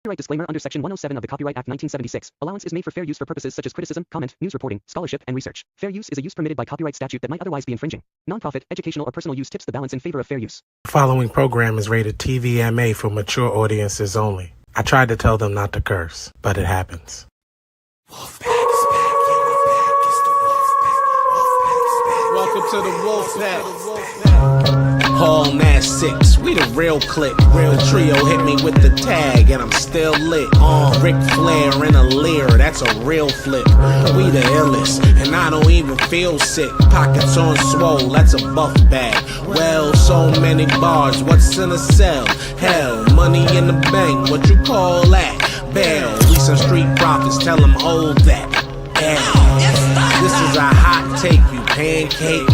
Copyright disclaimer under Section 107 of the Copyright Act 1976. Allowance is made for fair use for purposes such as criticism, comment, news reporting, scholarship, and research. Fair use is a use permitted by copyright statute that might otherwise be infringing. Nonprofit, educational, or personal use tips the balance in favor of fair use. The following program is rated TVMA for mature audiences only. I tried to tell them not to curse, but it happens. Wolfpack is back, yeah, we back. It's the Wolfpack. Welcome to the Wolfpack. Hall Nash 6, we the real click. The trio hit me with the tag, and I'm still lit. Ric Flair in a leer, that's a real flip. We the illest, and I don't even feel sick. Pockets on swole, that's a buff bag. Well, so many bars, what's in a cell? Hell, money in the bank, what you call that? Bail, we some street prophets, tell them hold that. This is a hot take, you pancake.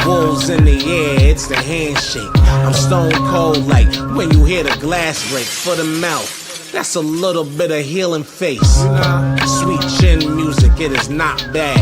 Wolves in the air, it's the handshake. I'm stone cold like when you hear the glass break for the mouth. That's a little bit of healing face. Sweet chin music, it is not bad.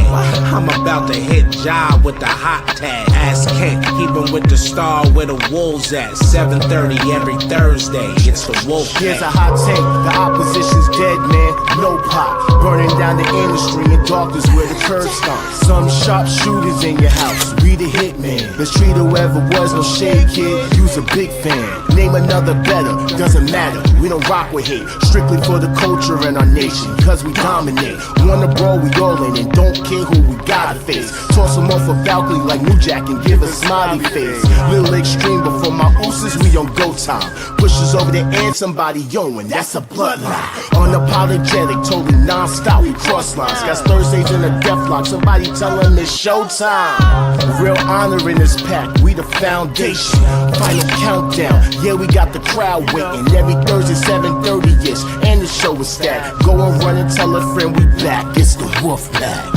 I'm about to hit Jey with the hot tag. Ask Kent, keep him with the star where the wolves at. 7:30 every Thursday, it's the wolf. Here's a hot take, the opposition's dead, man. No pop, burning down the industry in darkness where the curb stops. Some sharp shooters in your house, we the hitman. Let's treat whoever was no shade kid, you's a big fan. Name another better, doesn't matter, we don't rock with hate. Strictly for the culture and our nation, cause we dominate. Wanna brawl, we all in, and don't care who we gotta face. Toss them off a balcony like New Jack and give a smiley face. Little extreme, but for my ooses, we on go time. Pushes over there and somebody yoing, that's a bloodline. Unapologetic, totally non-stop, we cross lines. Got Thursdays in a death lock, somebody tell them it's showtime. Real honor in this pack, we the foundation. Final countdown, yeah, we got the crowd waiting. Every Thursday, 7:30-ish, and the show is stacked. Go and run and tell a friend we back, it's the Wolfpack.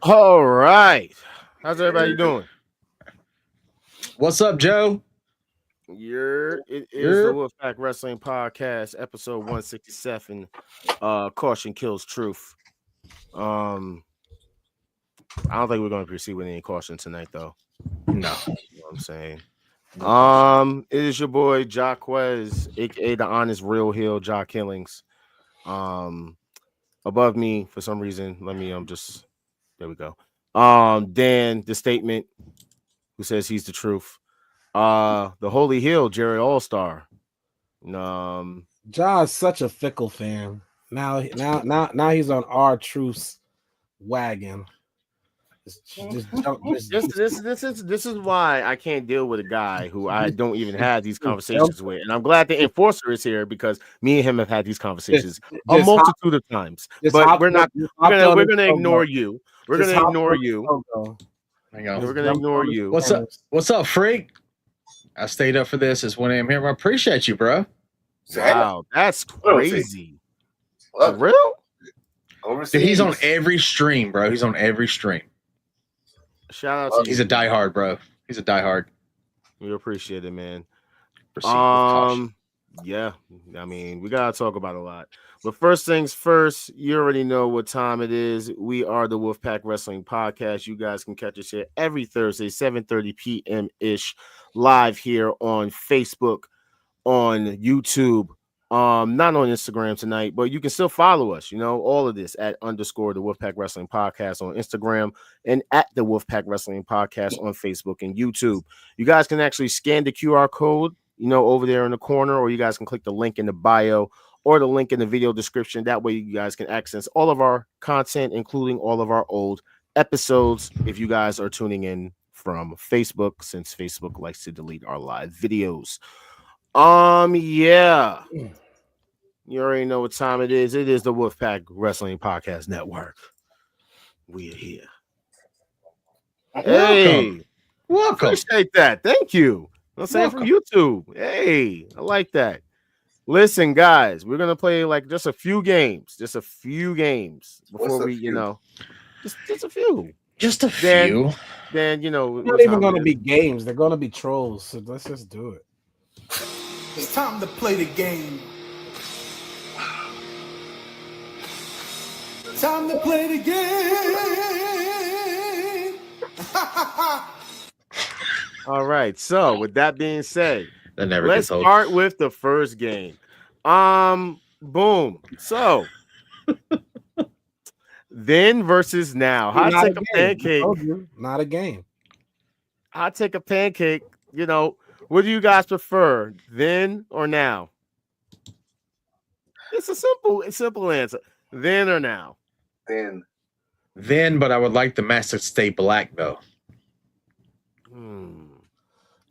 All right. How's everybody doing? What's up, Joe? It is the Wolfpack Wrestling Podcast, episode 167. Caution kills truth. I don't think we're going to proceed with any caution tonight, though. No, you know what I'm saying. It is your boy Jaquez, aka the Honest Real Heel, Jock Killings. Above me, for some reason, let me just there we go. Dan, the statement, who says he's the truth. The Holy Hill, Jerry All-Star. Jai's such a fickle fan. Now he's on our truth's wagon. This is why I can't deal with a guy who I don't even have these conversations with. And I'm glad the enforcer is here because me and him have had these conversations a multitude of times. But we're gonna ignore you. We're gonna ignore you. Hang on. We're gonna ignore you. What's up, freak? I stayed up for this. It's 1 a.m. here. I appreciate you, bro. Wow, that's crazy. For real? Dude, he's on every stream, bro. He's on every stream. Shout out to you. He's a diehard, bro. He's a diehard. We appreciate it, man. Proceed with caution. Yeah, I mean, we gotta talk about a lot. But first things first, you already know what time it is. We are the Wolfpack Wrestling Podcast. You guys can catch us here every Thursday, 7:30 p.m. ish, live here on Facebook, on YouTube. Not on Instagram tonight, but you can still follow us. You know, all of this at _ the Wolfpack Wrestling Podcast on Instagram and at the Wolfpack Wrestling Podcast on Facebook and YouTube. You guys can actually scan the QR code, you know, over there in the corner, or you guys can click the link in the bio or the link in the video description. That way you guys can access all of our content, including all of our old episodes, if you guys are tuning in from Facebook, since Facebook likes to delete our live videos. Yeah. You already know what time it is. It is the Wolfpack Wrestling Podcast Network. We are here. Hey. Welcome. Appreciate that. Thank you. I'm saying from YouTube. Hey, I like that. Listen, guys, we're gonna play like just a few games before we, you know, just a few. Just a few. Then you know, It's not even going to be games. They're going to be trolls. So let's just do it. It's time to play the game. Time to play the game. All right. So with that being said, let's gets old. start with the first game. Boom. So then versus now. Hot take a pancake. Not a game. Hot take a pancake. You know, what do you guys prefer, then or now? It's a simple answer. Then or now? Then, but I would like the mask to stay black though.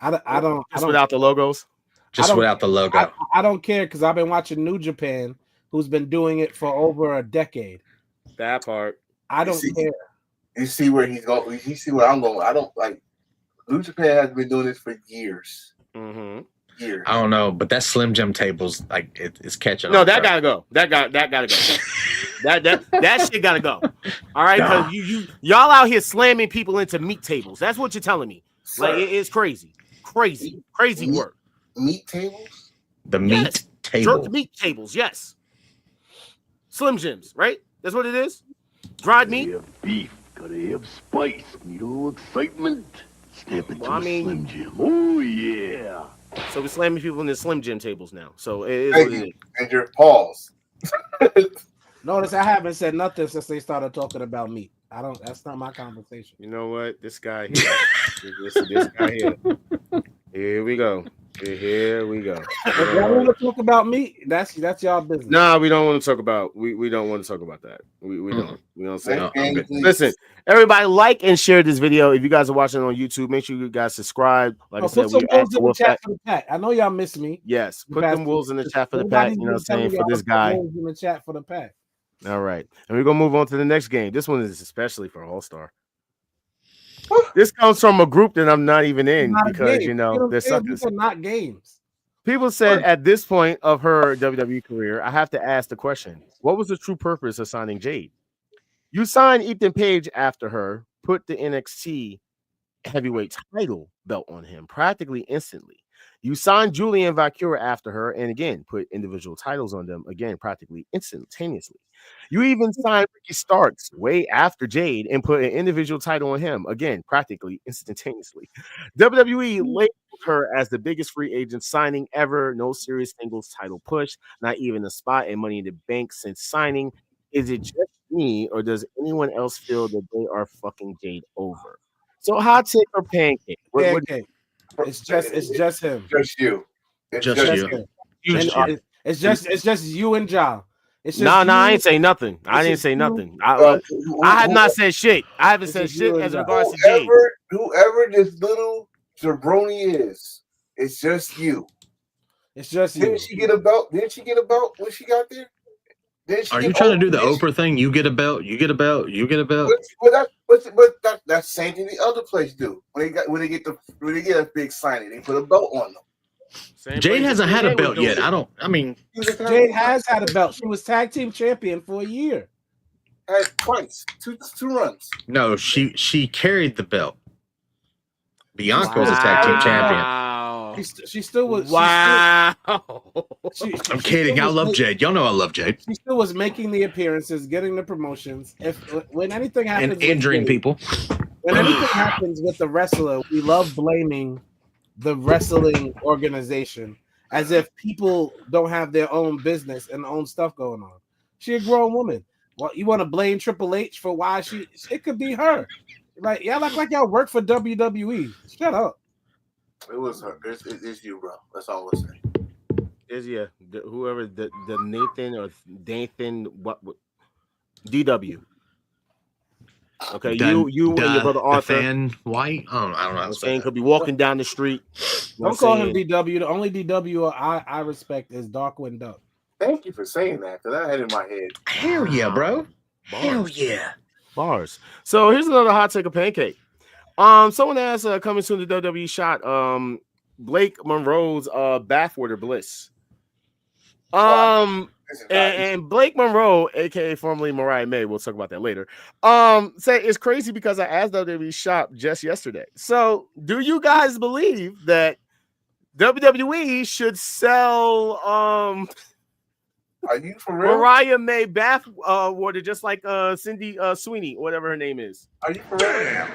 I don't without the logos. Just without the logo. I don't care because I've been watching New Japan, who's been doing it for over a decade. That part. I don't care. You see where he's going. You see where I'm going. I don't like. New Japan has been doing this for years. Mm-hmm. Years. I don't know, but that Slim Jim table's like it's catching. No, that gotta go. That gotta go. that shit gotta go. All right, because y'all out here slamming people into meat tables. That's what you're telling me. Like it's crazy work. Meat tables. The meat table. Jerk meat tables. Yes. Slim Jims, right? That's what it is. Dried meat. Beef. Gotta have spice. Need a little excitement. Snap it to a Slim Jim. Oh yeah. So we're slamming people in the Slim Jim tables now. So it is Thank what you. it is. And your pause. Notice I haven't said nothing since they started talking about meat. That's not my conversation. You know what? This guy here. this guy here. Here we go. Here we go. If y'all want to talk about meat, that's y'all business. Nah, we don't want to talk about. We don't want to talk about that. We don't. We don't say. No, Listen, everybody, like and share this video. If you guys are watching on YouTube, make sure you guys subscribe. Like I said, put some wolves in the chat for the pack. I know y'all miss me. Yes, put them wolves in the chat for the pack. You know what I'm saying, for this guy. Wolves in the chat for the pack. All right, and we're gonna move on to the next game. This one is especially for All Star. This comes from a group that I'm not even in because you know they're suckers. These are not games. People said at this point of her WWE career, I have to ask the question: what was the true purpose of signing Jade? You signed Ethan Page after her, put the NXT heavyweight title belt on him practically instantly. You signed Julian Valkyria after her, and again put individual titles on them again practically instantaneously. You even signed Ricky Starks way after Jade and put an individual title on him again practically instantaneously. WWE labeled her as the biggest free agent signing ever. No serious singles title push, not even a spot in Money in the Bank since signing. Is it just me, or does anyone else feel that they are fucking Jade over? So hot take or pancake? Pancake. It's just him. Just you. It's just you and Ja. I ain't say nothing. I didn't say nothing. I have not said shit. I haven't said shit as regards to Jade. Whoever this little jabroni is, it's just you. It's just you. Didn't she get a belt? Didn't she get a belt when she got there? Are you trying to do the Oprah thing? You get a belt. You get a belt. You get a belt. But that's the same thing the other place do. When they get a big signing, they put a belt on them. Jade hasn't had a belt yet. Jade has had a belt. She was tag team champion for a year. Twice, two runs. No, she carried the belt. Bianca was a tag team champion. She still was. Wow. I'm kidding. I love Jade. Y'all know I love Jade. She still was making the appearances, getting the promotions. When anything happens, and injuring people. When anything happens with the wrestler, we love blaming the wrestling organization as if people don't have their own business and own stuff going on. She a grown woman. Well, you want to blame Triple H for why it could be her. Like y'all act like y'all work for WWE. Shut up. It was her. It's you, bro. That's all we'll say. Whoever the Nathan or Dathan what DW. Okay, you and your brother Arthur. Fan White. I don't know. I'm saying could be walking down the street. Don't call him DW. The only DW I respect is Darkwind Duck. Thank you for saying that, because I had it in my head. Hell yeah, bro. Bars. Hell yeah. Bars. So here's another hot take of pancake. Someone asked coming soon to WWE shot Blake Monroe's bathwater bliss. And Blake Monroe, aka formerly Mariah May, we'll talk about that later. Say it's crazy because I asked WWE shop just yesterday. So, do you guys believe that WWE should sell Are you for real? Mariah May bath water just like Cindy Sweeney, whatever her name is? Are you for real?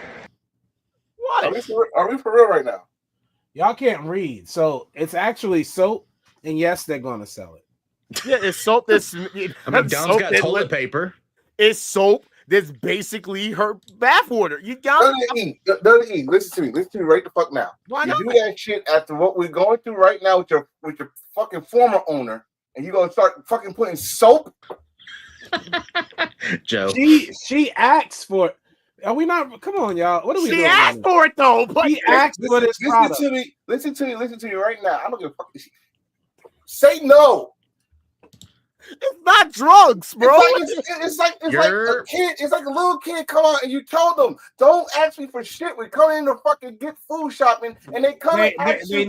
What? Are we for real right now? Y'all can't read, so it's actually soap, and yes, they're gonna sell it. Yeah, it's soap. That's Dom's got toilet paper. It's soap that's basically her bath water. You got WWE, listen to me right the fuck now. Why you not? do that shit after what we're going through right now with your fucking former owner, and you're gonna start fucking putting soap. Joe, she asked for it. Are we not? Come on, y'all. What are we doing? She asked for it though. But she asked for this product. Listen to me right now. I'm not gonna fucking say no. It's not drugs, bro. It's like a kid. It's like a little kid come out and you told them, "Don't ask me for shit. We come in to fucking get food shopping, and they come and ask you.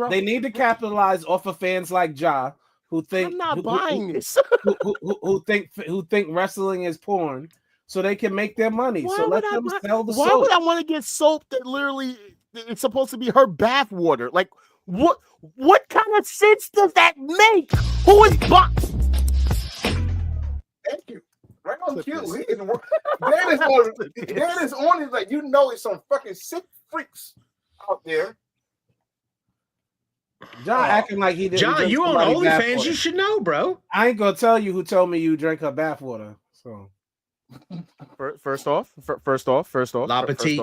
They need to capitalize off of fans like Ja who think I'm not buying this. who think wrestling is porn, so they can make their money. So let them sell the soap. Why would I want to get soap that literally it's supposed to be her bath water? Like what kind of sense does that make? Who is Thank you. Right on cue. Dan is on it like it's some fucking sick freaks out there. John acting like he didn't. John, you own OnlyFans. You should know, bro. I ain't gonna tell you who told me you drank her bathwater. So, first off, La Petite.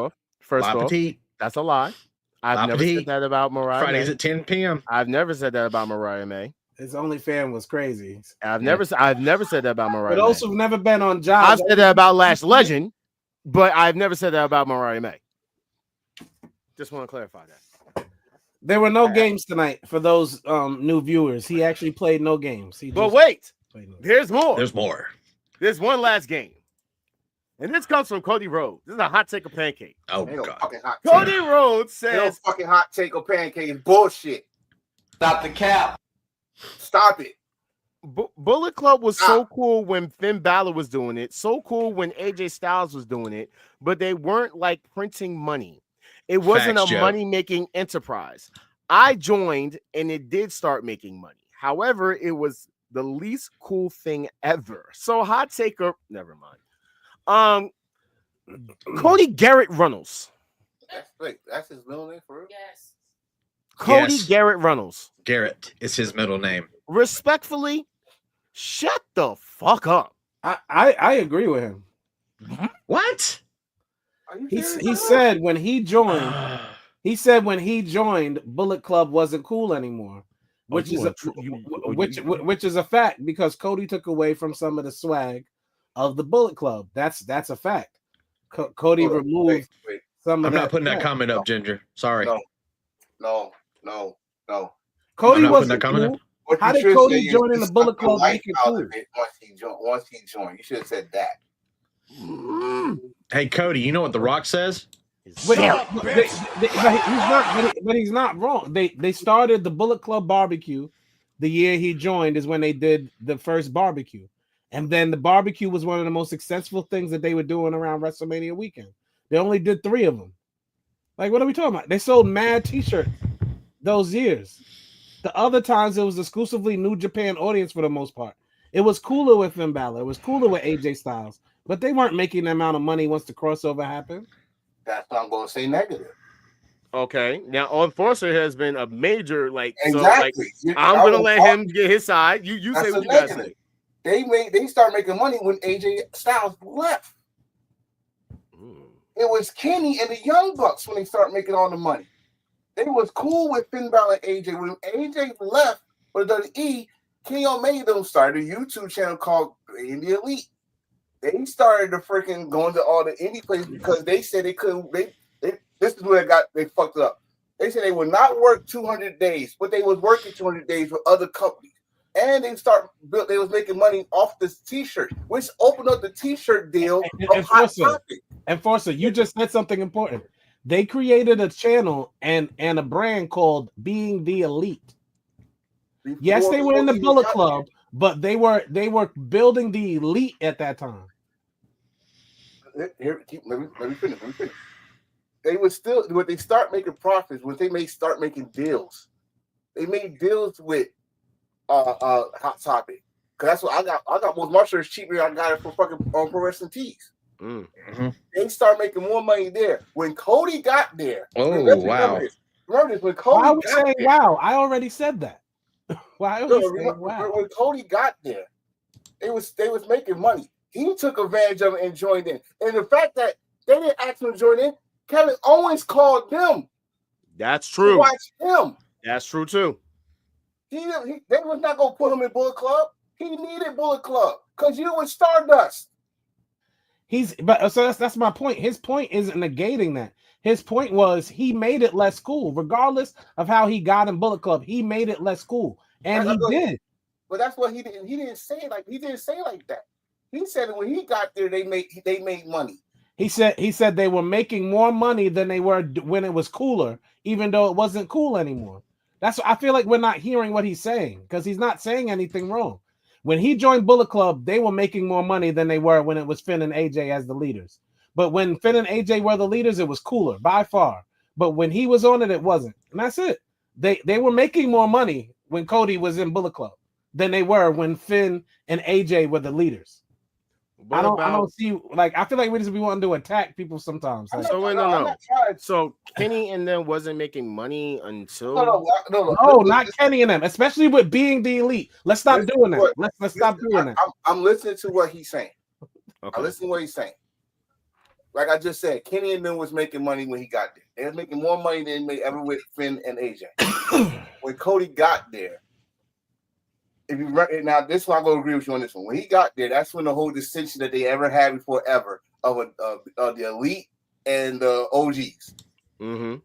That's a lie. I've never said that about Mariah. Fridays May. at 10 p.m. I've never said that about Mariah May. His OnlyFans was crazy. I've never said that about Mariah. But also, never been on job. I've said that about Lash Legend, but I've never said that about Mariah May. Just want to clarify that. There were no games tonight for those new viewers. He actually played no games. But wait, there's more. There's more. There's one last game. And this comes from Cody Rhodes. This is a hot take or pancake. Oh, God. Cody Rhodes says... No fucking hot take or pancake is bullshit. Stop the cap. Stop it. Bullet Club was so cool when Finn Balor was doing it. So cool when AJ Styles was doing it. But they weren't like printing money. It wasn't a money-making enterprise. I joined and it did start making money. However, it was the least cool thing ever. So hot take or... Never mind. Cody Garrett Runnels. That's his middle name for real? Yes. Cody Garrett Runnels. Garrett is his middle name. Respectfully, shut the fuck up. I agree with him. What? He said when he joined, Bullet Club wasn't cool anymore. Which is a fact because Cody took away from some of the swag of the Bullet Club. That's a fact. Cody removed some of I'm that. not putting that comment up, Ginger. Sorry. No. Cody wasn't cool. How did Cody join in the Bullet Club make it cool? Once he joined, you should have said that. Hey, Cody, you know what The Rock says? But he's not wrong. They started the Bullet Club barbecue the year he joined is when they did the first barbecue. And then the barbecue was one of the most successful things that they were doing around WrestleMania weekend. They only did 3 of them. Like, what are we talking about? They sold mad t-shirts those years. The other times it was exclusively New Japan audience for the most part. It was cooler with Finn Balor. It was cooler with AJ Styles. But they weren't making the amount of money once the crossover happened. That's why I'm going to say negative. Okay. Now, Enforcer has been a major, like, exactly. So, like, I'm going to let him get his side. You say what you guys say. They started making money when AJ Styles left. It was Kenny and the Young Bucks when they started making all the money. They was cool with Finn Balor and AJ. When AJ left for WWE, Kenny Omega started a YouTube channel called Indie Elite. They started to freaking going to all the indie places because they said they couldn't. This is where they fucked up. They said they would not work 200 days, but they was working 200 days with other companies. And they was making money off this t-shirt, which opened up the t-shirt deal. Enforcer, you just said something important. They created a channel and a brand called Being the Elite. Yes, they were in the Cody Bullet got Club, but they were building the elite at that time. Here, let me finish. They would still when they start making profits, when they start making deals. They made deals with Hot Topic. Cause that's what I got. I got most of my shirts cheaper than I got it for fucking Pro Wrestling Tees. Mm-hmm. They start making more money there. When Cody got there, wow. Remember this when Cody I was got saying, there. wow, I already said that. Why was saying wow? When Cody got there, they was making money. He took advantage of it and joined in. And the fact that they didn't ask him to join in, Kevin Owens called them. That's true. To watch him. That's true too. They was not gonna put him in Bullet Club. He needed Bullet Club because you was Stardust. So that's my point. His point isn't negating that. His point was he made it less cool, regardless of how he got in Bullet Club. He made it less cool, and he did. But that's what he didn't. He didn't say like that. He said that when he got there, they made money. He said they were making more money than they were when it was cooler, even though it wasn't cool anymore. That's I feel like we're not hearing what he's saying because he's not saying anything wrong. When he joined Bullet Club, they were making more money than they were when it was Finn and AJ as the leaders. But when Finn and AJ were the leaders, it was cooler by far. But when he was on it, it wasn't. And that's it. They were making more money when Cody was in Bullet Club than they were when Finn and AJ were the leaders. I don't see like I feel like we just be wanting to attack people sometimes. Like, no. So Kenny and them wasn't making money until no, not Kenny and them, especially with being the elite. Let's stop doing that. Let's stop doing that. I'm listening to what he's saying. Okay. I'm listening to what he's saying. Like I just said, Kenny and them was making money when he got there. They was making more money than they ever with Finn and AJ. When Cody got there, now this one I'm gonna agree with you on this one. When he got there, that's when the whole distinction that they ever had before ever of the elite and the OGs. Mm-hmm.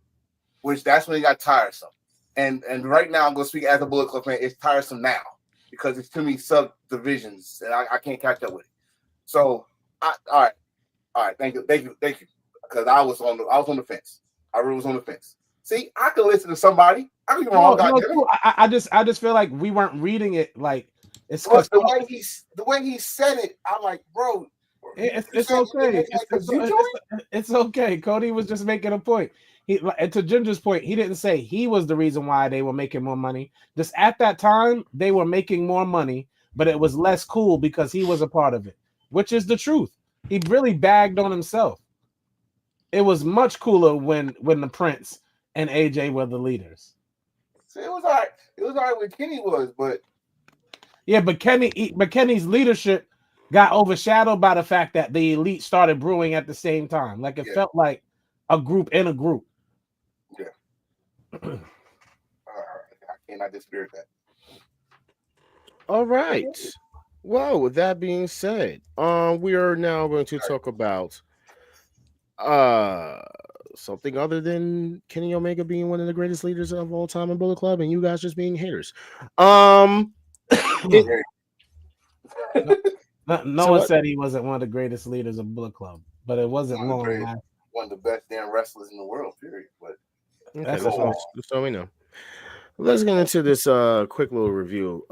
Which that's when it got tiresome. And right now I'm gonna speak as a Bullet Club fan. It's tiresome now because it's too many subdivisions and I can't catch up with it. So all right, thank you, because I was on the fence. I really was on the fence. See, I could listen to somebody. I could be wrong. I just feel like we weren't reading it like it's the way he said it. I'm like, bro, it's okay. It's okay. Cody was just making a point. And to Ginger's point, he didn't say he was the reason why they were making more money. Just at that time, they were making more money, but it was less cool because he was a part of it, which is the truth. He really bagged on himself. It was much cooler when the Prince and AJ were the leaders. So it was all right. It was all right when Kenny was, but yeah, but Kenny's leadership got overshadowed by the fact that the elite started brewing at the same time. Like it felt like a group in a group. Yeah. I cannot disagree with that. All right. Well, with that being said, we are now going to talk about something other than Kenny Omega being one of the greatest leaders of all time in Bullet Club and you guys just being haters. No one said he wasn't one of the greatest leaders of Bullet Club, but it wasn't long. One of the best damn wrestlers in the world, period. But that's what we know. Let's get into this quick little review.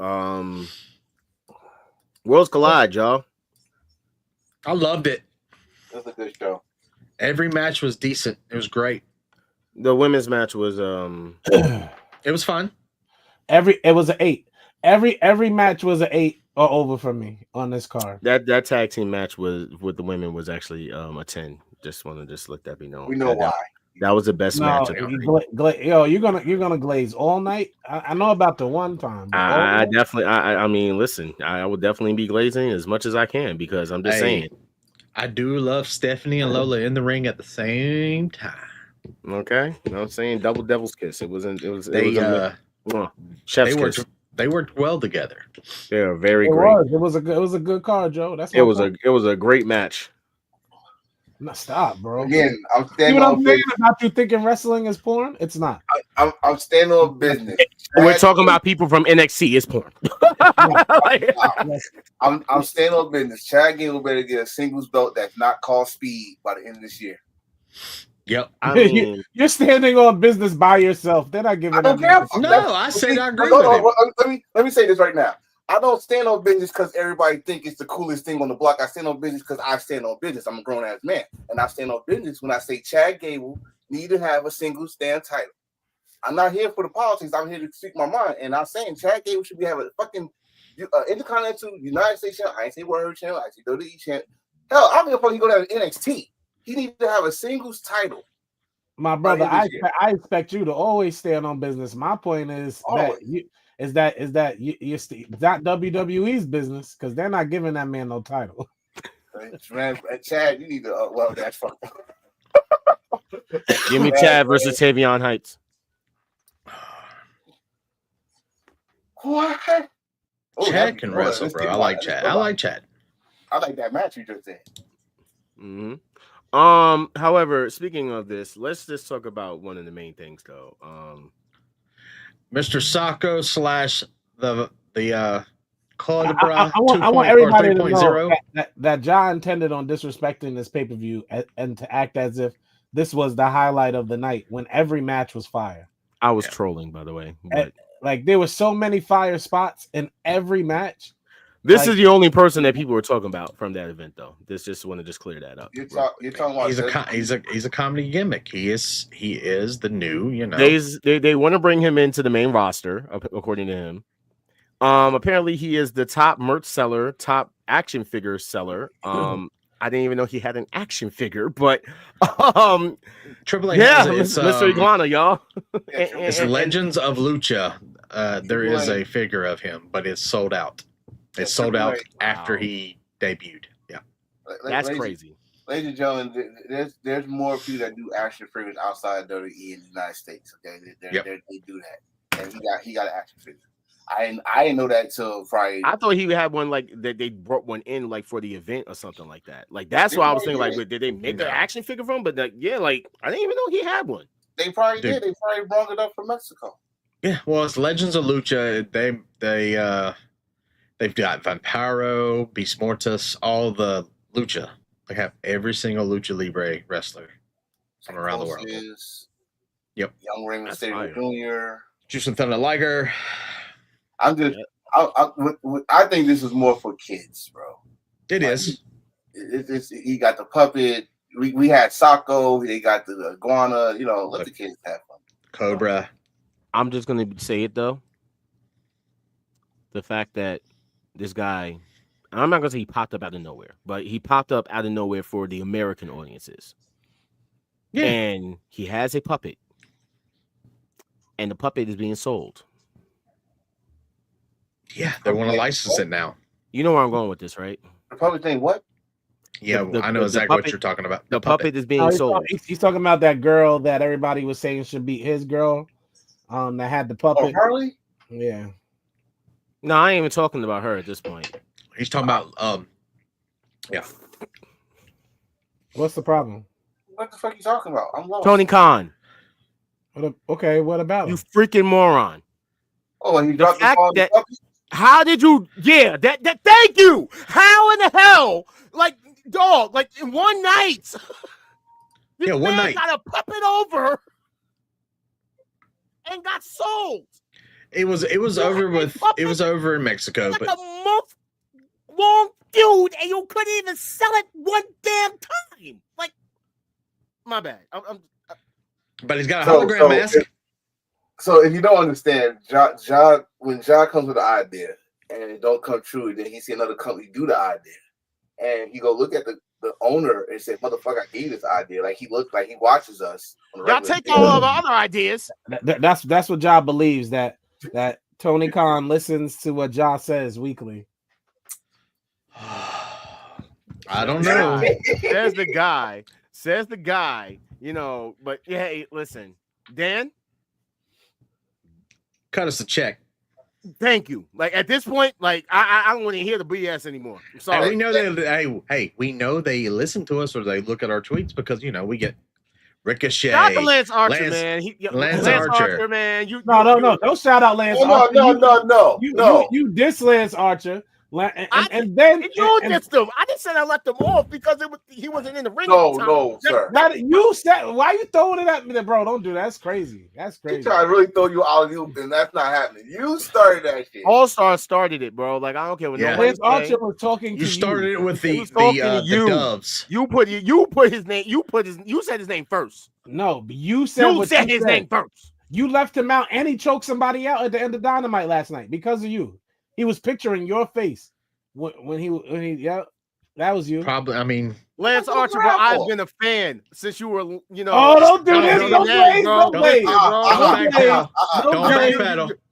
Worlds Collide, y'all. I loved it. It was a good show. Every match was decent. It was great. The women's match was it was fun. It was an 8. Every match was an 8 or over for me on this card. That tag team match with the women was actually a 10. Just want to let that be known. We know why. That was the best match. You're gonna glaze all night. I know about the one time. I definitely. I mean, listen. I will definitely be glazing as much as I can because I'm just saying. I do love Stephanie and Lola in the ring at the same time. Okay, you know what I'm saying? Double devil's kiss. It was chef's kiss. They worked well together. They are very great. It was a good card, Joe. It was a great match. No, stop, bro. Again, I'm standing. You know what I'm saying about you thinking wrestling is porn? It's not. I'm standing on business. We're talking about people from NXT. It's porn. I'm standing on business. Chad Gable better get a singles belt that's not called Speed by the end of this year. Yep. I mean, you're standing on business by yourself. They're not giving. I don't care. No, I said I agree Hold with on, him. let me say this right now. I don't stand on business because everybody think it's the coolest thing on the block. I stand on business because I stand on business. I'm a grown ass man, and I stand on business when I say Chad Gable need to have a single stand title. I'm not here for the politics. I'm here to speak my mind, and I'm saying Chad Gable should be having a fucking Intercontinental United States channel. I ain't say Word channel. I say WWE channel. Hell, I don't give a fuck. He go down to NXT. He needs to have a singles title. My brother, I expect you to always stand on business. My point is that you're not WWE's business because they're not giving that man no title. Man, Chad, you need to. Well, that's fine. Give me Chad versus Tavion Heights. What? Chad can wrestle, bro. I like Chad. I like Chad. I like that match you just did. Mm-hmm. However, speaking of this, let's just talk about one of the main things, though. Mr. Sacco / the Caldebra. I want everybody to know that John intended on disrespecting this pay-per-view and to act as if this was the highlight of the night when every match was fire. I was trolling, by the way. But... Like there were so many fire spots in every match. This is the only person that people were talking about from that event, though. Just want to clear that up. You're talking about he's a comedy gimmick. He is the new, you know. They want to bring him into the main roster, according to him. Apparently he is the top merch seller, top action figure seller. I didn't even know he had an action figure, but Triple A, Mr. Iguana, y'all. It's Legends of Lucha. There is a figure of him, but it's sold out. It's sold out after he debuted. Yeah, that's crazy. Ladies and gentlemen, there's more people that do action figures outside WWE in the United States. Okay, they do that, and he got an action figure. I didn't know that till Friday. I thought he had one like that. They brought one in like for the event or something like that. Like that's why I was thinking like, did they make an action figure from? But like, like I didn't even know he had one. They probably did. They probably brought it up from Mexico. Yeah, well, it's Legends of Lucha. They've got Vampiro, Beast Mortis, all the Lucha. They have every single Lucha Libre wrestler from around the world. Yep. Young Rey Mysterio Jr. Jushin Thunder Liger. I'm just. I think this is more for kids, bro. It is. He got the puppet. We had Sacco. They got the iguana. You know, let the kids have fun. Cobra. I'm just gonna say it though. The fact that this guy, I'm not gonna say he popped up out of nowhere, but he popped up out of nowhere for the American audiences. Yeah. And he has a puppet, and the puppet is being sold. Yeah, they want to license it now. You know where I'm going with this, right? The puppet thing, what? Yeah, I know exactly what you're talking about. The puppet is being sold. He's talking about that girl that everybody was saying should be his girl. That had the puppet. Oh, Harley? Yeah. No, I ain't even talking about her at this point. He's talking about yeah. What's the problem? What the fuck are you talking about? I'm lost. Tony Khan. Okay, what about you? Freaking moron. Oh, and he dropped the ball. How did you? Yeah, that. Thank you. How in the hell? Like, dog. Like in one night. One night got a puppet over and got sold. It was over with. It was over in Mexico, like but a month-long feud, and you couldn't even sell it one damn time. Like, my bad. But he's got a hologram mask. So if you don't understand, when John comes with an idea and it don't come true, then he see another company do the idea, and he go look at the owner and say, "Motherfucker, I gave this idea." Like he looks like he watches us. Y'all take all of our other ideas. That's what Ja believes, that Tony Khan listens to what Ja says weekly. I don't know. Says the guy. You know, but hey, listen, Dan. Cut us a check. Thank you. Like at this point, like I don't want to hear the BS anymore. I'm sorry. And we know that. We know they listen to us or they look at our tweets because we get Ricochet. Shout out to Lance Archer, man. Lance Archer, man. No. Don't shout out Lance Archer. No. You diss Lance Archer. And then you dissed him. I didn't say I left him off because he wasn't in the ring. No, sir. You said, why are you throwing it at me, bro? Don't do that. That's crazy. That's crazy. You trying to really throw you out of you, and that's not happening. You started that shit. All Star started it, bro. Like I don't care what nobody Lance Archer was talking. You started it with the Doves. You said his name first. No, but you said his name first. You left him out, and he choked somebody out at the end of Dynamite last night because of you. He was picturing your face when he that was you. Probably, I mean, Lance Archer, bro, I've been a fan since you were, Oh, don't do this! Don't play,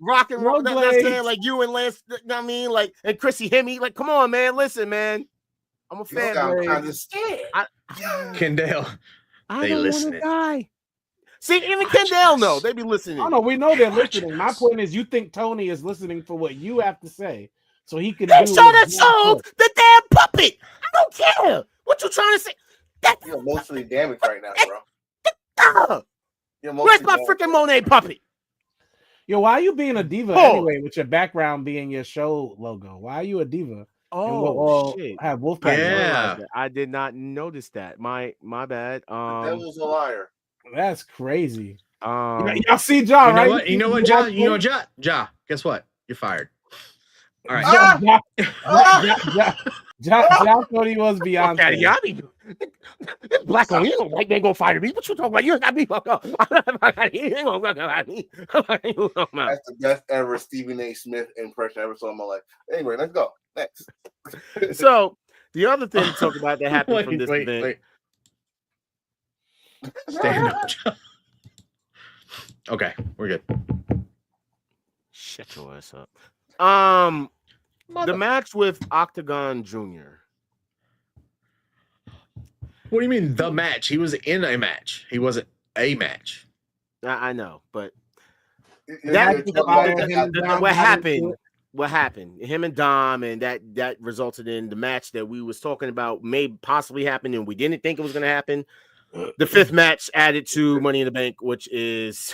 rock and roll. That's saying like you and Lance. I mean, like and Chrissy Hemme. Like, come on, man. Listen, man. I'm a fan. I'm kind of scared. Kendall, I don't want to die. See, even Kendall know they be listening. Oh no, we know they're listening. My point is, you think Tony is listening for what you have to say, so he can. They should have sold the damn puppet. I don't care what you trying to say. You're emotionally damaged right now, bro. Where's my freaking Monet puppet? Yo, why are you being a diva anyway? With your background being your show logo, why are you a diva? Oh, shit. Have Wolfpack. Yeah, I did not notice that. My bad. The devil's a liar. That's crazy. Y'all see Ja, right? You know what, Ja? Ja, guess what? You're fired. All right. Ja thought he was Beyonce. This black on you, like they gonna fire me. What you talking about? You got me fucked up. That's the best ever Stephen A. Smith impression I ever saw in my life. Anyway, let's go. Next. So the other thing to talk about that happened from this event. Stand up. Okay, we're good. Shut your ass up. The match with Octagon Jr. What do you mean the match? He was in a match. He wasn't a match. I know, but what happened? What happened? Him and Dom, and that resulted in the match that we was talking about may possibly happen, and we didn't think it was going to happen. The fifth match added to Money in the Bank, which is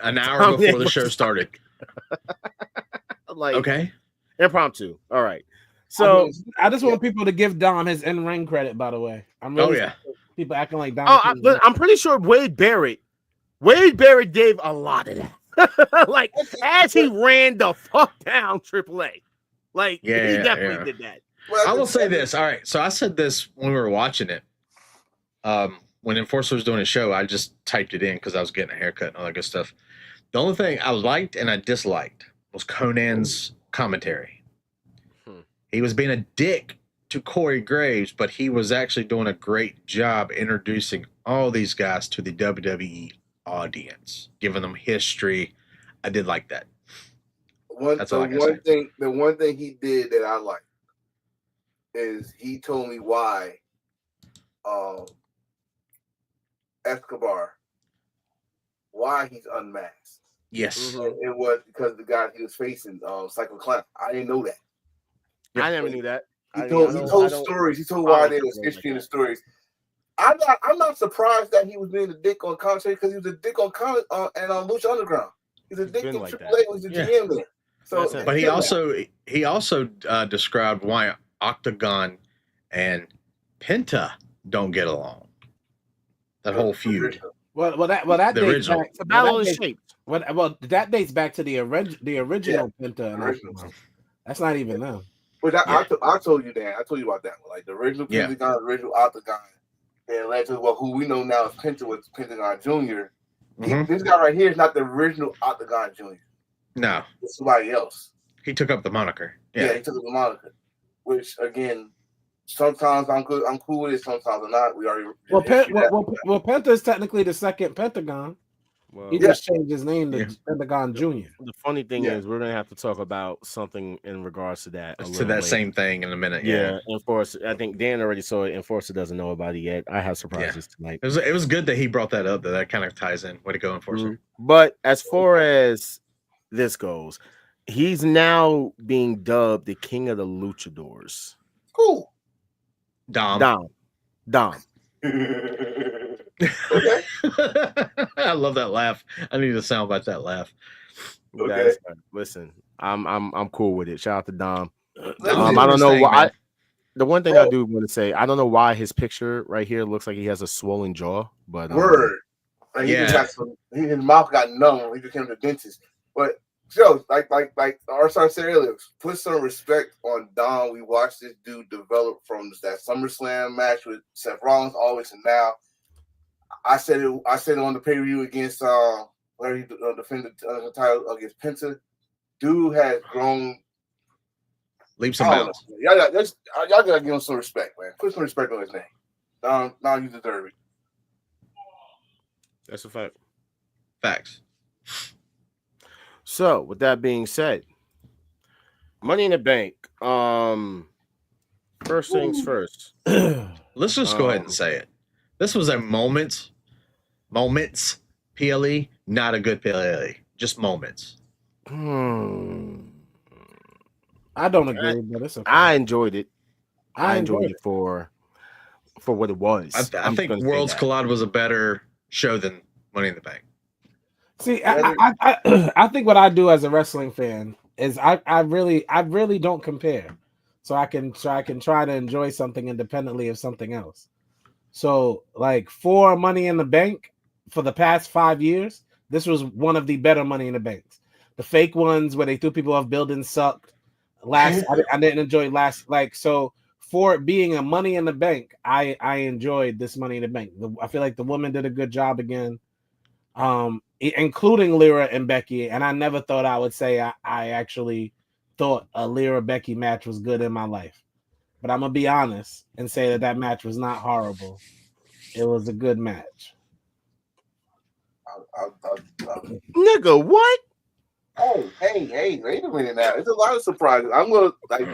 an hour before the show started. Like, okay, impromptu. All right. So I just want people to give Dom his in-ring credit. By the way, I'm really people acting like Dom. I'm pretty sure Wade Barrett gave a lot of that. Like as he ran the fuck down AAA. Like he definitely did that. I will say this. All right, so I said this when we were watching it. When Enforcer was doing a show, I just typed it in because I was getting a haircut and all that good stuff. The only thing I liked and I disliked was Conan's commentary. He was being a dick to Corey Graves, but he was actually doing a great job introducing all these guys to the WWE audience, giving them history. I did like that. The one thing he did that I liked is he told me why Escobar, why he's unmasked. Yes. It was because the guy he was facing, Psycho Clown. I didn't know that. I never knew that. He told stories. He told why there was history in the stories. I'm not surprised that he was being a dick on commentary because he was a dick on and on Lucha Underground. He's a dick to Triple A was the GM there. So, but he also described why Octagon and Penta don't get along. That whole feud. That dates back. The battle is shaped. That dates back to the original Penta and Octagon. That's not even them. But I told you, Dan. I told you about that one. Like the original Pentagon, the original Octagon, and led to who we know now as Penta was Pentagon Jr. This guy right here is not the original Octagon Jr. No, it's somebody else. He took up the moniker. Yeah, he took up the moniker. Which again, sometimes I'm cool with it. Sometimes I'm not. We already Penta is technically the second Pentagon. Well, he just changed his name to Pentagon Jr. The funny thing is, we're gonna have to talk about something in regards to that. Same thing in a minute. Yeah, Enforcer. I think Dan already saw it. Enforcer doesn't know about it yet. I have surprises tonight. It was good that he brought that up. That kind of ties in. Way to go, Enforcer. But as far as this goes, he's now being dubbed the King of the Luchadors. Cool. Dom. Okay. I love that laugh. I need to sound about that laugh. Okay. Guys, listen, I'm cool with it. Shout out to Dom. I don't know why. The one thing I do want to say, I don't know why his picture right here looks like he has a swollen jaw, but word. Like, he just got his mouth got numb when he became the dentist. But Joe, like our son said earlier, put some respect on Dom. We watched this dude develop from that SummerSlam match with Seth Rollins, always and now. I said it on the pay-per-view against where he defended the title against Penta. Dude has grown leaps and bounds. Y'all gotta give him some respect, man. Put some respect on his name. Now you deserve it. That's a fact. Facts. So, with that being said, Money in the Bank. First things first. Let's just go ahead and say it. This was a moments PLE, not a good PLE. Just moments. I don't agree, but it's okay. I enjoyed it. I enjoyed it for what it was. I think Worlds Collide was a better show than Money in the Bank. See, I think what I do as a wrestling fan is I really don't compare, so I can try to enjoy something independently of something else. So, like, for Money in the Bank, for the past 5 years, this was one of the better Money in the Banks. The fake ones where they threw people off buildings sucked. I didn't enjoy last. Like, so for it being a Money in the Bank, I enjoyed this Money in the Bank. I feel like the woman did a good job again, including Lyra and Becky. And I never thought I would say I actually thought a Lyra Becky match was good in my life. But I'm going to be honest and say that match was not horrible. It was a good match. Nigga, what? Oh, hey, wait a minute now. There's a lot of surprises. I'm going to, like,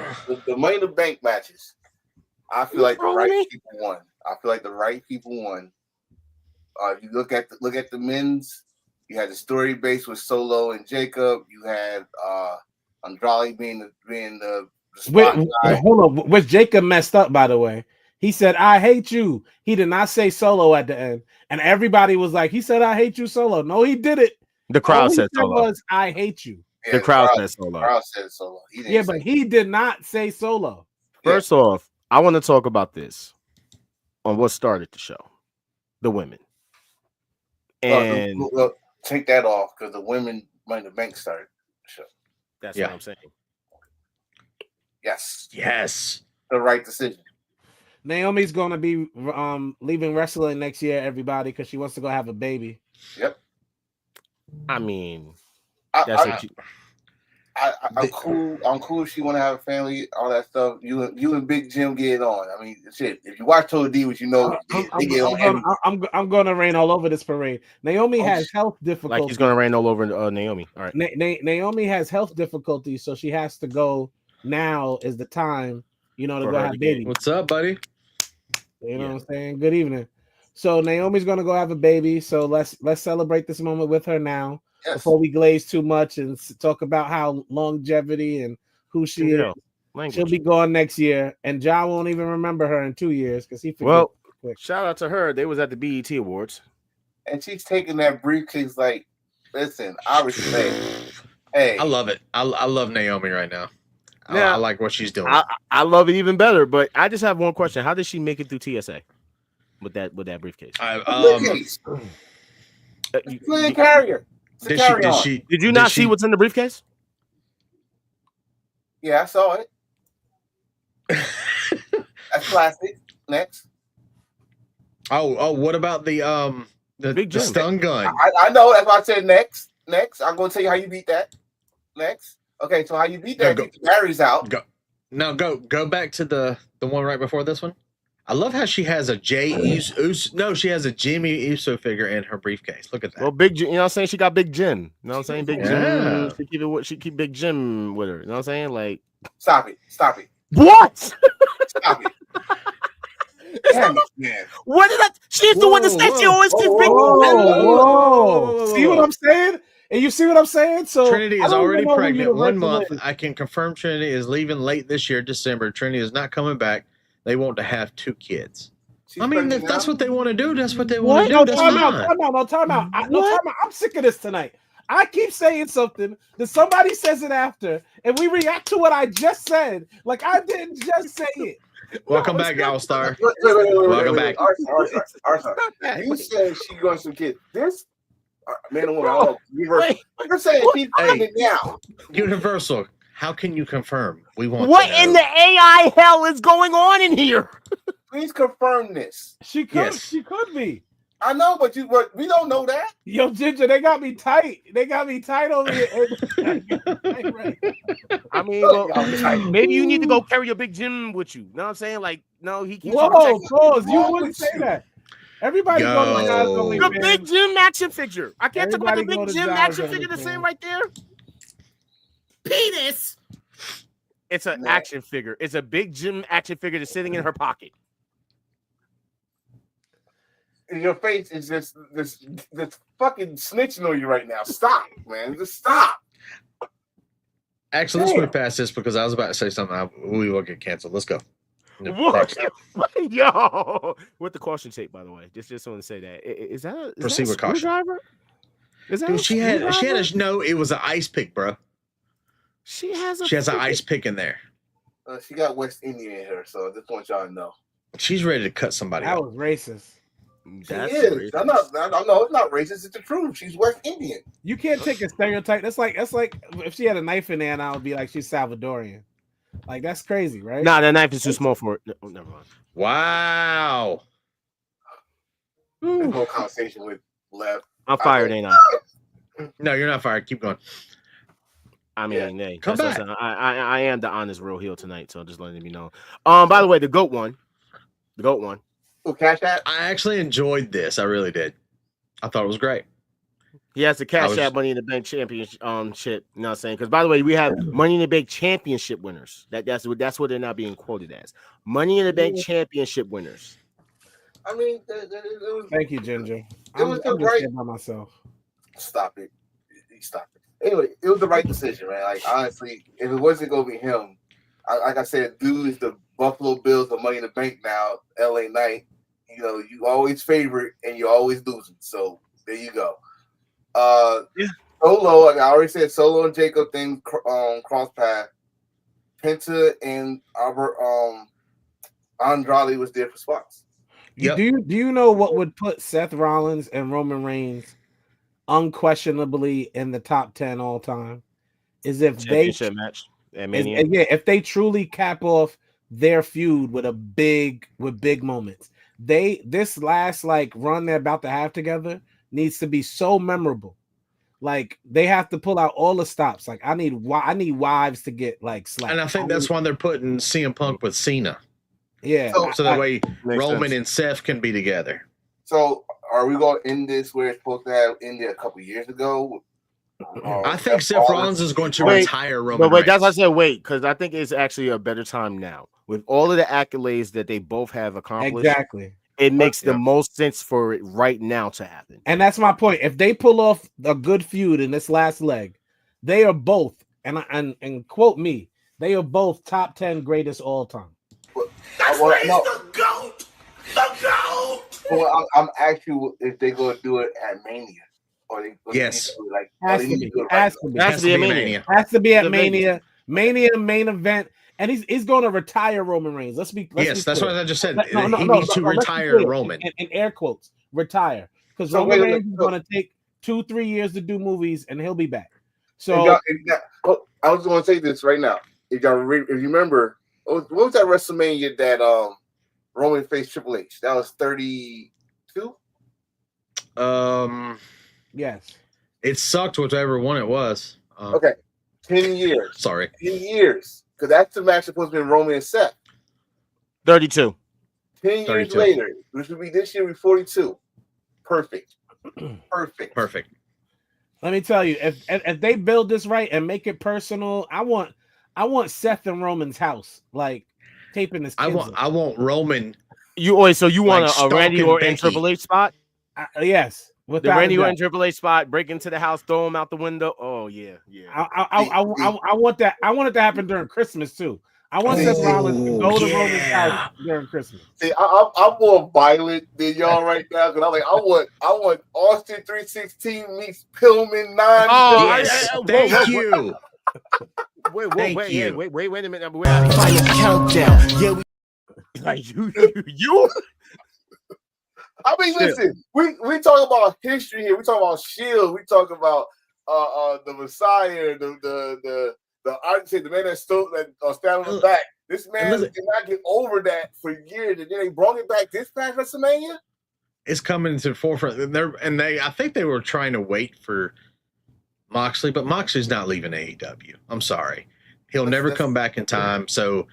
the Money in the Bank matches. I feel like the right people won. You look at the men's. You had the story base with Solo and Jacob. You had Andrade being the hold on, which Jacob messed up, by the way. He said, "I hate you." He did not say Solo at the end, and everybody was like, "He said I hate you, Solo." No, he did it. The crowd said Solo. Was I hate you? Yeah, the crowd said Solo. The crowd said Solo. But he did not say Solo. First off, I want to talk about this on what started the show, the women. And well, take that off because the women Money in the Bank started the show. That's what I'm saying. Yes, the right decision. Naomi's gonna be leaving wrestling next year, everybody, because she wants to go have a baby. Yep. I mean, I'm cool. I'm cool if she want to have a family, all that stuff. You and Big Jim get on. I mean, shit. If you watch Total Divas, you know they get on. I'm gonna rain all over this parade. Naomi has health difficulties. Like he's gonna rain all over Naomi. All right. Naomi has health difficulties, so she has to go. Now is the time, to go have baby. What's up, buddy? You know what I'm saying? Good evening. So Naomi's gonna go have a baby. So let's celebrate this moment with her now before we glaze too much and talk about how longevity and who she is. She'll be gone next year, and John won't even remember her in 2 years because he forgets. Well, shout out to her. They was at the BET Awards, and she's taking that briefcase. Like, listen, I respect. Hey, I love it. I love Naomi right now. I like what she's doing. I love it even better. But I just have one question: how did she make it through TSA with that briefcase? Carrier. Did you not see what's in the briefcase? Yeah, I saw it. That's classic. Next. Oh, what about the stun gun? I know. That's why I said next. I'm going to tell you how you beat that. Next. Okay, so how you beat that? Take the batteries out. Go back to the one right before this one. I love how she has a Jey USO. No, she has a Jimmy USO figure in her briefcase. Look at that. Well, Big Jim, you know what I'm saying? She got Big Jim. You know what I'm saying? Big Jim. She keep Big Jim with her. You know what I'm saying? Like, stop it. What? Stop it. Damn it, man. What did that? She's the one that said she always keeps Big. See what I'm saying? And you see what I'm saying? So Trinity is already pregnant 1 month. I can confirm Trinity is leaving late this year, December. Trinity is not coming back. They want to have 2 kids. I mean, if that's what they want to do, that's what they want to do. That's fine. No, time out. I'm sick of this tonight. I keep saying something, then somebody says it after, and we react to what I just said. Like I didn't just say it. Welcome back, Galstar. Wait, Welcome back. Arthur. You said she going some kid. This man and woman, I don't know. You're saying she's pregnant now. Universal. How can you confirm? We want. What in the AI hell is going on in here? Please confirm this. She could. She could be. I know, but we don't know that. Yo, Ginger, they got me tight. They got me tight over here. I mean, well, maybe you need to go carry your big Jim with you. Know what I'm saying? Like, no, he keeps. Whoa, pause. You wouldn't say that. Everybody go to Giles only. The big Jim action figure. I can't talk about the big Jim action figure the same right there. Penis. It's an action figure. It's a big Jim action figure that's sitting in her pocket. Your face is just this fucking snitching on you right now. Stop, man. Just stop. Actually, let's move past this because I was about to say something. We will get canceled. Let's go. Yo, with the caution tape, by the way. Just want to say that. Is that a proceed with caution? Is that dude, she had a no. It was an ice pick, bro. She has an ice pick in there. She got West Indian in her, so I just want y'all to know. She's ready to cut somebody. That was racist. That's is. Racist. No, it's not racist. It's the truth. She's West Indian. You can't take a stereotype. That's like if she had a knife in there, and I would be like she's Salvadorian. Like that's crazy, right? Nah, that knife is too small for it. No, never mind. Wow. There's no conversation with Lev. I'm fired, ain't I? No, you're not fired. Keep going. I mean, hey, come back. I am the honest real heel tonight, so just letting you know. By the way, the goat one. Oh, Cash App. I actually enjoyed this. I really did. I thought it was great. He has the Cash App Money in the Bank Championship. You know what I'm saying? Because by the way, we have Money in the Bank Championship winners. That's what they're now being quoted as. Money in the Bank Championship winners. I mean, it was, thank you, Ginger. It was the right by myself. Stop it. Anyway, it was the right decision, man. Like honestly, if it wasn't gonna be him, like I said, dude is the Buffalo Bills of Money in the Bank now. LA Knight. You know, you always favorite and you're always losing. So there you go. Solo, like I already said, Solo and Jacob thing cross path. Penta and Albert Andrade was there for spots. Yep. Do you know what would put Seth Rollins and Roman Reigns unquestionably in the top 10 all time? Is if championship match at Mania. If they truly cap off their feud with big moments. This last run they're about to have together needs to be so memorable. Like they have to pull out all the stops. Like I need wives to get slapped. And I think that's why they're putting CM Punk with Cena. Yeah. So that way Roman and Seth can be together. So are we going to end this where it's supposed to have ended a couple years ago? I think Seth Rollins is going to retire Roman Reigns. But wait, that's why I said wait, because I think it's actually a better time now. With all of the accolades that they both have accomplished. Exactly. It makes the most sense for it right now to happen. And that's my point. If they pull off a good feud in this last leg, they are both, and quote me, they are both top 10 greatest all time. That's the GOAT! The GOAT! Well, I'm asking if they're going to do it at Mania. Or they yes. Has to be at Mania. Has to be at Mania. Mania main event. And he's going to retire Roman Reigns. Let's be that's clear. what I just said. He needs to retire Roman. In air quotes, retire. Because Roman Reigns is going to take 2-3 years to do movies, and he'll be back. So I was going to say this right now. If you remember, what was that WrestleMania that Roman faced Triple H? That was 32. Yes. It sucked whichever one it was. Okay, 10 years. Sorry, 10 years. Because that's the match supposed to be Roman and Seth. 32. 10 years 32. later, which would be this year, be 42. Perfect. Perfect. Let me tell you, if they build this right and make it personal, I want Seth and Roman's house, taping this. I want Roman. You want a Randy Orton and Triple H spot? Yes. The Randy Orton Triple H spot, break into the house, throw him out the window. Oh yeah. I want that. I want it to happen during Christmas too. I want Seth Rollins to go to Roman's house during Christmas. See, I'm more violent than y'all right now because I'm like, I want Austin 316 meets Pillman 9. Oh, yes. Thank you. Wait a minute. Final countdown. Yeah, we like you. I mean, listen, we talk about history here. We talk about Shield. We talk about the Messiah, the I say the man that stood stand on the back. This man did not get over that for years, and then they brought it back this past WrestleMania. It's coming to the forefront, and I think they were trying to wait for Moxley, but Moxley's not leaving AEW. I'm sorry, he'll never come back in time. So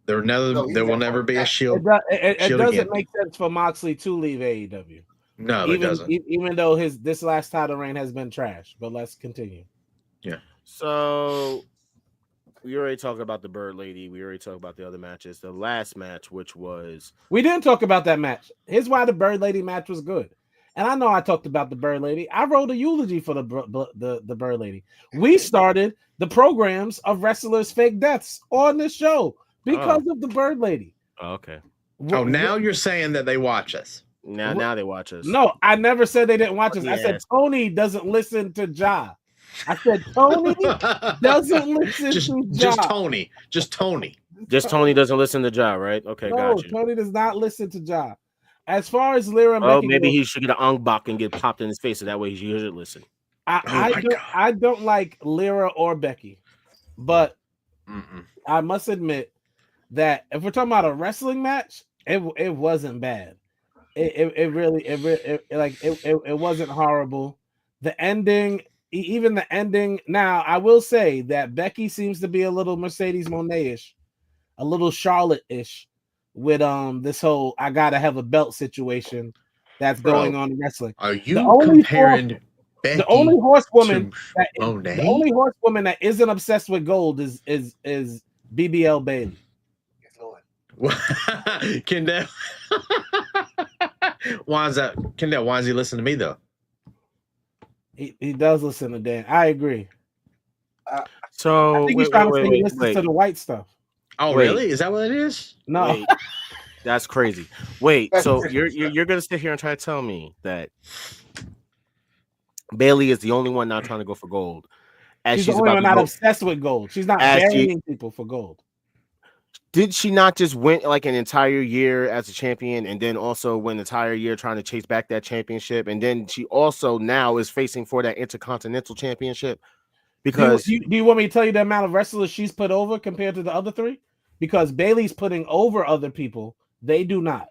there will never be a Shield. It doesn't make sense for Moxley to leave AEW. No, it doesn't. Even though this last title reign has been trash, but let's continue. Yeah. So we already talked about the Bird Lady. We already talked about the other matches. The last match, which was we didn't talk about that match. Here's why the Bird Lady match was good. And I know I talked about the Bird Lady. I wrote a eulogy for the Bird Lady. We started the programs of wrestlers' fake deaths on this show because of the Bird Lady. Oh, okay. Oh, now you're saying that they watch us. Now they watch us. No, I never said they didn't watch us. Yeah. I said Tony doesn't listen to Ja. I said Tony doesn't listen to Ja. Just Tony. Just Tony doesn't listen to Ja, right? Okay, got you. Tony does not listen to Ja. As far as Lyra and Becky maybe he should get an Ong-Bak and get popped in his face, so that way he should listen. I don't like Lyra or Becky, but I must admit that if we're talking about a wrestling match, it wasn't bad. It wasn't horrible. The ending, even the ending. Now, I will say that Becky seems to be a little Mercedes Moné-ish, a little Charlotte-ish with this whole I gotta have a belt situation that's going on in wrestling. Are you comparing Becky the only horsewoman to Moné? The only horsewoman that isn't obsessed with gold is BBL Bailey. Kendall. Why is that? Kendall, why does he listen to me though? He does listen to Dan. I agree. So I think he's trying to say he listens to the white stuff. Oh, really? Is that what it is? No, wait. That's crazy. Wait, so you're gonna sit here and try to tell me that Bailey is the only one not trying to go for gold? She's the only one not obsessed with gold. She's not burying people for gold. Did she not just win like an entire year as a champion, and then also win an entire year trying to chase back that championship, and then she also now is facing for that Intercontinental Championship? Because do you want me to tell you the amount of wrestlers she's put over compared to the other three? Because Bailey's putting over other people, they do not.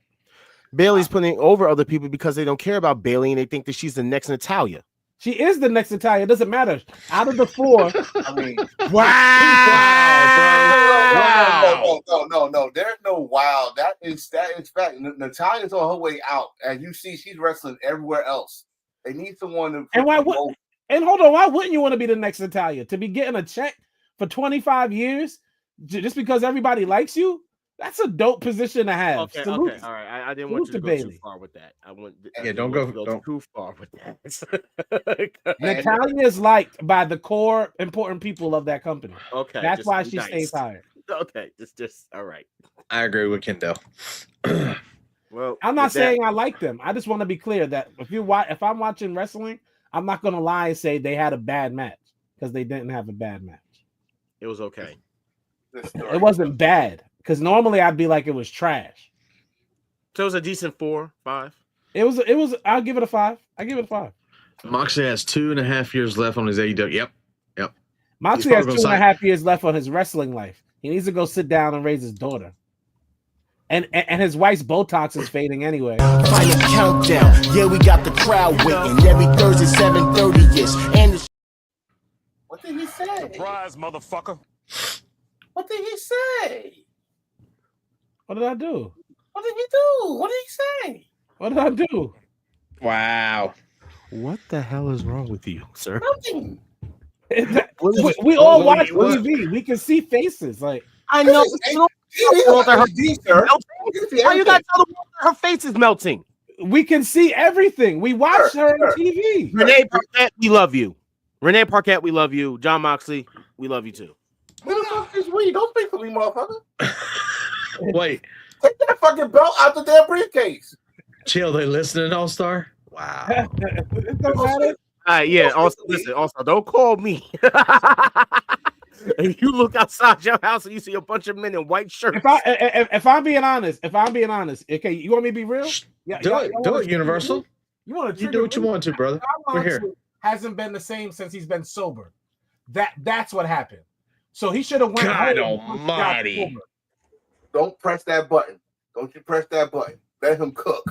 Bailey's putting over other people because they don't care about Bailey and they think that she's the next Natalya. She is the next Natalya. It doesn't matter. Out of the four, I mean, No. There's no wow. That is fact. Natalya's on her way out. As you see, she's wrestling everywhere else. They need someone to. And hold on, why wouldn't you want to be the next Natalya? To be getting a check for 25 years just because everybody likes you? That's a dope position to have. Okay, all right. I didn't want you to go too far with that. Don't go too far with that. Natalya is liked by the core important people of that company. Okay, that's why she stays hired. Okay, just all right. I agree with Kendall. Well, I'm not saying I like them. I just want to be clear that if I'm watching wrestling, I'm not going to lie and say they had a bad match because they didn't have a bad match. It was okay. It wasn't bad because normally I'd be like it was trash. So it was a decent 4, 5. It was. I'll give it a 5. I give it a 5. Moxley has 2.5 years left on his AEW. Yep. Moxley has 2.5 years left on his wrestling life. He needs to go sit down and raise his daughter. And his wife's Botox is fading anyway. Final countdown. Yeah, we got the crowd waiting every Thursday 7:30ish. And what did he say? Surprise, motherfucker. What did he say? What did I do? What did he do? What did he say? What did I do? Wow. What the hell is wrong with you, sir? Nothing. We all watch TV. We can see faces. Like I know. How you guys tell the her face is melting? We can see everything. We watch her on TV. Renee Parquette, we love you. Renee Parquette, we love you. John Moxley, we love you too. Who the fuck is Wait, don't speak for me, motherfucker. Wait. Take that fucking belt out the damn briefcase. Chill, they listening, All Star? Wow. It don't matter. Yeah. Also, listen. Also, don't call me. If you look outside your house and you see a bunch of men in white shirts. If I'm being honest, okay, you want me to be real? Yeah, do it, Universal. You do what you want to, brother. We're here. Hasn't been the same since he's been sober. That's what happened. So he should have went. God Almighty! Don't press that button. Don't you press that button. Let him cook.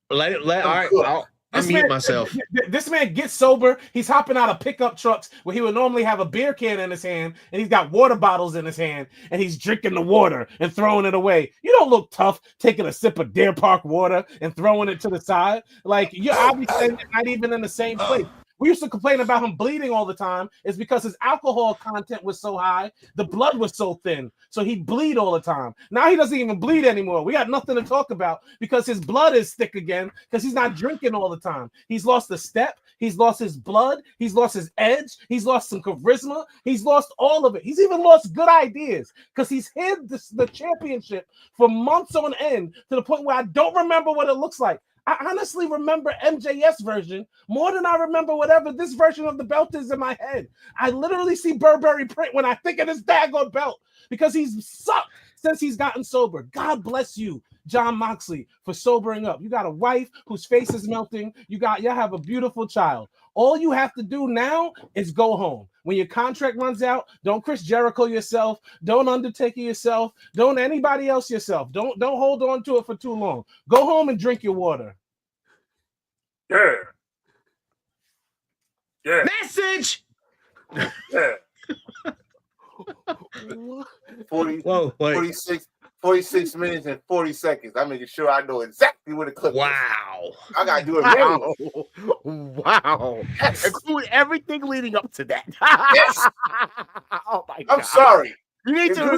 All right. I'll mute myself. This man gets sober. He's hopping out of pickup trucks where he would normally have a beer can in his hand, and he's got water bottles in his hand, and he's drinking the water and throwing it away. You don't look tough taking a sip of Deer Park water and throwing it to the side. Like, you're obviously not even in the same place. We used to complain about him bleeding all the time. It's because his alcohol content was so high, the blood was so thin, so he'd bleed all the time. Now he doesn't even bleed anymore. We got nothing to talk about because his blood is thick again because he's not drinking all the time. He's lost the step. He's lost his blood. He's lost his edge. He's lost some charisma. He's lost all of it. He's even lost good ideas because he's hid the championship for months on end to the point where I don't remember what it looks like. I honestly remember MJS version more than I remember whatever this version of the belt is in my head. I literally see Burberry print when I think of this daggone belt because he's sucked since he's gotten sober. God bless you, John Moxley, for sobering up. You got a wife whose face is melting. You have a beautiful child. All you have to do now is go home. When your contract runs out, don't Chris Jericho yourself. Don't Undertaker yourself. Don't anybody else yourself. Don't hold on to it for too long. Go home and drink your water. Yeah. Yeah. Message. Yeah. 46 minutes and 40 seconds. I'm making sure I know exactly where the clip is. Wow. I gotta do it. Wow. Yes. Include everything leading up to that. Yes. Oh my God. I'm sorry. You need to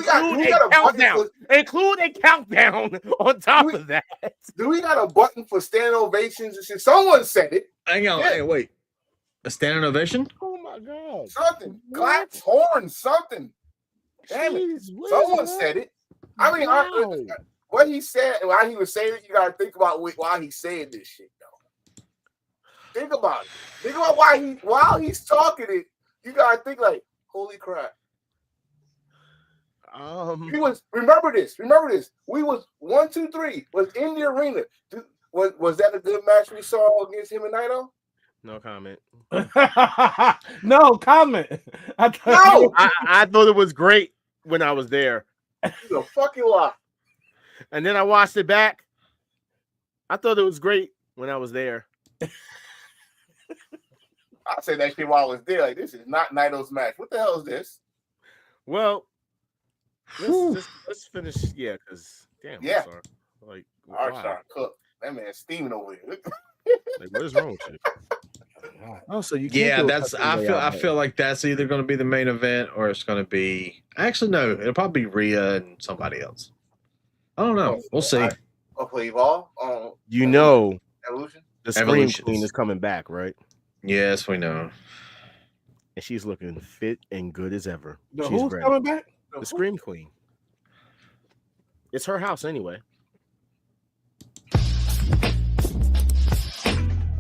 include a countdown on top of that. Do we got a button for standing ovations and shit? Someone said it. Hang on. Yeah. Hey, wait. A standing ovation? Oh my God. Something. Claps, horns, something. Damn it. Someone said it. I mean, what he said while he was saying it, you got to think about why he's saying this shit, though. Think about it. Think about while he's talking it, you got to think like, holy crap. He was, remember this. We was 1, 2, 3, was in the arena. Was that a good match we saw against him and Naito? No comment. No comment. I thought it was great when I was there. He's a fucking lie. And then I watched it back. I thought it was great when I was there. I said that shit while I was there. Like, this is not Naito's match. What the hell is this? Well, let's finish. Yeah, because damn. Yeah. I'm sorry. Like, our wow. Cook. That man's steaming over here. Like, what is wrong with you? Oh, so you that's. I feel like that's either going to be the main event or it's going to be. Actually, no. It'll probably be Rhea and somebody else. I don't know. We'll see. Evolve. Evolution. The Scream Evolution Queen is coming back, right? Yes, we know. And she's looking fit and good as ever. Who's coming back? The Scream Queen. It's her house anyway.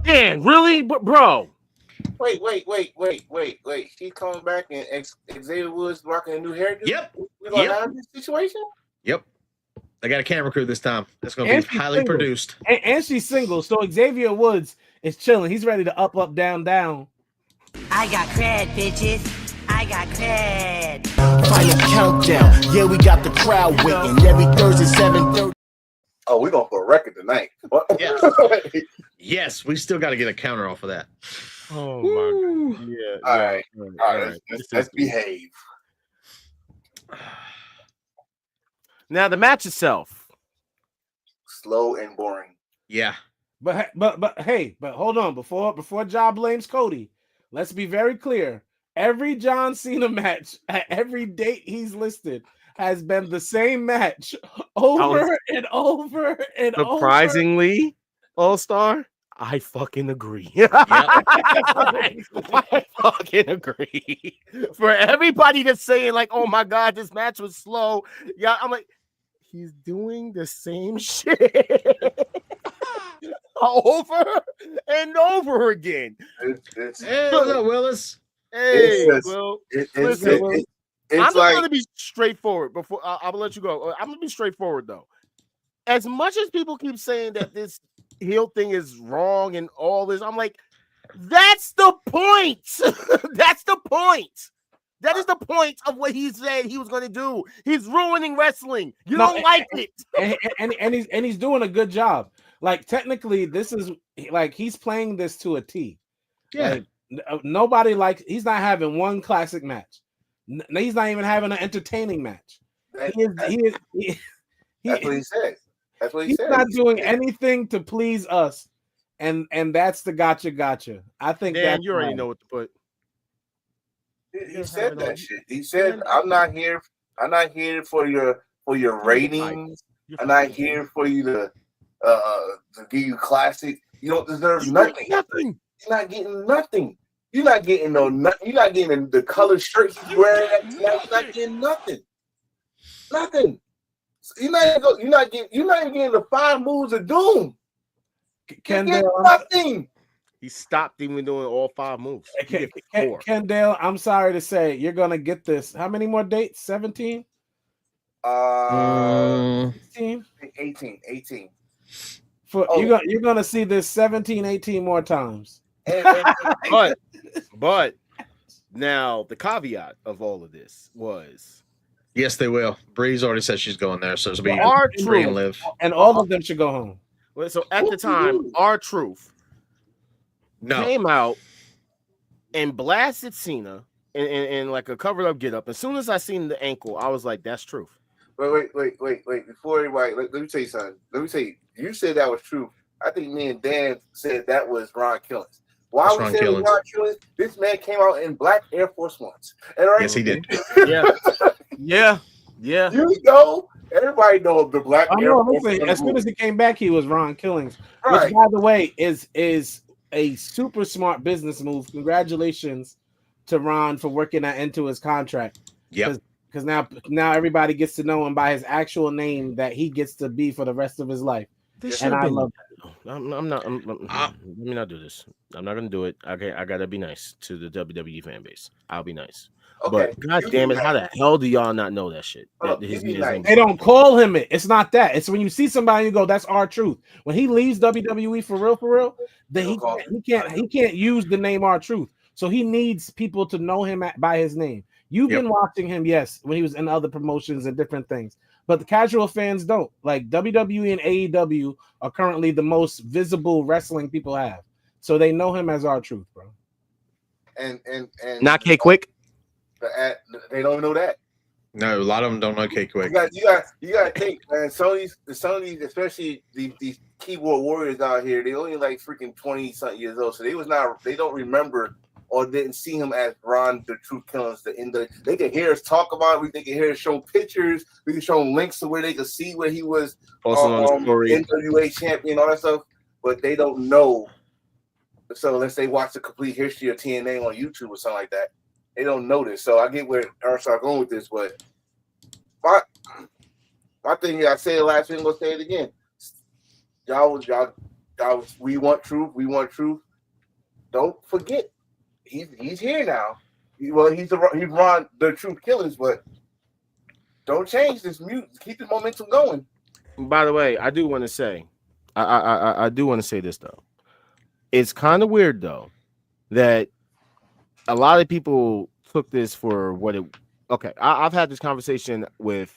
Dan, really? Bro. Wait. She's coming back and Xavier Woods rocking a new hairdo? Yep. We're going to have this situation? Yep. I got a camera crew this time. It's going to be highly produced. And she's single, so Xavier Woods is chilling. He's ready to up, down, down. I got cred, bitches. I got cred. Final countdown. Yeah, we got the crowd waiting. Every Thursday, 7:30. Oh, we're going for a record tonight. Yes. Yes, we still got to get a counter off of that. Oh, my God. Yeah. All right. Let's behave. Now, the match itself. Slow and boring. Yeah. But hold on. Before Ja blames Cody, let's be very clear. Every John Cena match at every date he's listed has been the same match over and over and surprisingly, All-Star, I fucking agree. I fucking agree. For everybody that's saying like, "Oh my god, this match was slow," yeah, I'm like, he's doing the same shit over and over again. Hey, what's up, Willis? Hey, It's Will. it's Listen, it, it, I'm it's just like gonna be straightforward. Before I'm gonna let you go. I'm gonna be straightforward though. As much as people keep saying that this heel thing is wrong and all this, I'm like, that's the point. That's the point. That is the point of what he said he was going to do. He's ruining wrestling. You don't like it, and he's doing a good job. Like technically, this is like he's playing this to a T. Yeah. Like, nobody likes. He's not having one classic match. He's not even having an entertaining match. that's what he said. That's what he he's said. not doing anything to please us, and that's the gotcha. I think Dan, that you already know what to put. He said that shit. He said, "I'm not here. I'm not here for your ratings. I'm not here for you to give you classic. You don't deserve nothing. You're not getting nothing. You're not getting no. You're not getting the colored shirt he's wearing. You're not getting nothing. Nothing. You're not even getting the 5 moves of doom. Nothing. He stopped even doing all 5 moves. Kendall, I'm sorry to say, you're gonna get this. How many more dates? 17? 18. 18. You're gonna see this 17, 18 more times. But now the caveat of all of this was, yes, they will. Breeze already said she's going there, so it'll be R-Truth and Liv. And all of them should go home. Well, so at the time, R-Truth came out and blasted Cena in like a covered up get up. As soon as I seen the ankle, I was like, "That's Truth." Wait. Before everybody, let me tell you something. Let me tell you. You said that was true. I think me and Dan said that was Ron Killings. Why we said Ron Killings? This man came out in black Air Force Ones. Yes, he did. Yeah. You know, everybody knows the black Air Force Ones. As soon as he came back, he was Ron Killings. Right. Which, by the way, is a super smart business move. Congratulations to Ron for working that into his contract. Yeah. Because now everybody gets to know him by his actual name that he gets to be for the rest of his life. And I love that. Let me not do this. I'm not gonna do it. Okay, I gotta be nice to the WWE fan base. I'll be nice. Okay. But god damn it, how the hell do y'all not know that shit? They don't call him it. It's not that. It's when you see somebody, you go, "That's R-Truth." When he leaves WWE for real, then he can't use the name R-Truth. So he needs people to know him by his name. You've been watching him, yes, when he was in other promotions and different things, but the casual fans don't. Like WWE and AEW are currently the most visible wrestling people have, so they know him as R-Truth, bro. And not K-Quick. They don't know that. No, a lot of them don't know K-Quick. You got to think, man. Sony's, especially these keyboard warriors out here, they only like freaking 20-something years old, so they don't remember or didn't see him as Ron the Truth Killings. They can hear us talk about it. They can hear us show pictures. We can show them links to where they can see where he was NWA champion, all that stuff. But they don't know. So unless they watch the complete history of TNA on YouTube or something like that, they don't know this. So I get where Arsenal going with this, but my thing is, I said it last week, I'm gonna say it again. Y'all, we want truth. We want truth. Don't forget. He's here now. He's Ron the Truth Killings, but don't change this mute. Keep the momentum going. By the way, I do want to say, I do want to say this though. It's kind of weird though that a lot of people took this for what it. Okay, I've had this conversation with.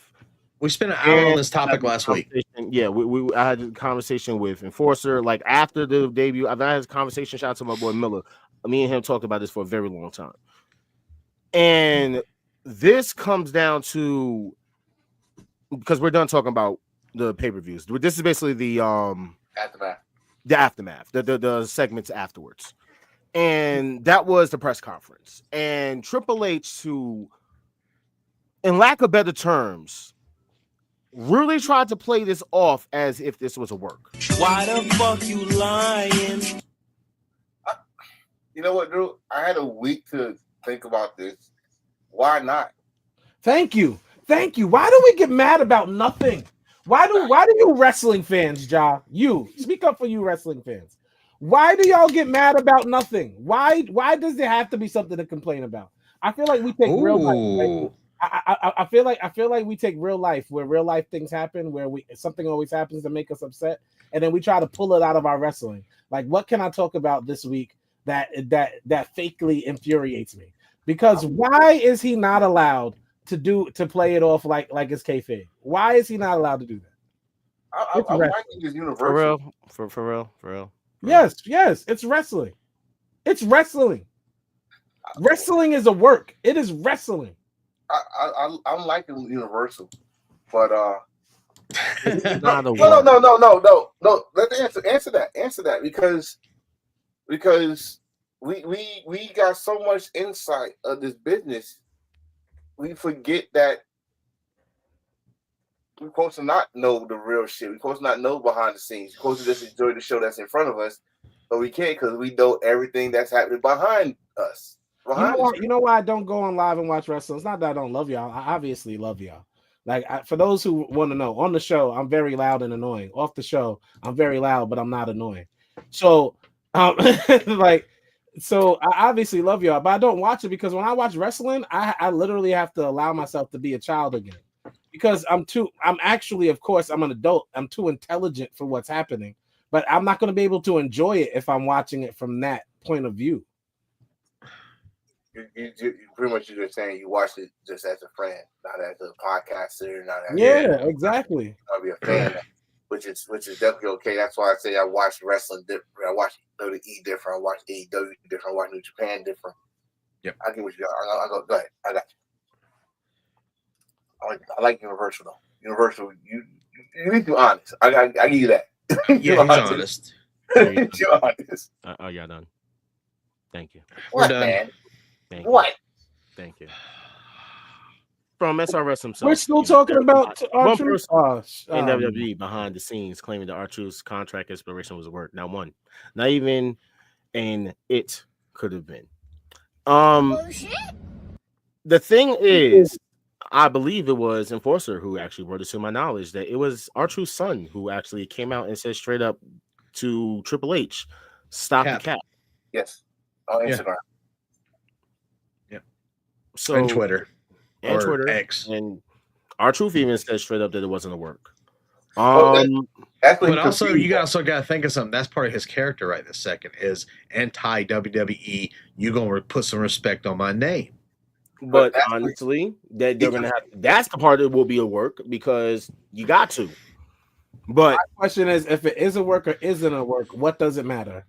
We spent an hour on this topic last week. Yeah, I had a conversation with Enforcer like after the debut. I've had this conversation. Shout out to my boy Miller. Me and him talked about this for a very long time. And this comes down to because we're done talking about the pay-per-views. This is basically the aftermath, the segments afterwards. And that was the press conference. And Triple H, in lack of better terms, really tried to play this off as if this was a work. Why the fuck you lying? You know what, Drew? I had a week to think about this. Why not? Thank you. Why do we get mad about nothing? Why do you wrestling fans, Ja? You speak up for you wrestling fans. Why do y'all get mad about nothing? Why does there have to be something to complain about? I feel like we take real life. I feel like we take real life where real life things happen, where something always happens to make us upset, and then we try to pull it out of our wrestling. Like, what can I talk about this week that fakely infuriates me? Because why is he not allowed to play it off like it's kayfabe? Why is he not allowed to do that? I'm liking his universal. For real. Yes, it's wrestling. It's wrestling. Wrestling is a work. It is wrestling. I'm liking Universal, but no. Let's answer that because we got so much insight of this business, we forget that we're supposed to not know the real shit. We're supposed to not know behind the scenes. We're supposed to just enjoy the show that's in front of us, but we can't because we know everything that's happening behind us. You know why I don't go on live and watch wrestling? It's not that I don't love y'all. I obviously love y'all. Like, for those who want to know, on the show, I'm very loud and annoying. Off the show, I'm very loud, but I'm not annoying. So, so I obviously love y'all, but I don't watch it because when I watch wrestling, I literally have to allow myself to be a child again. Because I'm actually, of course, I'm an adult. I'm too intelligent for what's happening, but I'm not going to be able to enjoy it if I'm watching it from that point of view. You pretty much you're just saying you watched it just as a friend, not as a podcaster, not as exactly. I'll be a fan, which is definitely okay. That's why I say I watch wrestling different. I watch WWE different. I watch AEW different. I watch New Japan different. Yep. I get what you got. I go ahead. I got you. I like Universal though. Universal, you need to be honest. I give you that. Yeah, he's honest. You're honest. Oh, y'all done. Thank you. We're done. Man? What? Thank you. From SRS himself. We're still talking about one person in WWE behind the scenes claiming that R-Truth's contract expiration was a work. Not one. Not even an it could have been. The thing is, I believe it was Enforcer who actually brought it to my knowledge that it was R-Truth's son who actually came out and said straight up to Triple H, stop the cap. Yes. On Instagram. So and Twitter. And or Twitter. X. And R-Truth even said straight up that it wasn't a work. But also you also got to think of something. That's part of his character right this second is anti WWE. You gonna put some respect on my name. But honestly, that they're gonna have that's the part that will be a work because you got to. But my question is, if it is a work or isn't a work, what does it matter?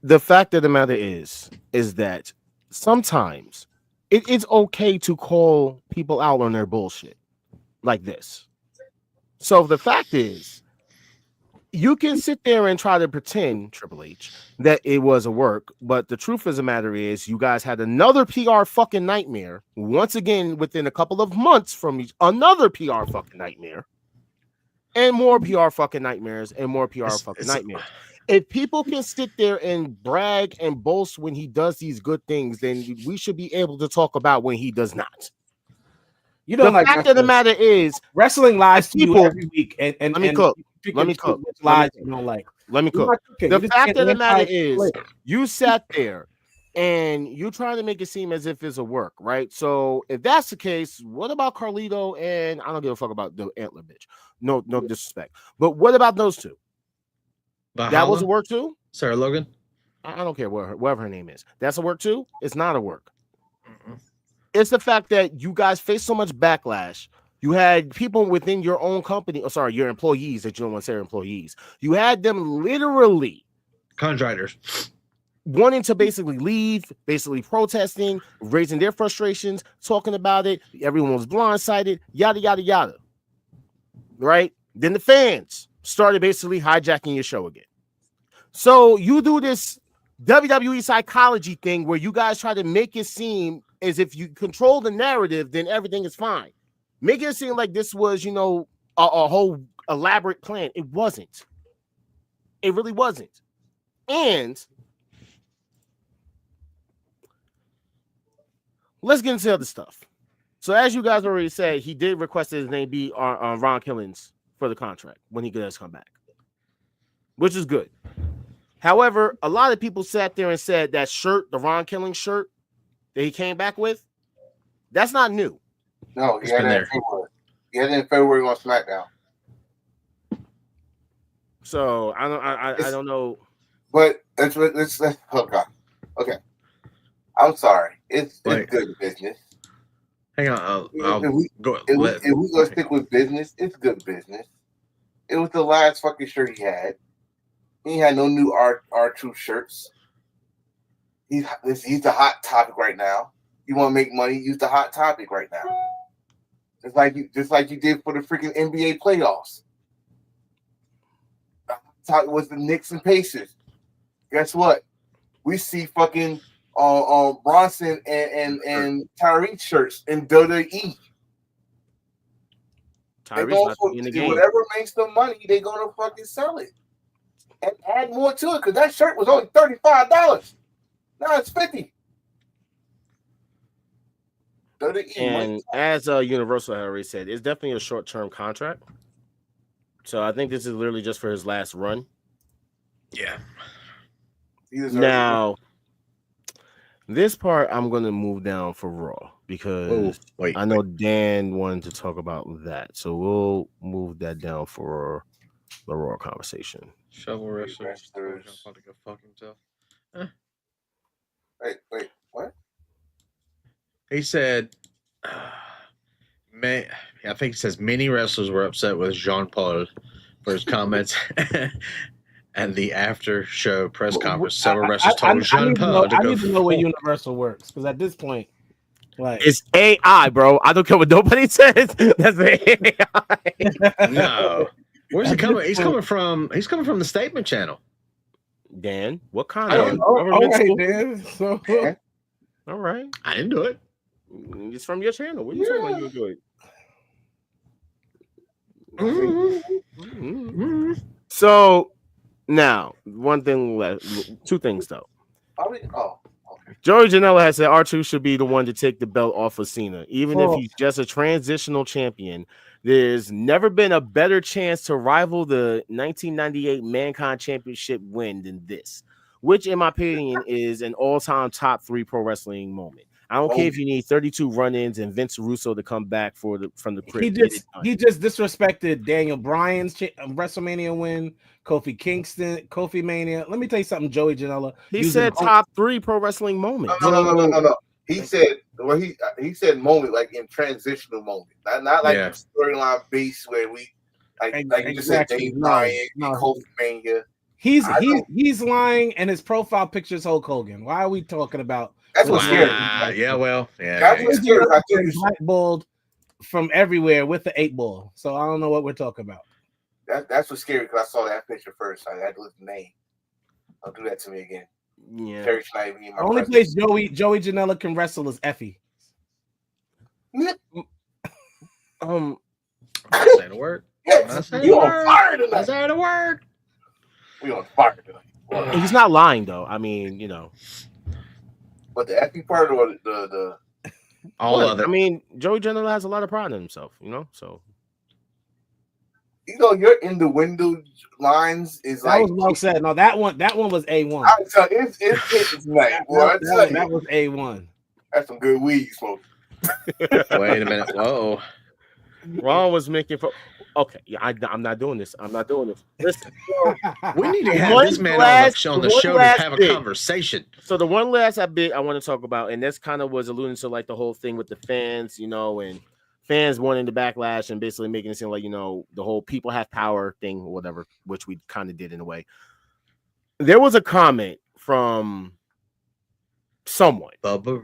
The fact of the matter is that sometimes it's okay to call people out on their bullshit like this. So the fact is, you can sit there and try to pretend, Triple H, that it was a work, but the truth of the matter is you guys had another PR fucking nightmare once again within a couple of months from another PR fucking nightmare and more PR fucking nightmares and more PR fucking nightmares. If people can sit there and brag and boast when he does these good things, then we should be able to talk about when he does not. You don't like fact of the matter is wrestling lies to you every week, and let me cook. Let me cook. Lies you don't like. Let me cook. The fact of the matter is, you sat there and you're trying to make it seem as if it's a work, right? So if that's the case, what about Carlito and I don't give a fuck about the antler bitch. No disrespect. But what about those two? Valhalla? That was a work too? Sarah Logan? I don't care whatever her name is. That's a work too? It's not a work. It's the fact that you guys face so much backlash. You had people within your own company, your employees that you don't want to say employees. You had them literally contractors wanting to basically leave, basically protesting, raising their frustrations, talking about it. Everyone was blindsided, yada, yada, yada. Right? Then the fans started basically hijacking your show again. So you do this WWE psychology thing where you guys try to make it seem as if you control the narrative, then everything is fine. making it seem like this was, a whole elaborate plan. It wasn't. It really wasn't. And let's get into other stuff. So as you guys already said, he did request that his name be on Ron Killings for the contract when he does come back, which is good. However, a lot of people sat there and said that shirt, the Ron Killings shirt that he came back with, that's not new. No, he had it in February. He had it in February on SmackDown. So I don't know. But let's oh God. Okay. I'm sorry. It's good business. Hang on. If we gonna stick with business, it's good business. It was the last fucking shirt he had. He had no new R-Truth shirts. He's the hot topic right now. You want to make money? Use the hot topic right now. Just like you did for the freaking NBA playoffs. The hot topic was the Knicks and Pacers. Guess what? We see fucking Bronson and Tyrese shirts in WWE. Whatever makes them money, they're gonna fucking sell it and add more to it, because that shirt was only $35. Now it's $50. And as Universal had already said, it's definitely a short-term contract. So I think this is literally just for his last run. Yeah. Now, this part I'm going to move down for Raw because I know Dan wanted to talk about that. So we'll move that down for the Raw conversation. Shovel wrestler. Go fuck himself. Wait, what? He said, I think he says many wrestlers were upset with Jean Paul for his comments and the after show press conference. Several wrestlers told Jean Paul to go. I need to know where Universal works, because at this point, it's AI, bro. I don't care what nobody says. That's AI. No. Where's he coming? He's coming from the Statement Channel. Dan, what kind of government school? Dan. So, all right. I didn't do it. It's from your channel. What are you talking about? You do it. So now, two things though. Joey Janela has said R2 should be the one to take the belt off of Cena, even if he's just a transitional champion. There's never been a better chance to rival the 1998 Mankind Championship win than this, which, in my opinion, is an all-time top 3 pro wrestling moment. I don't care if you need 32 run-ins and Vince Russo to come back from the crypt. He just disrespected Daniel Bryan's WrestleMania win, Kofi Mania. Let me tell you something, Joey Janela. He said top 3 pro wrestling moments. No. He said he said moment like in transitional moment, not like storyline base where we like you just said Dave Bryan, Kofi Mania. He's lying, and his profile picture is Hulk Hogan. Why are we talking about? That's what's scary. That's what's scary. Blackballed from everywhere with the 8-ball. So I don't know what we're talking about. That's what's scary, because I saw that picture first. I had to look at the name. Don't do that to me again. Yeah. The only place Joey Janela can wrestle is Effie. Say the word. You on fire tonight. Say the word. We on fire tonight. He's not lying though. I mean, But the Effie part or the all of it. I mean, Joey Janela has a lot of pride in himself, so. Your innuendo lines is that was well said. No, that one was A1. So it's hitting tonight, boy. That was A1. That's some good weed you smoke. Wait a minute. Whoa. Ron was making for. Okay, yeah, I'm not doing this. Listen, we need to have this man on the show to have a conversation. So the one last bit I want to talk about, and this kind of was alluding to like the whole thing with the fans, and fans wanting to backlash and basically making it seem like, the whole people have power thing or whatever, which we kind of did in a way. There was a comment from someone. Bubba?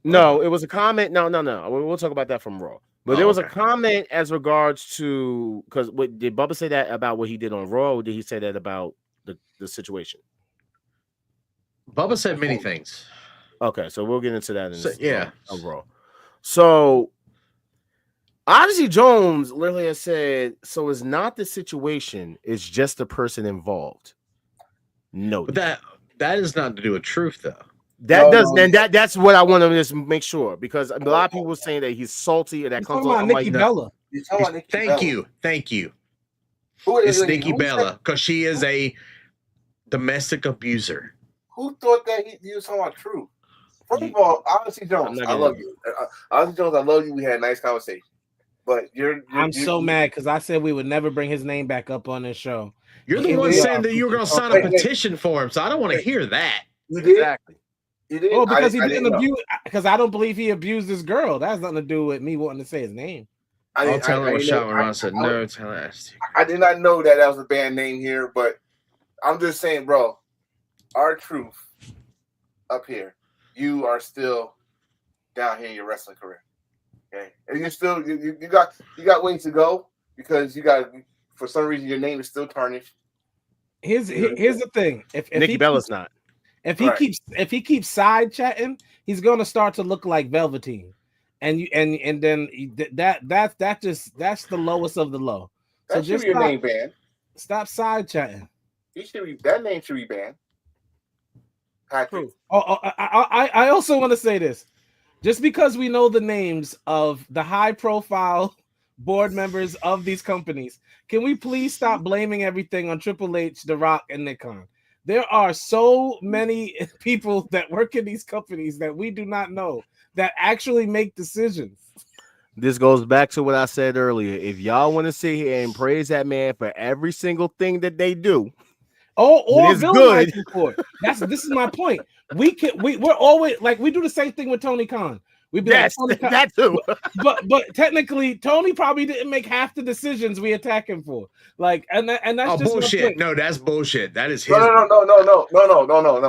No, it was a comment. No. We'll talk about that from Raw. But there was a comment as regards to, because did Bubba say that about what he did on Raw, or did he say that about the situation? Bubba said many things. Okay, so we'll get into that in on Raw. So Odyssey Jones literally has said, so it's not the situation, it's just the person involved. No. But that is not to do with truth, though. That's what I want to just make sure, because a lot of people were saying that he's salty and that comes on. Nikki Bella. Thank you. It's Nikki Bella, because she is a domestic abuser. Who thought that he was talking about truth? First of all, Odyssey Jones, I love you. Odyssey Jones, I love you. We had a nice conversation. But I'm so mad because I said we would never bring his name back up on this show. You're the one saying that you were going to sign a petition for him, so I don't want to hear that. You did? Exactly. You did? Oh, because he didn't abuse. Because I don't believe he abused this girl. That has nothing to do with me wanting to say his name. I'll tell him what shot when Ron said no. Tell us. I did not know that was a band name here, but I'm just saying, bro. Our truth up here. You are still down here in your wrestling career. Okay, and you're still you got ways to go because you got, for some reason, your name is still tarnished. Here's the thing: if Nikki Bella's not, if he keeps side chatting, he's gonna start to look like Velveteen, and then that's the lowest of the low. That should be your name banned. Stop side chatting. That name should be banned. Patrick. I also want to say this. Just because we know the names of the high-profile board members of these companies, can we please stop blaming everything on Triple H, The Rock, and Nick Khan? There are so many people that work in these companies that we do not know that actually make decisions. This goes back to what I said earlier. If y'all want to sit here and praise that man for every single thing that they do, or good. This is my point. We're always like, we do the same thing with Tony Khan. We be like, Tony Khan, that too. but technically, Tony probably didn't make half the decisions we attack him for. Like, and that's just bullshit. No, that's bullshit. That is his. No.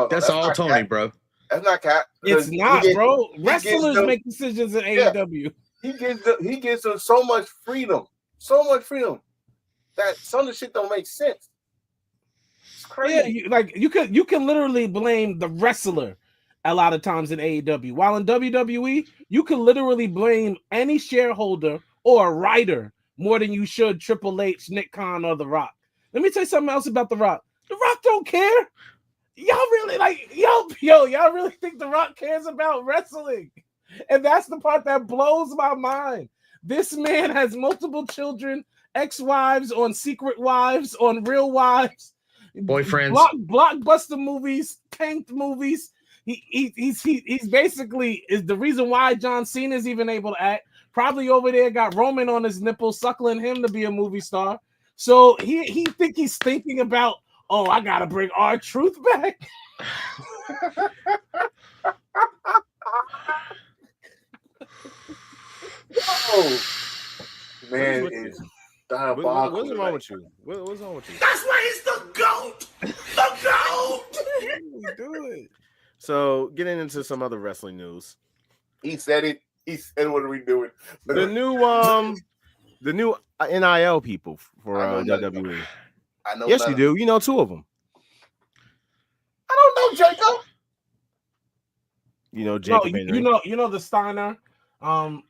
That's all Tony, cap. Bro. That's not cap. It's not, bro. Wrestlers make decisions in AEW. He gives them so much freedom that some of the shit don't make sense. Crazy. Yeah, you can literally blame the wrestler a lot of times in AEW. While in WWE, you can literally blame any shareholder or a writer more than you should Triple H, Nick Khan, or The Rock. Let me tell you something else about The Rock. The Rock don't care. Y'all really y'all really think The Rock cares about wrestling? And that's the part that blows my mind. This man has multiple children, ex-wives, on Secret Wives, on Real Wives. Boyfriends, blockbuster movies, tanked movies. He's basically is the reason why John Cena is even able to act. Probably over there got Roman on his nipple, suckling him to be a movie star. So he's thinking about, oh, I gotta bring R-Truth back. Oh man, is diabolical. What's wrong with you? What's wrong with you? That's why he's the GOAT. The GOAT. Do it. So, getting into some other wrestling news. He said it. What are we doing? The new NIL people for WWE. I know. Yes, you do. You know 2 of them. I don't know, Jacob. You know Jacob. No, you know the Steiner,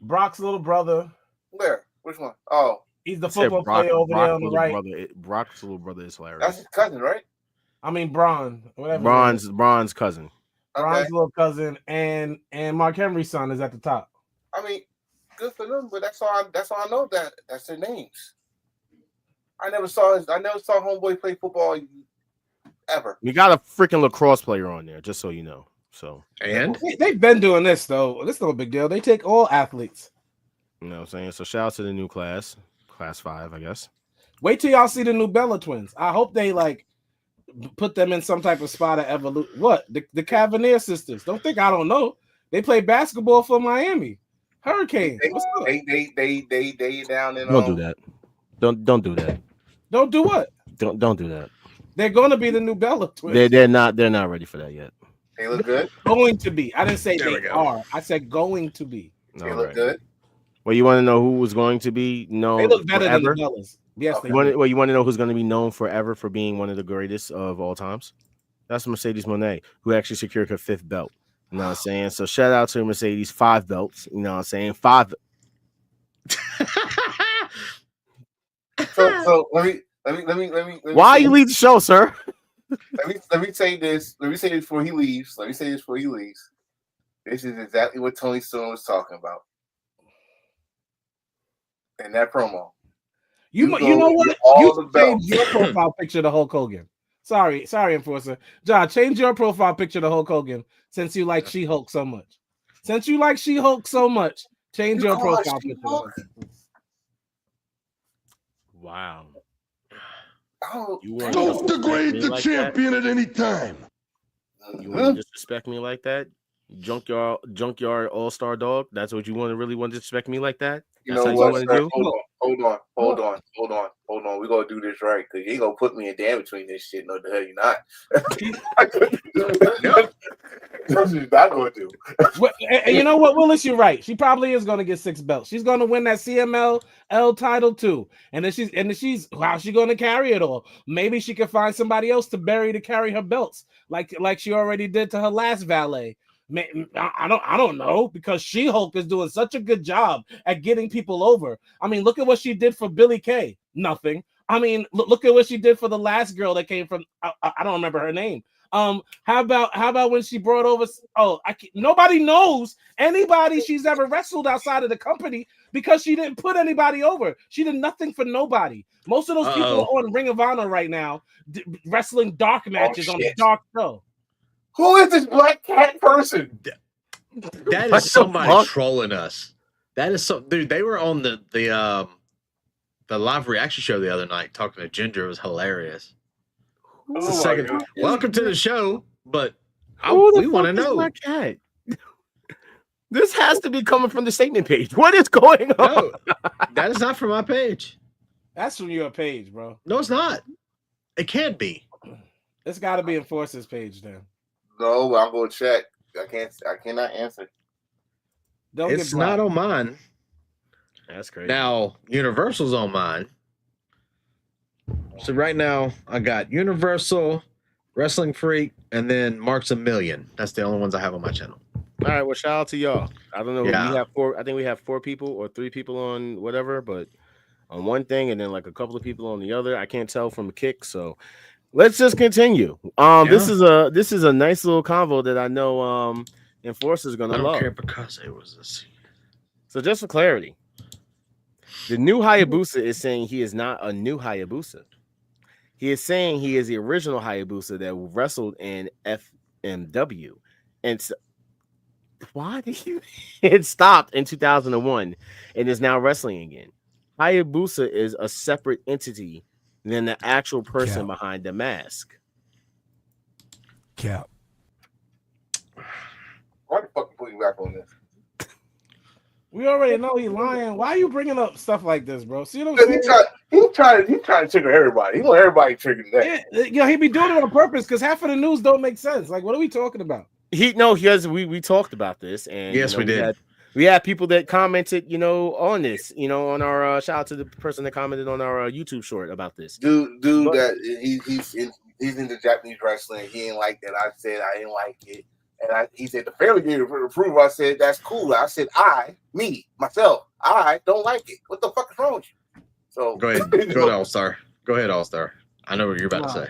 Brock's little brother. Where? Which one? Oh, he's the football player over there on the right. Brock's little brother is hilarious. That's his cousin, right? I mean, Braun. Whatever. Braun's cousin. Braun's little cousin, and Mark Henry's son is at the top. I mean, good for them, but that's all I know. That's their names. I never saw Homeboy play football ever. We got a freaking lacrosse player on there, just so you know. So, and they've been doing this though. This is no big deal. They take all athletes. You know what I'm saying? So shout out to the new class 5, I guess. Wait till y'all see the new Bella twins. I hope they put them in some type of spot of evolution. What? The Cavalier sisters. Don't think I don't know. They play basketball for Miami Hurricanes. They down in. Don't do that. Don't do that. Don't do what? Don't do that. They're going to be the new Bella twins. They're not ready for that yet. They look good. Going to be. I didn't say they are. I said going to be. They look good. Well, you want to know who was going to be known? They look better forever? than the Bellas. Yes, they do. You want to know who's going to be known forever for being one of the greatest of all times? That's Mercedes Moné, who actually secured her 5th belt. You know what I'm saying? So shout out to Mercedes, 5 belts. You know what I'm saying? 5. So let me. Why you leave the show, sir? Let me say this. Let me say this before he leaves. This is exactly what Tony Storm was talking about in that promo. You know what? You change your profile picture to Hulk Hogan. Sorry, Enforcer. John, change your profile picture to Hulk Hogan since you like She-Hulk so much. Change your profile picture to Hulk. Wow. Don't degrade the champion at any time. You want to disrespect me like that? Junkyard all-star dog? That's what you really want to disrespect me like that? That's how you want to do? Hold on. We're going to do this right because you ain't going to put me in damn between this shit. No, the hell you're not. That's what you're not going to do. And you know what, Willis? You're right. She probably is going to get 6 belts. She's going to win that CMLL title too. And then she's how's she going to carry it all? Maybe she could find somebody else to carry her belts like she already did to her last valet. I don't know, because She-Hulk is doing such a good job at getting people over. I mean, look at what she did for Billie Kay. Nothing. I mean, look at what she did for the last girl that came from. I don't remember her name. How about when she brought over? Nobody knows anybody she's ever wrestled outside of the company because she didn't put anybody over. She did nothing for nobody. Most of those people are on Ring of Honor right now, wrestling dark matches on the dark show. Who is this black cat person? That is somebody trolling us. That is so, dude. They were on the live reaction show the other night talking to Ginger. It was hilarious. It's the second. Welcome to the show, but we want to know. Black cat? This has to be coming from the statement page. What is going on? No, that is not from my page. That's from your page, bro. No, it's not. It can't be. It's got to be Enforcer's page then. No, I'm going to check. I cannot answer. It's not on mine. That's crazy. Now, Universal's on mine. So right now, I got Universal, Wrestling Freak, and then Mark's a Million. That's the only ones I have on my channel. All right, well, shout out to y'all. I don't know. Yeah. We have 4. I think we have 4 people or 3 people on whatever, but on one thing, and then like a couple of people on the other. I can't tell from a kick, so. Let's just continue. This is a nice little convo that I know Enforcer's gonna love. I don't care because it was this. So just for clarity, the new Hayabusa is saying he is not a new Hayabusa. He is saying he is the original Hayabusa that wrestled in FMW, and why did you? It stopped in 2001 and is now wrestling again. Hayabusa is a separate entity than the actual person behind the mask. Cap. Why the fuck you put you back on this? We already know he's lying. Why are you bringing up stuff like this, bro? See what I'm saying? He's trying to trigger everybody. He want everybody triggered that. Yeah, he be doing it on purpose because half of the news don't make sense. Like, what are we talking about? We talked about this, and yes, we did. We had people that commented, on this, on our shout out to the person that commented on our YouTube short about this. Dude, that he's into Japanese wrestling. He ain't like that. I said I didn't like it, and he said the family gave approval. I said that's cool. I said myself, I don't like it. What the fuck is wrong with you? So go ahead, All Star. Go ahead, All Star. I know what you're about to say.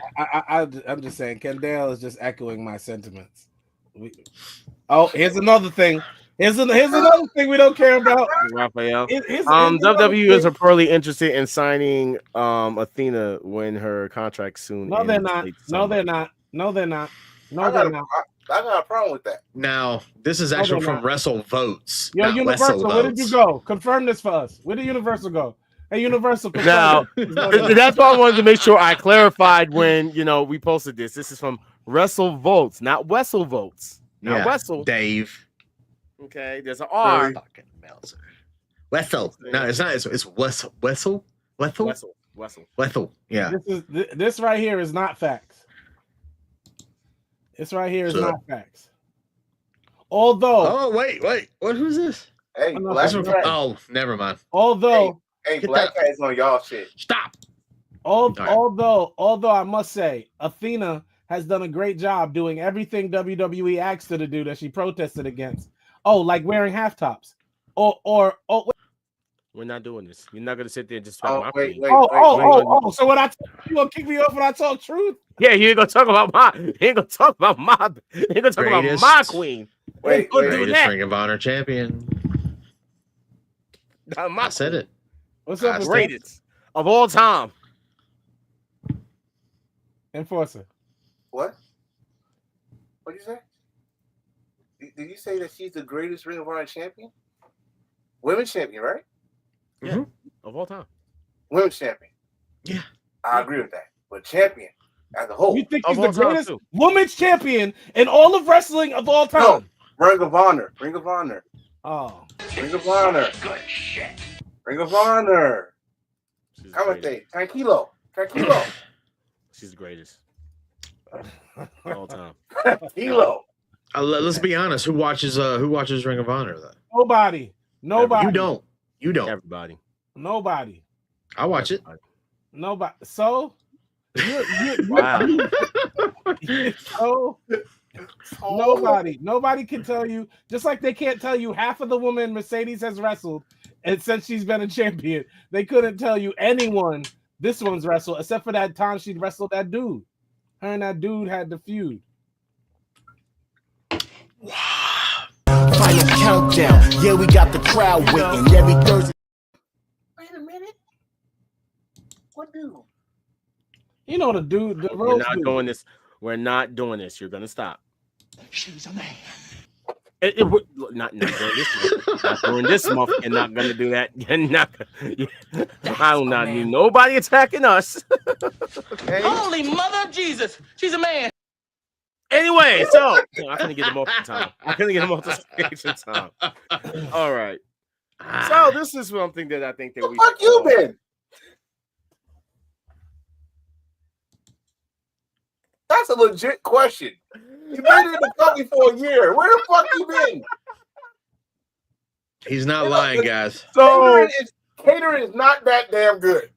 I'm just saying, Kendall is just echoing my sentiments. Here's another thing. Here's another thing we don't care about. Raphael. WWE is reportedly interested in signing Athena when her contract soon. No, they're not. No, they're not. I got a problem with that. Now, this is actually from Wrestle Votes. Yo, Universal, where did you go? Confirm this for us. Where did Universal go? Hey, Universal. Now, that's why I wanted to make sure I clarified when we posted this. This is from Wrestle Votes, not Wessel Votes. Not Wessel. Dave. Okay, there's an R. Wessel. No, it's not. It's Wessel. Wessel. Yeah. This right here is not facts. This right here is not facts. Although. Oh wait. What? Who's this? Hey, never mind. Although. Hey, Black Cat is on y'all shit. Stop. Although I must say, Athena has done a great job doing everything WWE asked her to do that she protested against. Oh, like wearing half tops, or We're not doing this. You're not gonna sit there and just talk Oh, my wait, queen. wait. So what you gonna kick me off when I talk truth? Yeah, you ain't gonna talk about my. You ain't gonna talk about my. You ain't gonna talk about my queen. Wait, Greatest Ring of Honor champion. I said it. What's up? Greatest of all time. Enforcer. What? What'd you say? Did you say that she's the greatest Ring of Honor champion? Women's champion, right? Yeah, of all time. Women's champion. Yeah. I agree with that. But champion as a whole. You think she's the greatest women's champion in all of wrestling of all time? No, Ring of Honor. Ring of Honor. Oh. Ring of Honor. Good shit. Ring of Honor. Commentate. Tranquilo. She's the greatest. Of all time. Tranquilo. Let's be honest. Who watches Ring of Honor though? Nobody. You don't. Everybody. Nobody. I watch it. Nobody. So Wow. So nobody can tell you, just like they can't tell you half of the women Mercedes has wrestled, and since she's been a champion, they couldn't tell you anyone this one's wrestled except for that time she wrestled that dude. Her and that dude had the feud. Final countdown. Yeah, we got the crowd waiting every Thursday. Wait a minute. What dude? You know the dude. The We're not doing this. We're not doing this. You're gonna stop. She's a man. Not during this month. Not during this month. You're not gonna do that. You're not. I do not need nobody attacking us. Okay. Holy mother of Jesus, she's a man. Anyway, so I couldn't get him off the time. I couldn't get him off the stage in time. All right. So this is something that I think that we. Fuck you been? That's a legit question. You've been in the company for a year. Where the fuck you been? He's not lying, guys. So catering is not that damn good.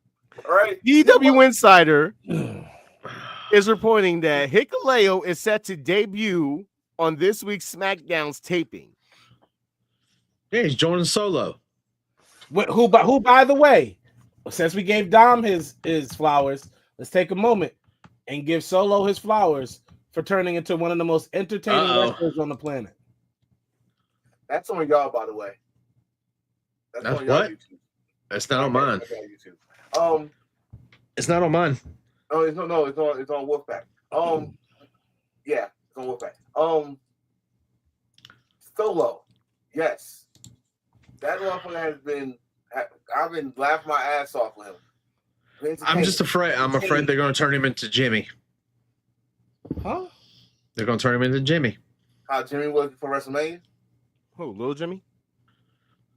All right. DW Insider is reporting that Hikuleo is set to debut on this week's SmackDown's taping. Yeah, he's joining Solo. Who by the way, since we gave Dom his flowers, let's take a moment and give Solo his flowers for turning into one of the most entertaining wrestlers on the planet. That's on y'all, by the way. That's on y'all what? YouTube. That's not on mine. That's on YouTube. It's not on mine. Oh, it's on Wolfpack. Yeah, it's on Wolfpack. Solo, yes, that motherfucker has been. I've been laughing my ass off with him. I'm just afraid. I'm afraid they're going to turn him into Jimmy. Huh? They're going to turn him into Jimmy. How Jimmy was before WrestleMania? Who, Little Jimmy?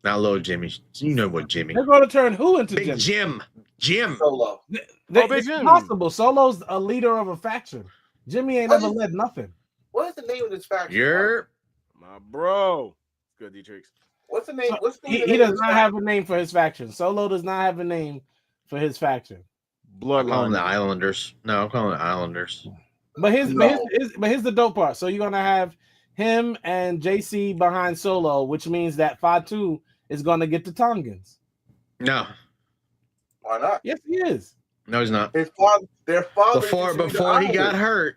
Not Little Jimmy. You know what Jimmy. They're going to turn who into Big Jimmy? Jim. Solo. It's possible. Solo's a leader of a faction. Jimmy ain't ever led nothing. What is the name of this faction? You're my bro. Good, Dietrich. What's the name? So he does not have a name for his faction. Solo does not have a name for his faction. I'm calling the Islanders. No, I'm calling the Islanders. But here's the dope part. So you're gonna have him and JC behind Solo, which means that Fatu is gonna get the Tongans. No. Why not? Yes, he is. No, he's not. His father, their father. Before he got hurt.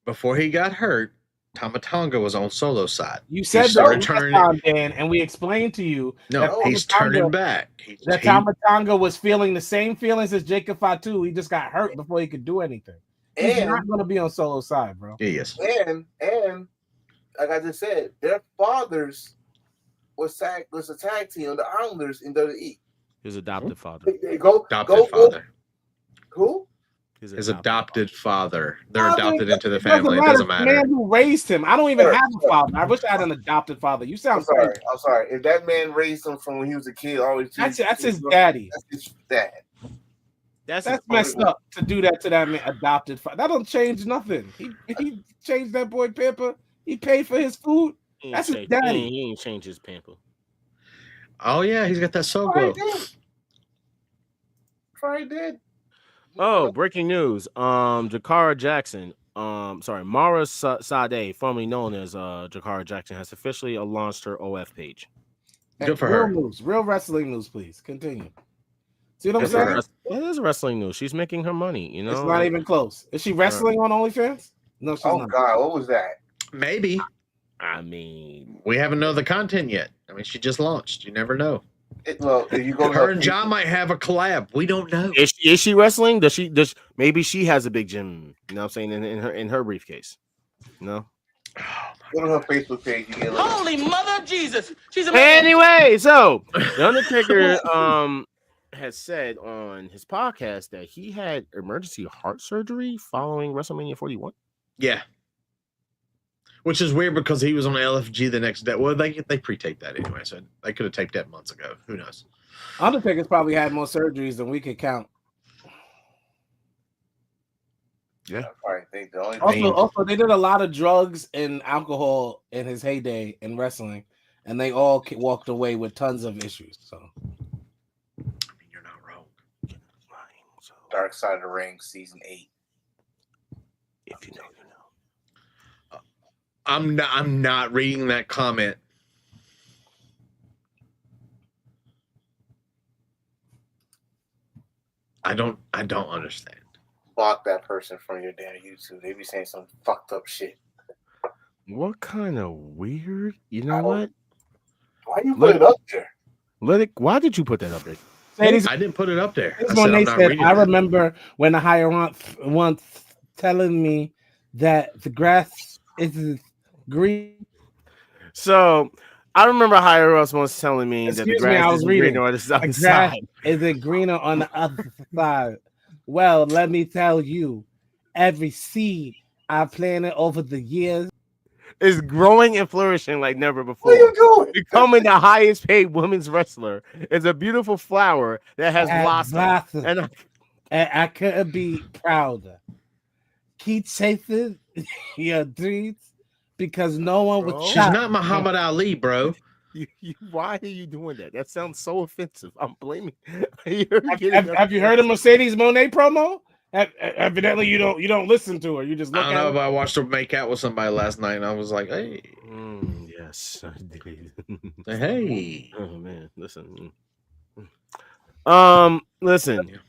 Before he got hurt, Tama Tonga was on Solo's side. You said that last time, Dan, and we explained to you. No, he's turning back. Tama Tonga was feeling the same feelings as Jacob Fatu. He just got hurt before he could do anything. He's not going to be on Solo's side, bro. Yes. And like I just said, their fathers was a tag team on the Islanders in WWE. His adopted father. Adopted father. Who? His adopted father. They're adopted into the family. It doesn't matter. The man who raised him. I don't even have a father. I wish I had an adopted father. You sound sorry. I'm sorry. If that man raised him from when he was a kid, that's his daddy. That's his dad. That's messed up to do that to that man adopted father. That don't change nothing. He changed that boy pamper. He paid for his food. That's his daddy. He ain't changed his pamper. Oh yeah, he's got that soul glow. Probably did. Oh, breaking news. Jakara Jackson. Mara Sade, formerly known as Jakara Jackson, has officially launched her OF page. Good for real her. news, real wrestling news, please. Continue. See what I'm saying? It is wrestling news. She's making her money, you know. It's not even close. Is she wrestling on OnlyFans? No, she's not. God, what was that? Maybe. I mean, we haven't know the content yet. I mean, she just launched. You never know. Well, if you go to her and John might have a collab. We don't know. Is she wrestling? Does maybe she has a big gym? You know what I'm saying in her briefcase? No. Go to her Facebook page. You get Holy mother of Jesus! She's a Anyway, so the Undertaker has said on his podcast that he had emergency heart surgery following WrestleMania 41. Yeah. Which is weird because he was on LFG the next day. Well, they pre-taped that anyway, so they could have taped that months ago. Who knows? Undertaker's probably had more surgeries than we could count. Yeah. I think the only Also, they did a lot of drugs and alcohol in his heyday in wrestling, and they all walked away with tons of issues. So, I mean, you're not wrong. Dark Side of the Ring, season 8. If you know, you know. I'm not reading that comment. I don't understand. Block that person from your damn YouTube. They be saying some fucked up shit. What kind of weird? You know what? Why you put it up there? Why did you put that up there? I didn't put it up there. I remember when the higher once telling me that the grass is green. So I remember Higher Ups once telling me that the grass is greener on the other side. Is it greener on the other side? Well, let me tell you, every seed I planted over the years is growing and flourishing like never before. What are you doing? Becoming the highest paid women's wrestler is a beautiful flower that has blossomed. And I couldn't be prouder. Keep chasing your dreams because no one would. She's not Muhammad Ali, bro. Why are you doing that? That sounds so offensive. I'm blaming. Have you heard of Mercedes Monet promo? Evidently, you don't listen to her. You just look. I don't know, but I watched her make out with somebody last night, and I was like, "Hey, yes, I did." Hey, oh man, listen. Listen.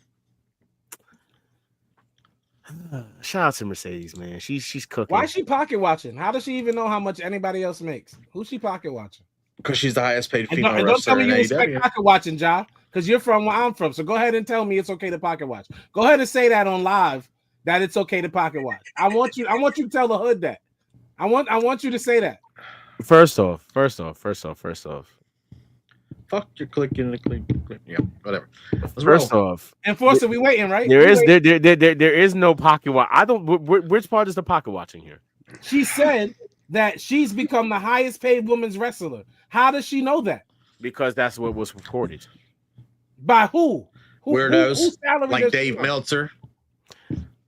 Shout out to Mercedes, man. She's cooking. Why is she pocket watching? How does she even know how much anybody else makes? Who's she pocket watching? Because she's the highest paid female don't wrestler tell me in you respect AEW. pocket watching, Ja, because you're from where I'm from. So go ahead and tell me it's okay to pocket watch. Go ahead and say that on live that it's okay to pocket watch. I want you to tell the hood that. I want you to say that. First off. Fuck your clicking the click. Yeah, whatever. First off, Enforcer, we waiting, right? There is no pocket watch. I don't. Which part is the pocket watching here? She said that she's become the highest paid women's wrestler. How does she know that? Because that's what was reported. By who? Weirdos like Dave Meltzer.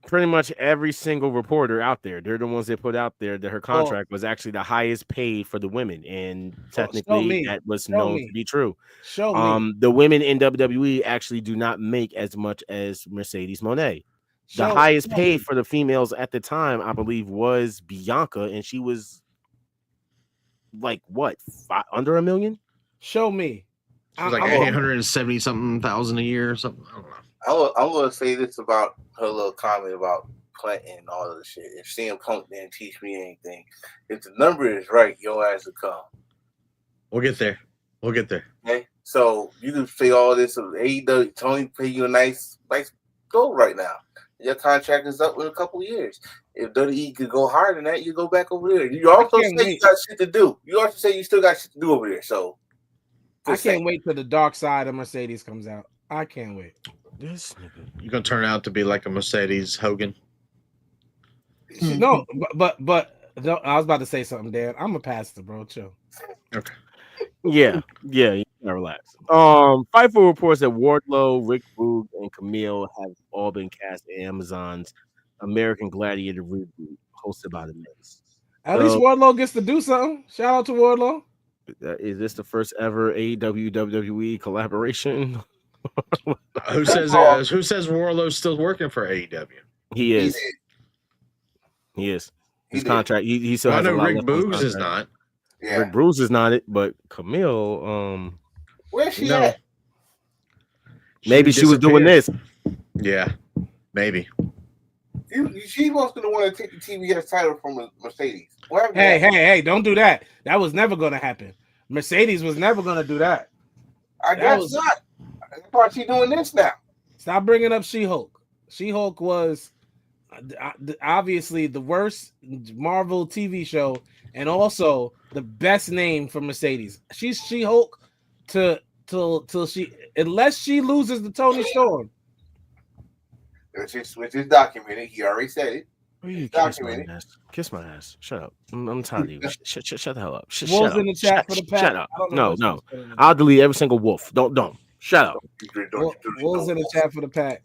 Pretty much every single reporter out there. They're the ones that put out there that her contract was actually the highest paid for the women, and technically that was known to be true. The women in WWE actually do not make as much as Mercedes Moné. The highest paid for the females at the time, I believe, was Bianca, and she was like what, under $1 million? Show me. She was like 870 something thousand a year or something. I don't know. I'm gonna say this about her little comment about Clinton and all of the shit. If CM Punk didn't teach me anything, if the number is right, your ass will come. We'll get there. Okay, so you can say all this. AEW Tony pay you a nice goal right now. Your contract is up in a couple of years. If WWE could go higher than that, you go back over there. You also say you got shit to do. You also say you still got shit to do over there. So I can't wait till the dark side of Mercedes comes out. I can't wait. This nigga, you gonna turn out to be like a Mercedes Hogan? No, but I was about to say something, Dan. I'm a pastor, bro. Chill. Okay. Yeah, you gotta relax. Fightful reports that Wardlow, Rick Boog, and Camille have all been cast in Amazon's American Gladiator reboot, hosted by the Miz. At least Wardlow gets to do something. Shout out to Wardlow. Is this the first ever AEW WWE collaboration? Who says Wardlow's still working for AEW? He is. His contract. He still has I know a lot Rick left on his Boogs is contract. not. Yeah. Rick Bruce is not it, but Camille, Where's she at? Maybe she was doing this. Yeah, maybe. She was going to want to take the TBS title from Mercedes. Hey, don't do that. That was never going to happen. Mercedes was never going to do that. I guess not. That's why she's doing this now. Stop bringing up She-Hulk. She-Hulk was obviously the worst Marvel TV show and also the best name for Mercedes. She's She-Hulk till she, unless she loses the Tony Storm. Which is documented. He already said it. Kiss my ass. Shut up. I'm tired of you. Shut the hell up. Shut Wolves up. in the chat for the pack. Shut up. No. I'll delete every single wolf. Don't. Shut up. Wolves in the chat for the pack.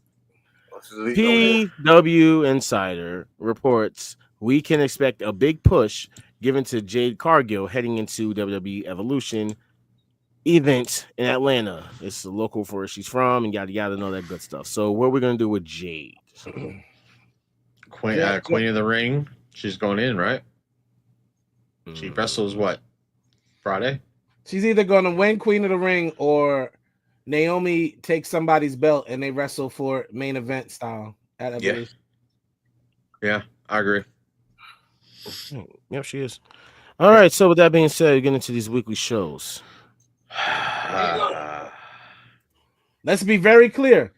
PW Insider reports we can expect a big push given to Jade Cargill heading into WWE Evolution event in Atlanta. It's local for where she's from and yada know that good stuff. So what are we gonna do with Jade? Queen of the Ring. She's going in, right? She wrestles what? Friday? She's either going to win Queen of the Ring or Naomi takes somebody's belt and they wrestle for main event style at Evolution. Yeah, I agree. Yep, she is. All right, so with that being said, getting into these weekly shows. Let's be very clear.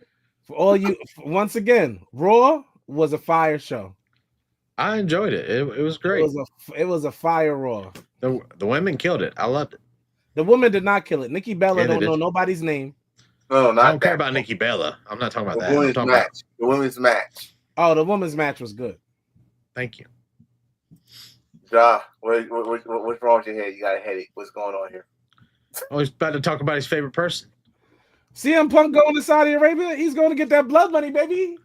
For all you, once again, Raw was a fire show. I enjoyed it. It was great. It was a fire Raw. The women killed it. I loved it. The woman did not kill it. Nikki Bella don't know nobody's name. No, I don't care about Nikki Bella. I'm not talking about that. The women's match. Oh, the women's match was good. Thank you. Ja, what's wrong with your head? You got a headache. What's going on here? Oh, he's about to talk about his favorite person. CM Punk going to Saudi Arabia. He's going to get that blood money, baby.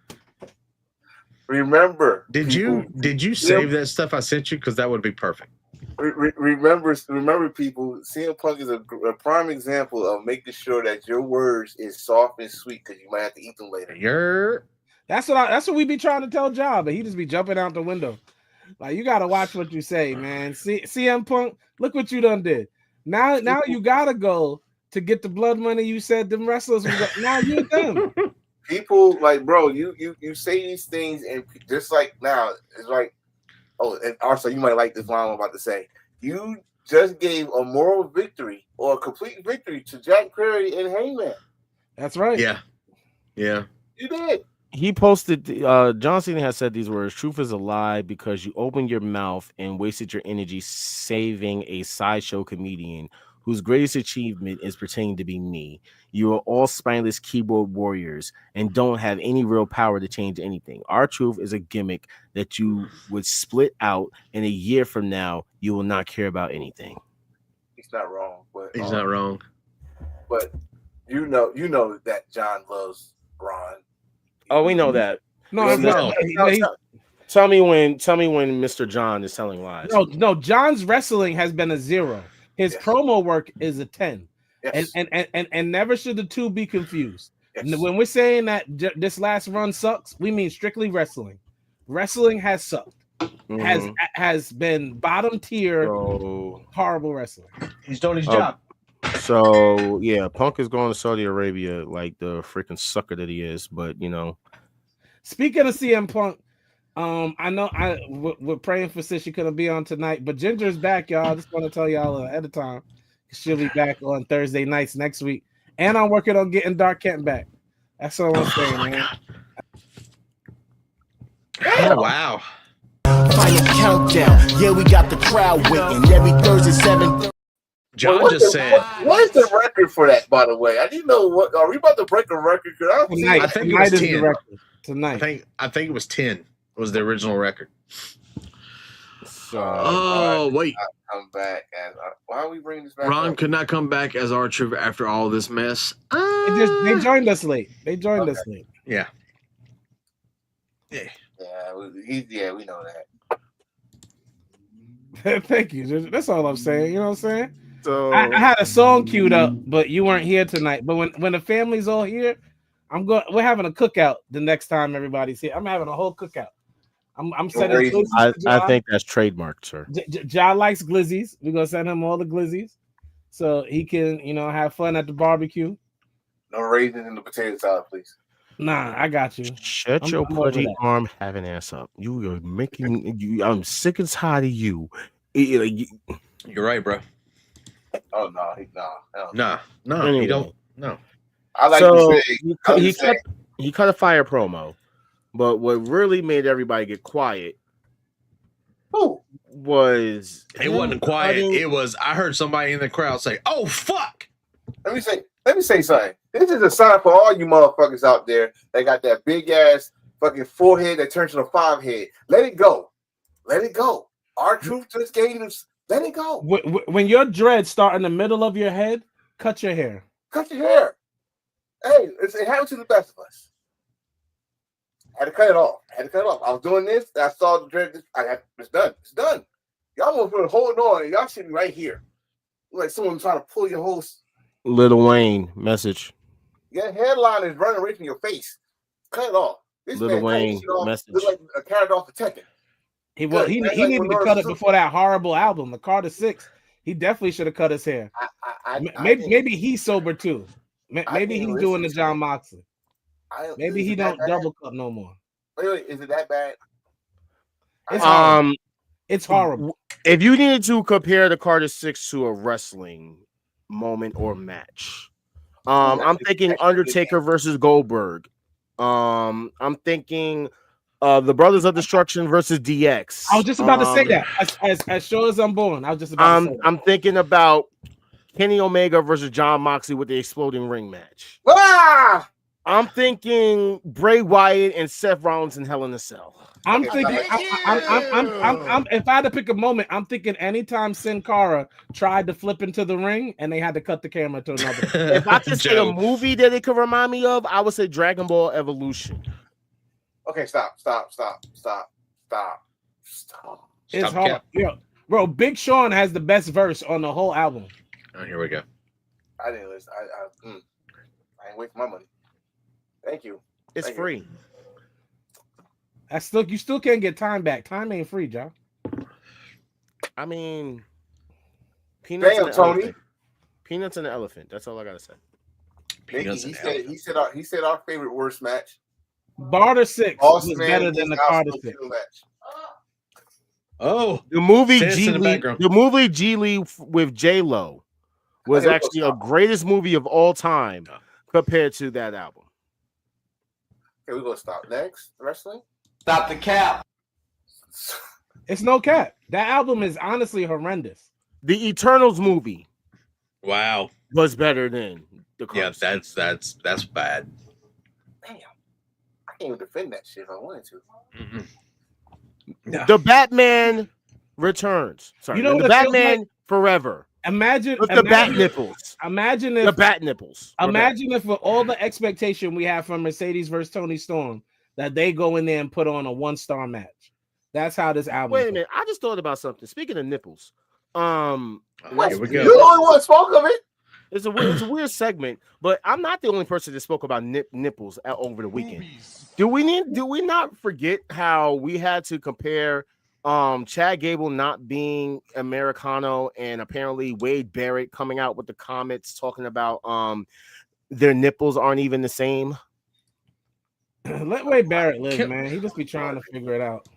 Remember, did you save that stuff I sent you? Because that would be perfect. Remember, people. CM Punk is a prime example of making sure that your words is soft and sweet because you might have to eat them later. That's what we be trying to tell Ja, but he just be jumping out the window. Like, you gotta watch what you say, man. CM Punk, look what you done did. Now you gotta go to get the blood money. You said them wrestlers now you're them. People like, bro, you say these things and just like now it's like, oh, and also you might like this line I'm about to say. You just gave a moral victory or a complete victory to Jack Perry and Hangman. That's right. Yeah. You did. He posted, John Cena has said these words: truth is a lie because you opened your mouth and wasted your energy saving a sideshow comedian whose greatest achievement is pretending to be me. You are all spineless keyboard warriors and don't have any real power to change anything. Our truth is a gimmick that you would split out, and a year from now, you will not care about anything. He's not wrong. But he's not wrong. But you know that John loves Ron. Oh, we know that. No. Tell me when Mr. John is telling lies. No. John's wrestling has been a 0. His promo work is a 10. Yes. And never should the two be confused. Yes. When we're saying that this last run sucks, we mean strictly wrestling. Wrestling has sucked. Has been bottom tier, horrible wrestling. He's doing his job. So yeah, Punk is going to Saudi Arabia like the freaking sucker that he is. But you know, speaking of CM Punk, I know we're praying for Sis. She couldn't be on tonight, but Ginger's back, y'all. I just want to tell y'all ahead of time. She'll be back on Thursday nights next week, and I'm working on getting Dark Kent back. That's all I'm saying, man. Oh wow! Final countdown. Yeah, we got the crowd waiting every Thursday 7. John just said, "What is the record for that?" By the way, I didn't know what. Are we about to break a record? I think it was 10. Tonight, I think it was 10. Was the original record. So, wait. Come back as why are we bringing this back? Ron could not come back as R-Truth after all this mess. They joined us late. Yeah. Yeah, we know that. Thank you. That's all I'm saying. You know what I'm saying? So I had a song queued up, but you weren't here tonight. But when the family's all here, we're having a cookout the next time everybody's here. I'm having a whole cookout. I'm sending glizzies. I think that's trademarked, sir. Ja likes glizzies. We're gonna send him all the glizzies so he can, have fun at the barbecue. No raisins in the potato salad, please. Nah, I got you. Shut your pudgy arm having ass up. You are making you. I'm sick and tired of you. You're right, bro. Oh no, nah. Anyway. You don't. No. I like so to say, he cut a fire promo, but what really made everybody get quiet was it wasn't quiet. It was. I heard somebody in the crowd say, "Oh fuck." Let me say something. This is a sign for all you motherfuckers out there that got that big ass fucking forehead that turns into a 5 head. Let it go. Let it go. Our truth just gave us. Let it go. When your dreads start in the middle of your head, cut your hair. Cut your hair. Hey, it happens to the best of us. I had to cut it off. I was doing this. I saw the dread. It's done. It's done. Y'all want to hold on. And y'all sitting right here. Like someone trying to pull your whole. Lil Wayne message. Your headline is running away from your face. Cut it off. This Lil Wayne message. Look like a character off the Tekken. He needed to cut it before that horrible album, The Carter 6. He definitely should have cut his hair. Maybe he's sober too. Maybe he's doing the John Moxley. Maybe he don't double cut no more. Wait, is it that bad? It's horrible. If you needed to compare the Carter 6 to a wrestling moment or match, I'm thinking Undertaker versus Goldberg. I'm thinking the Brothers of Destruction versus DX. I was just about to say that. As sure as I'm born, I was just about to say that. I'm thinking about Kenny Omega versus John Moxley with the exploding ring match. Ah! I'm thinking Bray Wyatt and Seth Rollins in Hell in a Cell. I'm thinking. If I had to pick a moment, I'm thinking anytime Sin Cara tried to flip into the ring and they had to cut the camera to another. If I could say a movie that it could remind me of, I would say Dragon Ball Evolution. Okay, stop. It's hard. Yeah, bro. Big Sean has the best verse on the whole album. Oh, here we go. I didn't listen. I ain't waiting for my money. Thank you. It's free. You still can't get time back. Time ain't free, John. I mean, peanuts and Tony. Peanuts and the elephant. That's all I gotta say. He said our favorite worst match. Barter 6 was better than the Carter 6 match. Oh, the movie G Lee with J-Lo was actually a greatest movie of all time compared to that album. Okay, we're gonna stop next. Wrestling. Stop the cap. It's no cap. That album is honestly horrendous. The Eternals movie, wow, was better than the Carter. Yeah, that's bad. Damn, I can't even defend that shit if I wanted to. No. The Batman Returns. Sorry, the Batman Forever. Imagine the bat nipples. Imagine if the bat nipples. Imagine if with all the expectation we have from Mercedes versus Tony Storm, that they go in there and put on a 1-star match. That's how this album. Wait a minute, I just thought about something. Speaking of nipples, here we go. You're the only one spoke of it. It's a weird segment, but I'm not the only person that spoke about nipples over the weekend. Do we not forget how we had to compare Chad Gable not being Americano and apparently Wade Barrett coming out with the comments talking about their nipples aren't even the same? Let Wade Barrett live, man. He just be trying to figure it out.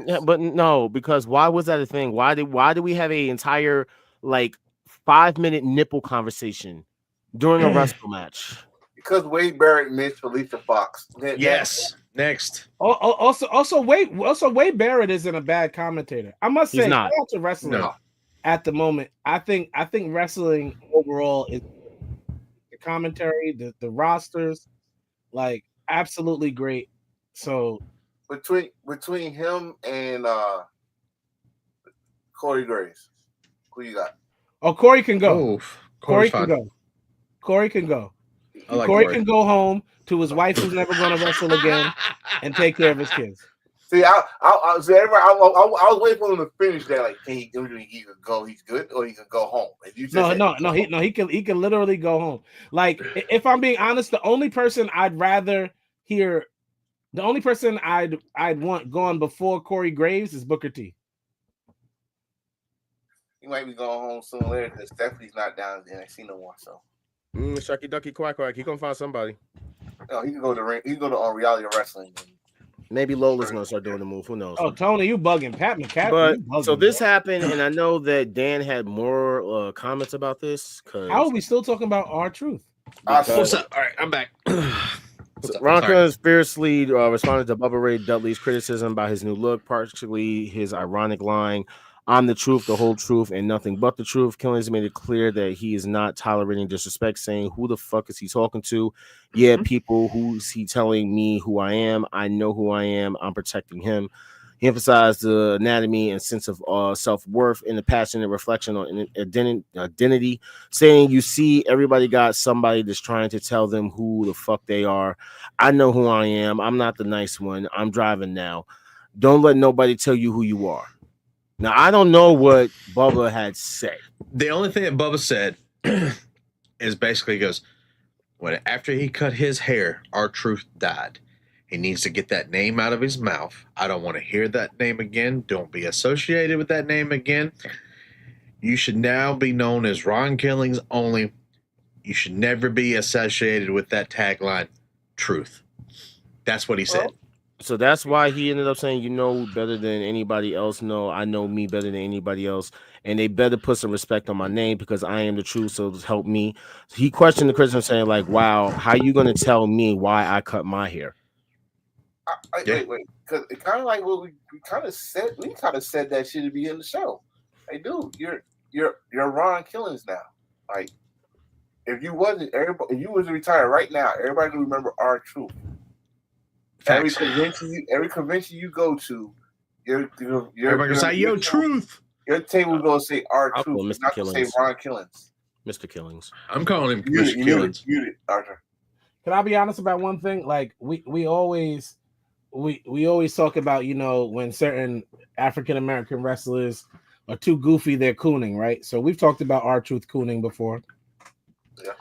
Yeah, but no, because why was that a thing? Why did we have a entire 5-minute nipple conversation during a wrestle match? Because Wade Barrett missed Felicia Fox. Yes. Next. Also, Wade Barrett isn't a bad commentator. I must say, shout out to wrestling at the moment. I think wrestling overall is the commentary, the rosters, absolutely great. So between him and Corey Graves, who you got? Oh, Corey can go. Oh, Corey can go. Corey can go. Corey can go home to his wife who's never going to wrestle again and take care of his kids. See, I was waiting for him to finish that. He can go, he's good, or he can go home. He can literally go home. If I'm being honest, the only person I'd rather hear The only person I'd want going before Corey Graves is Booker T. He might be going home soon later because Stephanie's not down in NXT no more. So, Shucky Ducky Quack Quack. He gonna find somebody. No, he can go to ring. He can go to reality wrestling. Maybe Lola's gonna start doing the move. Who knows? Oh, Tony, you bugging Pat McCaffrey. But so this happened, and I know that Dan had more comments about this. How are we still talking about R-Truth? What's up? All right, I'm back. Ron Killings fiercely responded to Bubba Ray Dudley's criticism about his new look, particularly his ironic line, "I'm the truth, the whole truth, and nothing but the truth." Killings made it clear that he is not tolerating disrespect, saying, "Who the fuck is he talking to? Yeah, people, who's he telling me who I am? I know who I am. I'm protecting him." He emphasized the anatomy and sense of self-worth in the passionate reflection on identity, saying, "You see, everybody got somebody that's trying to tell them who the fuck they are. I know who I am. I'm not the nice one. I'm driving now. Don't let nobody tell you who you are." Now, I don't know what Bubba had said. The only thing that Bubba said is basically goes, when after he cut his hair, R-Truth died. He needs to get that name out of his mouth. I don't want to hear that name again. Don't be associated with that name again. You should now be known as Ron Killings only. You should never be associated with that tagline, truth. That's what he said. So that's why he ended up saying, "You know better than anybody else. No, I know me better than anybody else. And they better put some respect on my name because I am the truth. So help me." He questioned the criticism, saying, like, "Wow, how you going to tell me why I cut my hair?" Wait, because it kind of like what we kind of said. We kind of said that shit to be in the show. Hey, dude, you're Ron Killings now. Like, if you wasn't, everybody, if you was to retire right now, everybody can remember R-Truth. Every convention you go to, everybody can say, "Yo, truth." Your table gonna say R-Truth, not to say Ron Killings. Mr. Killings. I'm calling him Mr. Killings. Arthur. Can I be honest about one thing? Like we always talk about, you know, when certain African American wrestlers are too goofy, they're cooning, right? So we've talked about R-Truth cooning before. Yeah.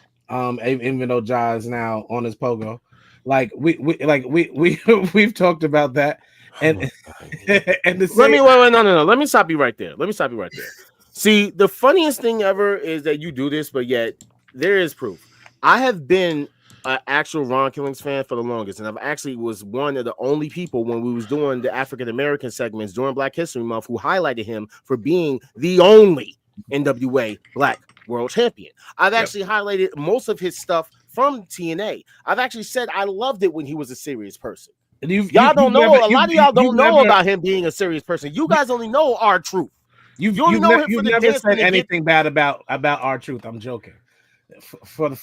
Even though Ja is now on his pogo, we've talked about that. And and let me stop you right there. See, the funniest thing ever is that you do this, but yet there is proof. I have been an actual Ron Killings fan for the longest, and I've actually was one of the only people when we was doing the African American segments during Black History Month who highlighted him for being the only NWA Black World Champion. I've actually highlighted most of his stuff from TNA. I've actually said I loved it when he was a serious person. A lot of y'all don't know about him being a serious person. You guys only know R-Truth. You've never said anything bad about R-Truth. I'm joking.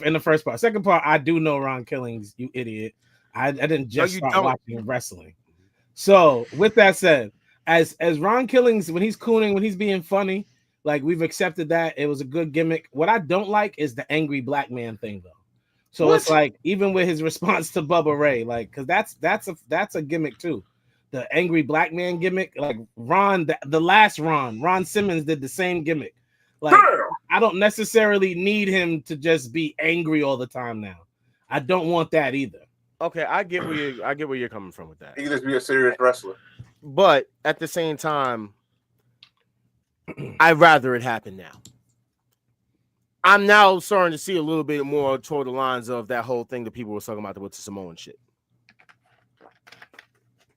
In the first part. Second part, I do know Ron Killings, you idiot. I didn't just start watching wrestling. So with that said, as Ron Killings, when he's cooning, when he's being funny, like we've accepted that it was a good gimmick. What I don't like is the angry black man thing though. So it's like even with his response to Bubba Ray, like because that's a gimmick too. The angry black man gimmick, like Ron, the last Ron Simmons did the same gimmick. Like I don't necessarily need him to just be angry all the time now. I don't want that either. Okay, I get where you're coming from with that. He can just be a serious wrestler. But at the same time, I'd rather it happen now. I'm now starting to see a little bit more toward the lines of that whole thing that people were talking about with the Samoan shit.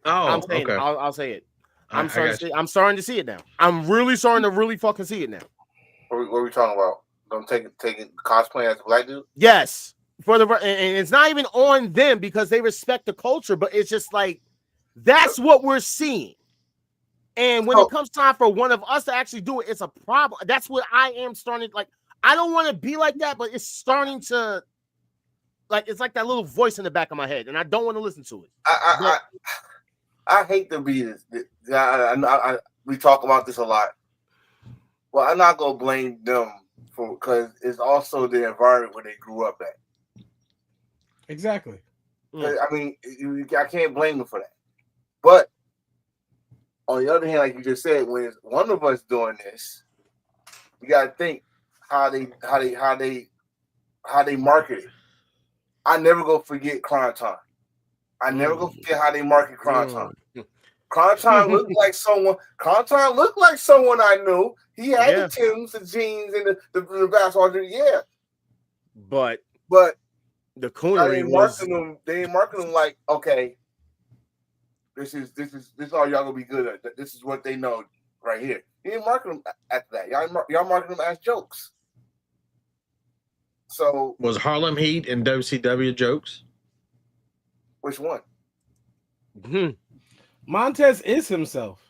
Oh, okay. I'll say it. I'm starting to see it now. I'm really starting to really fucking see it now. What are we talking about? Them taking cosplay as a black dude? Yes. And it's not even on them because they respect the culture, but it's just like that's what we're seeing. And when it comes time for one of us to actually do it, it's a problem. That's what I am starting like. I don't want to be like that, but it's starting to like it's like that little voice in the back of my head, and I don't want to listen to it. I hate to be this. We talk about this a lot. Well, I'm not gonna blame them for because it's also the environment where they grew up at. Exactly. I mean, I can't blame them for that. But on the other hand, like you just said, when it's one of us doing this, you gotta think how they market it. I never go forget Crime Time. I never gonna forget how they market Cronton. Cronton looked like someone. Cronton looked like someone I knew. He had the Timbs, the jeans, and the basketball. Yeah, but the coonery was. They ain't marketing them like, okay, this is all y'all gonna be good at. This is what they know right here. He didn't market them after that. Y'all market them as jokes. So was Harlem Heat and WCW jokes? Which one? Montez is himself.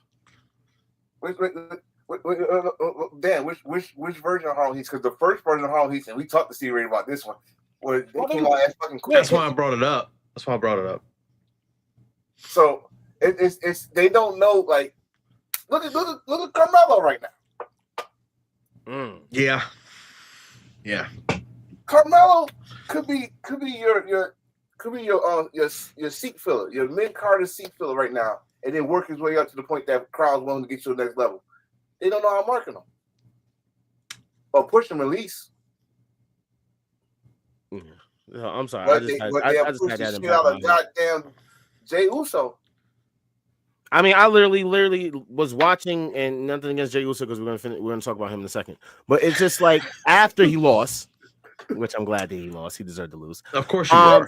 Dan, which version of Harlem Heat? Because the first version of Harlem Heat, and we talked to C-Ray about this one, was they came out as fucking cool. That's why I brought it up. So it's they don't know. Like, look at Carmelo right now. Yeah. Carmelo could be your seat filler, your mid-card seat filler right now, and then work his way up to the point that crowd's willing to get to the next level. They don't know how to market them or push them at least. No, I'm sorry. But I just had that in out of goddamn Jey Uso. I mean, I literally was watching, and nothing against Jey Uso because we're gonna talk about him in a second. But it's just like after he lost, which I'm glad that he lost. He deserved to lose. Of course, you are.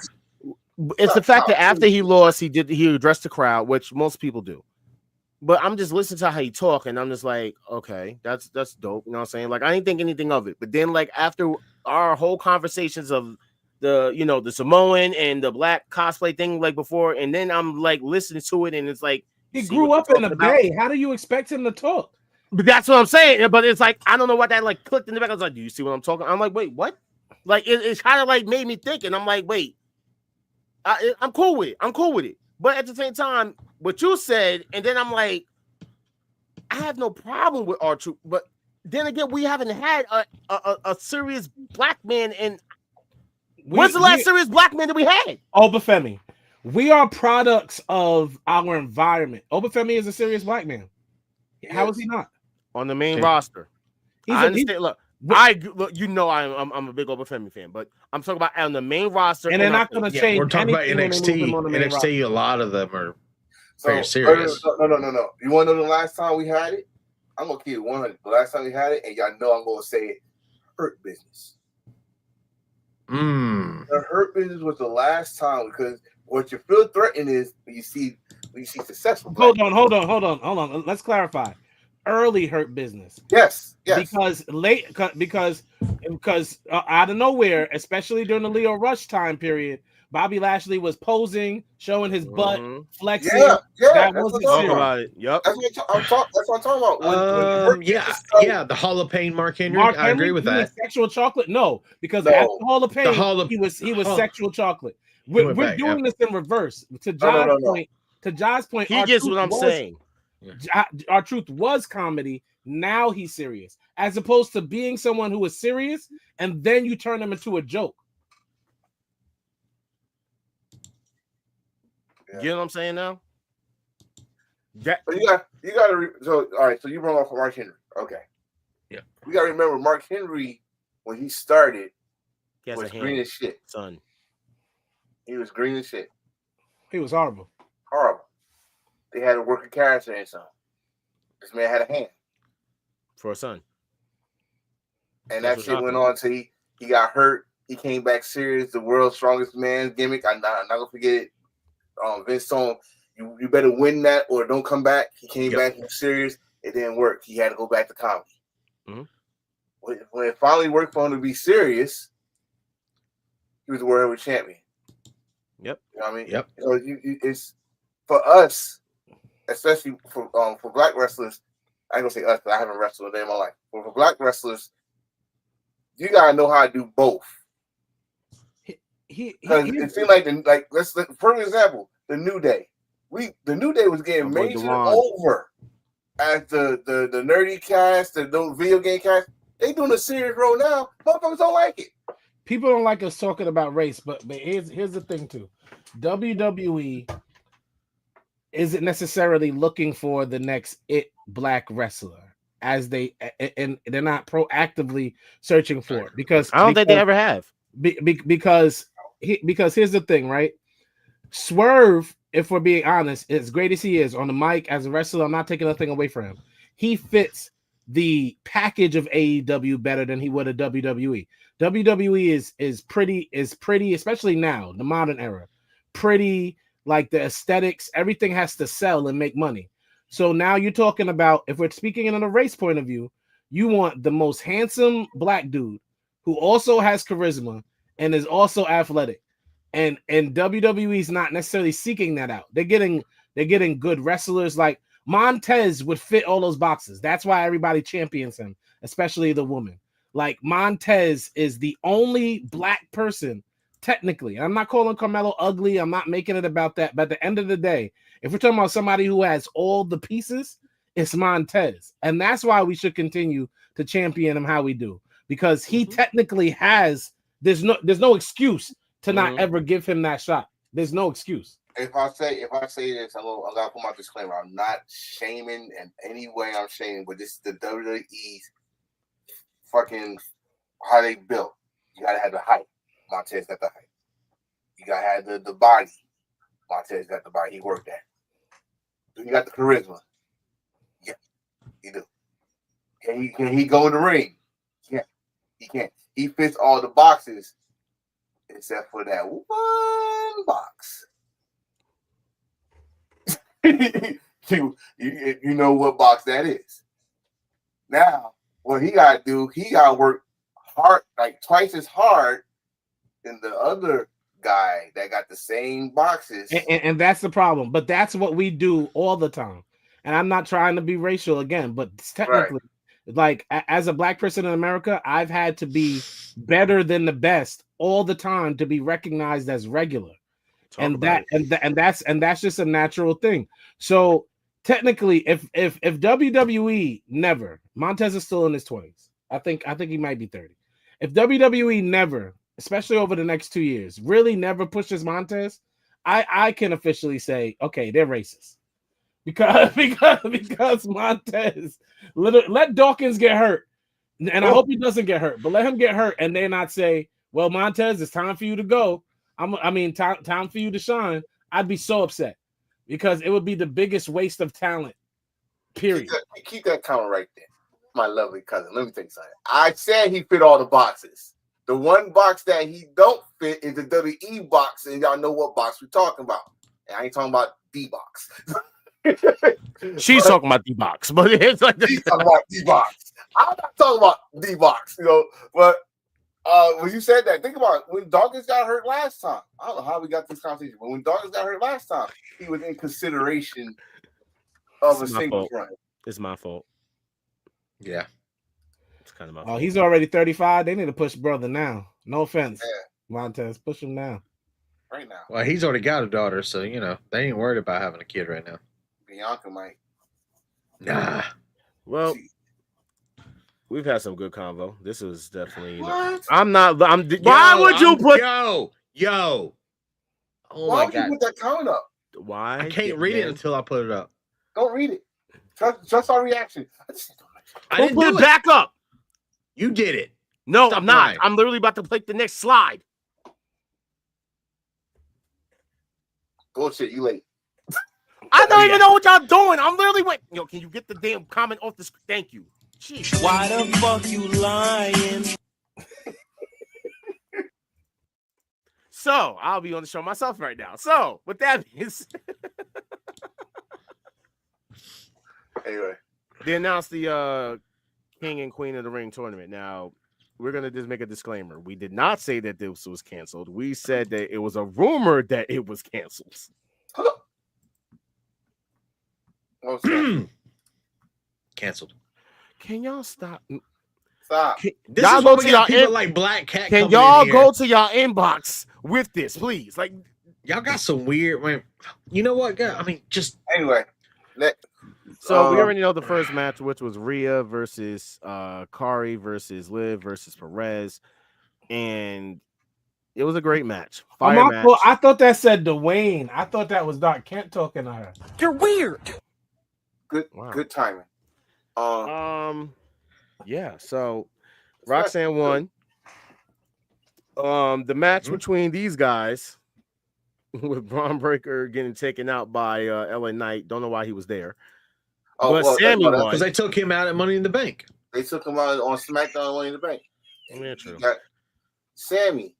It's the fact that after he lost, he addressed the crowd, which most people do. But I'm just listening to how he talk, and I'm just like, okay, that's dope. You know what I'm saying? Like, I didn't think anything of it. But then, like, after our whole conversations of the Samoan and the black cosplay thing, like before, and then I'm like listening to it, and it's like he grew up in the Bay. How do you expect him to talk? But that's what I'm saying. But it's like I don't know what that like clicked in the back. I was like, do you see what I'm talking? I'm like, wait, what? Like it's kind of like made me think, and I'm like, wait, I'm cool with it. But at the same time, what you said, and then I'm like, I have no problem with R-Truth, but then again, we haven't had a serious black man in. When's the last serious black man that we had? Obafemi. We are products of our environment. Obafemi is a serious black man. How is he not on the main roster? I understand. Look, you know, I'm a big Obafemi fan, but I'm talking about on the main roster, and they're not going to change. We're talking about NXT. NXT, a lot of them are very serious. No. You want to know the last time we had it? I'm gonna keep it 100. The last time we had it, and y'all know I'm gonna say it. Hurt Business. The Hurt Business was the last time, because what you feel threatened is when you see successful. Hold on. Let's clarify. Early Hurt Business. Yes. Because out of nowhere, especially during the Leo Rush time period, Bobby Lashley was posing, showing his butt, flexing. Yeah. That wasn't serious. About it. Yep. That's what I'm talking about. The Hall of Pain, Mark Henry. I agree with that. Sexual chocolate? No, because at the Hall of Pain, he was sexual chocolate. We're doing this in reverse. To John's point, he gets what I'm saying. R-Truth was comedy. Now he's serious, as opposed to being someone who is serious and then you turn him into a joke. Yeah. You know what I'm saying now? But you got to. So all right. So you brought up Mark Henry. Okay. Yeah. We got to remember Mark Henry when he started was green as shit. Son. He was green as shit. He was horrible. They had a working character and something. This man had a hand for a son, and that shit went on till he got hurt. He came back serious. The world's strongest man gimmick. I'm not gonna forget it. Vince told him, you better win that or don't come back. He came back. He was serious. It didn't work. He had to go back to comedy. When it finally worked for him to be serious, he was the world heavyweight champion. Yep. You know what I mean? Yep. So it's for us, especially for black wrestlers. I ain't gonna say us, but I haven't wrestled a day in my life. But for black wrestlers, you gotta know how to do both. Because it seemed like for example, the New Day. The New Day was getting major over at the nerdy cast, the video game cast. They doing a serious role now. Motherfuckers don't like it. People don't like us talking about race, but here's the thing too. WWE isn't necessarily looking for the next black wrestler, as they're not proactively searching for it, because I don't think they ever have. Because here's the thing, right? Swerve, if we're being honest, as great as he is on the mic as a wrestler, I'm not taking nothing away from him. He fits the package of AEW better than he would a WWE. WWE is pretty, especially now, the modern era. Pretty, like the aesthetics, everything has to sell and make money. So now you're talking about, if we're speaking in a race point of view, you want the most handsome black dude who also has charisma and is also athletic. And WWE is not necessarily seeking that out. They're getting good wrestlers. Like Montez would fit all those boxes. That's why everybody champions him, especially the woman. Like Montez is the only black person, technically. I'm not calling Carmelo ugly. I'm not making it about that. But at the end of the day, if we're talking about somebody who has all the pieces, it's Montez. And that's why we should continue to champion him how we do. Because he technically has, there's no excuse to not ever give him that shot. There's no excuse. If I say this, I gotta put my disclaimer. I'm not shaming in any way. I'm shaming, but this is the WWE's fucking how they built. You gotta have the height. Montez got the height. You gotta have the body. Montez got the body. He worked that. You got the charisma. Yeah, he do. Can he go in the ring? Yeah, he can't. He fits all the boxes. Except for that one box. you know what box that is. Now, what he got to do, he got to work hard, like twice as hard than the other guy that got the same boxes. And that's the problem. But that's what we do all the time. And I'm not trying to be racial again, but technically, like as a black person in America, I've had to be better than the best all the time to be recognized as regular. And that's just a natural thing. So technically, if WWE never, Montez is still in his 20s. I think he might be 30. If WWE never, especially over the next 2 years, really never pushes Montez, I can officially say, okay, they're racist. Because Montez let Dawkins get hurt. And I hope he doesn't get hurt, but let him get hurt and they not say, well, Montez, it's time for you to go. Time for you to shine. I'd be so upset because it would be the biggest waste of talent. Period. Keep that comment right there, my lovely cousin. Let me tell you something. I said he fit all the boxes. The one box that he don't fit is the WWE box, and y'all know what box we're talking about. And I ain't talking about D box. She's talking about D box, but it's like she's talking about D box. I'm not talking about D box, but. When you said that, think about it. When Dawkins got hurt last time. I don't know how we got this conversation, but when Dawkins got hurt last time, he was in consideration of a single run. It's my fault. Yeah. It's kind of my fault. Oh, he's already 35. They need to push brother now. No offense. Montez, push him now. Right now. Well, he's already got a daughter, so they ain't worried about having a kid right now. Bianca might. Nah. Well, we've had some good convo. This was definitely. What? Why would you put? Yo. Oh why my would God. you put that comment up? Why? I can't read it until I put it up. Don't read it. Trust our reaction. I didn't put do it back up. You did it. No, Stop I'm not. lying. I'm literally about to click the next slide. Bullshit. You late. I don't even know what y'all doing. I'm literally waiting. Yo, can you get the damn comment off the screen? Thank you. Jeez. Why the fuck you lying? So I'll be on the show myself right now. So with that being said, anyway, they announced the King and Queen of the Ring tournament. Now we're gonna just make a disclaimer. We did not say that this was canceled. We said that it was a rumor that it was canceled. Canceled. Can y'all stop? Stop. This is what we got people like Black Cat. Can y'all go to y'all inbox with this, please? Like, y'all got some weird. You know what? I mean, just anyway. So we already know the first match, which was Rhea versus Kari versus Liv versus Perez, and it was a great match. Fire match. I thought that said Dwayne. I thought that was Doc Kent talking to her. You're weird. Good timing. Yeah, so Roxanne won. The match between these guys with Braun Breaker getting taken out by LA Knight. Don't know why he was there. Oh, but well, Sammy won. Because they took him out at Money in the Bank. They took him out on SmackDown Money in the Bank. Yeah, true. Got Sammy,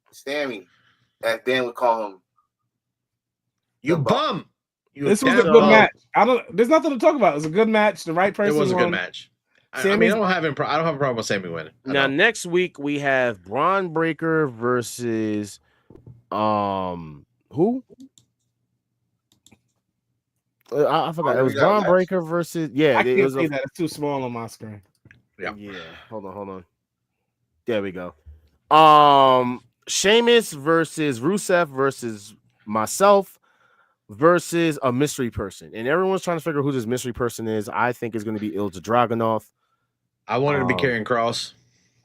as Dan would call him. You bum. This was a good match. There's nothing to talk about. It was a good match. The right person. It was a won. good match. I mean, I don't have a problem with Sammy winning. Now next week we have Braun Breaker versus who? I forgot. It was Braun Breaker versus I can't see that. It's too small on my screen. Yeah. Hold on. There we go. Sheamus versus Rusev versus myself versus a mystery person, and everyone's trying to figure out who this mystery person is. I think it's going to be Ilja Dragunov. I wanted to be Karrion Kross.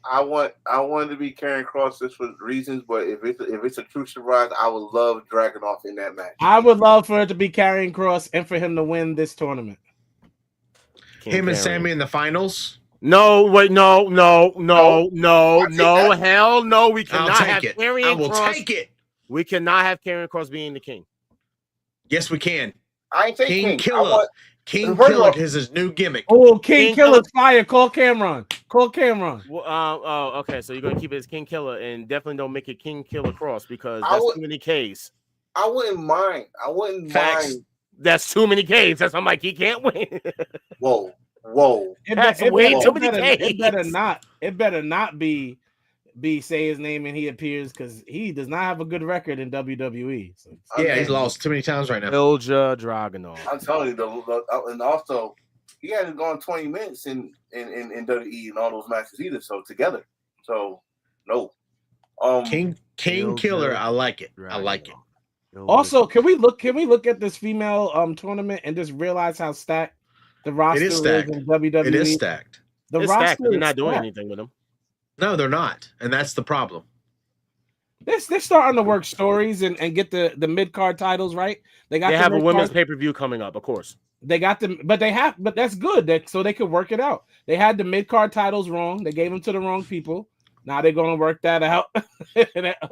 I wanted to be Karrion Kross just for reasons, but if it's a true surprise, I would love Dragunov in that match. I would love for it to be Karrion Kross and for him to win this tournament. Him and Sammy in the finals. No, wait, no, hell no. We cannot have Karrion Kross. I will take it. We cannot have Karrion Kross being the king. Yes, we can. I ain't saying King Killer. King Killer is his new gimmick. Oh, King Killer's fire. Call Cameron. Well, okay. So you're gonna keep it as King Killer, and definitely don't make it King Killer Cross because that's too many K's. I wouldn't mind. mind. That's too many K's. That's I'm like he can't win. Whoa. That's way too many K's. It better not be say his name and he appears because he does not have a good record in WWE. So. Yeah, he's lost too many times right now. Ilja Dragunov. I'm telling you, and also he hasn't gone 20 minutes in WWE in all those matches either. So together, so no. King Killer, I like it. I like it. Also, can we look at this female tournament and just realize how stacked the roster is in WWE? It is stacked. The roster stacked, but they're not is doing stacked. anything with them. No, they're not, and that's the problem. They're starting to work stories and get the mid card titles right. They have a women's pay-per-view coming up, of course. They got them, but that's good. So they could work it out. They had the mid card titles wrong. They gave them to the wrong people. Now they're going to work that out.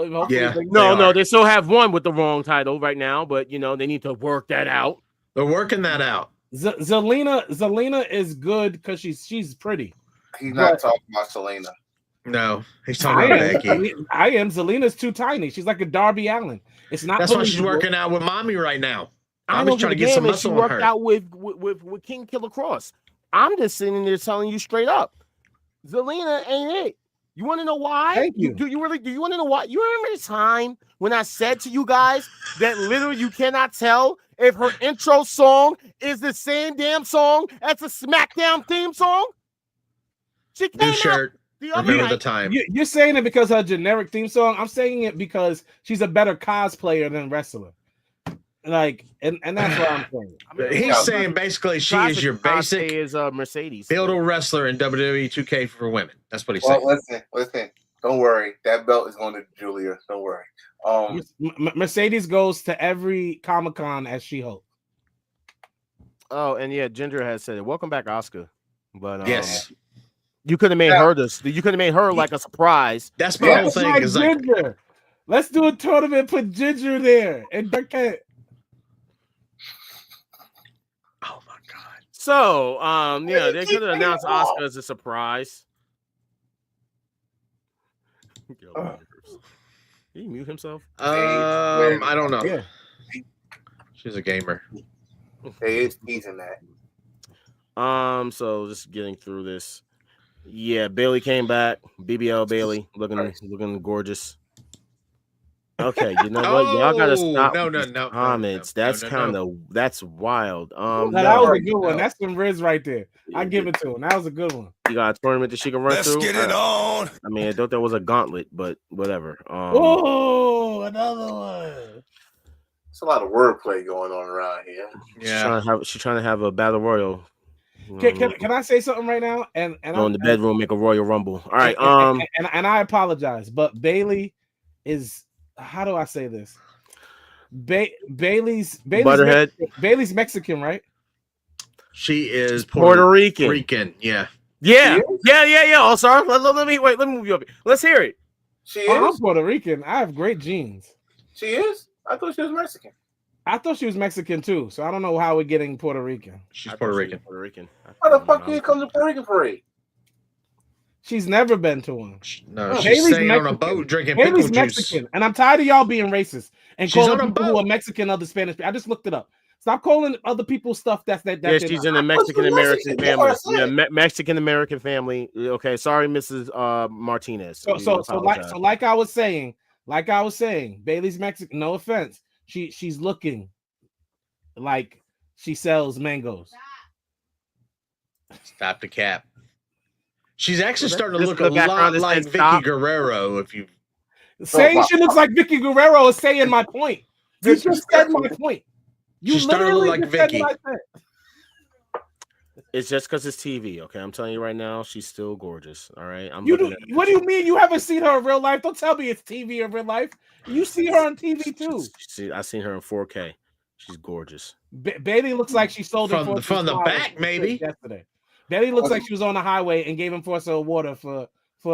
No, they still have one with the wrong title right now, but they need to work that out. They're working that out. Zelina is good because she's pretty. He's not talking about Selena. No, he's talking about Becky. I am. Zelina's too tiny. She's like a Darby Allin. It's not. That's why she's working out with mommy right now. I'm trying to get some muscle on her. She worked out with King Killer Cross. I'm just sitting there telling you straight up, Zelina ain't it. You want to know why? Thank you. Do you want to know why? You remember the time when I said to you guys that literally you cannot tell if her intro song is the same damn song as the SmackDown theme song? She came New shirt. Remember the time. You're saying it because her generic theme song. I'm saying it because she's a better cosplayer than wrestler. Like, and that's what I'm saying. He's saying basically she is your basic Mercedes build a wrestler in WWE 2K for women. That's what he's saying. Listen. Don't worry. That belt is going to Julia. Don't worry. Mercedes goes to every Comic-Con as She-Hulk. Oh, and yeah, Ginger has said it. Welcome back, Oscar. But yes. You could have made her this. You could have made her like a surprise. That's my whole thing. Is Ginger. Like, let's do a tournament. Put Ginger there and Burkett. Oh my god. So, they could have announced Oscar as a surprise. Did he mute himself? I don't know. Yeah. She's a gamer. He's in that. So just getting through this. Yeah, Bailey came back. BBL Bailey looking gorgeous. Okay, you know what? Y'all gotta stop. No. Comments. That's that's wild. That was a good one. That's some Riz right there. I give it to him. That was a good one. You got a tournament that she can run through. Let's get it on. I mean, I thought there was a gauntlet, but whatever. Oh, another one. It's a lot of wordplay going on around here. Yeah, she's trying to have a battle royal. Can I say something right now? And go in the bedroom, make a Royal Rumble. All right. And I apologize, but Bailey is. How do I say this? Bailey's Butterhead. Bailey's Mexican, right? She is Puerto Rican. Yeah. Oh, sorry. Let me move you up. Let's hear it. She is. I'm Puerto Rican. I have great genes. She is. I thought she was Mexican. I thought she was Mexican too, so I don't know how we're getting Puerto Rican. She's Puerto Rican. Puerto Rican. How the fuck you come to Puerto Rican parade? She's never been to one. No, she's staying on a boat drinking pickle Haley's juice. Mexican, and I'm tired of y'all being racist and She's calling on a people who boat. are Mexican other Spanish people. I just looked it up. Stop calling other people stuff that yeah, she's in a Mexican American family. Yeah, Mexican American family. Okay, sorry, Mrs. Martinez. So like I was saying, Bailey's Mexican. No offense, she's looking like she sells mangoes. Stop the cap. She's actually Well, starting to this look a the background lot that like says Vicky stop. Guerrero. If you Saying she looks like Vicky Guerrero is saying my point. You just said my point. You She's starting to look literally like just said Vicky. what I said. It's just because it's TV. Okay, I'm telling you right now, she's still gorgeous. All right, What do you mean you haven't seen her in real life? Don't tell me it's TV in real life. You see her on TV too. See, I seen her in 4K. She's gorgeous. Bailey looks like she sold it from the back, maybe. Yesterday, Bailey looks like she was on the highway and gave him Forza water for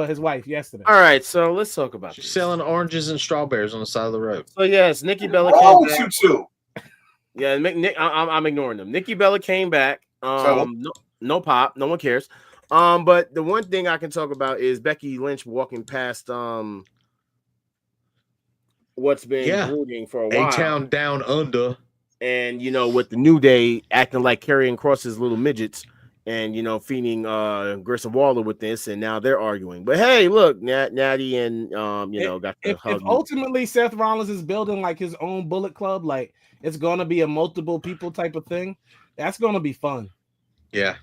his wife yesterday. All right, so let's talk about She's selling oranges and strawberries on the side of the road. So yes, Nikki Bella Oh, came back. you too. Yeah, I'm ignoring them. Nikki Bella came back. No pop, no one cares. But the one thing I can talk about is Becky Lynch walking past what's been brooding for a while. A-Town Down Under. And with the New Day acting like Karrion Kross's little midgets and feeding Grissom Waller with this, and now they're arguing. But hey, look, Natty and got the hug. If ultimately Seth Rollins is building like his own Bullet Club, like it's gonna be a multiple people type of thing, that's gonna be fun. Yeah.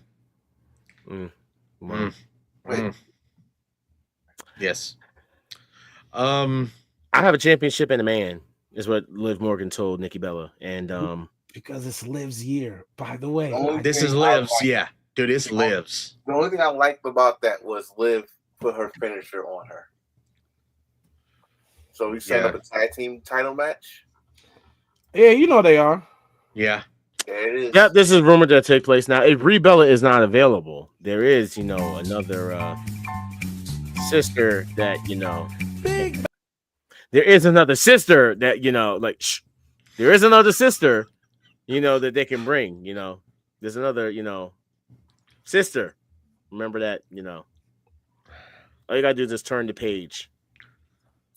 Yes. I have a championship and a man, is what Liv Morgan told Nikki Bella. And because it's Liv's year, by the way. This is Liv's, yeah. Dude, it's Liv's. The only thing I liked about that was Liv put her finisher on her. So we set up a tag team title match. Yeah, they are. Yeah. There it is. Yeah, this is rumored to take place now. If Brie Bella is not available, there is, another sister that there is another sister that there is another sister, that they can bring. There's another, sister. Remember that, all you gotta do is just turn the page.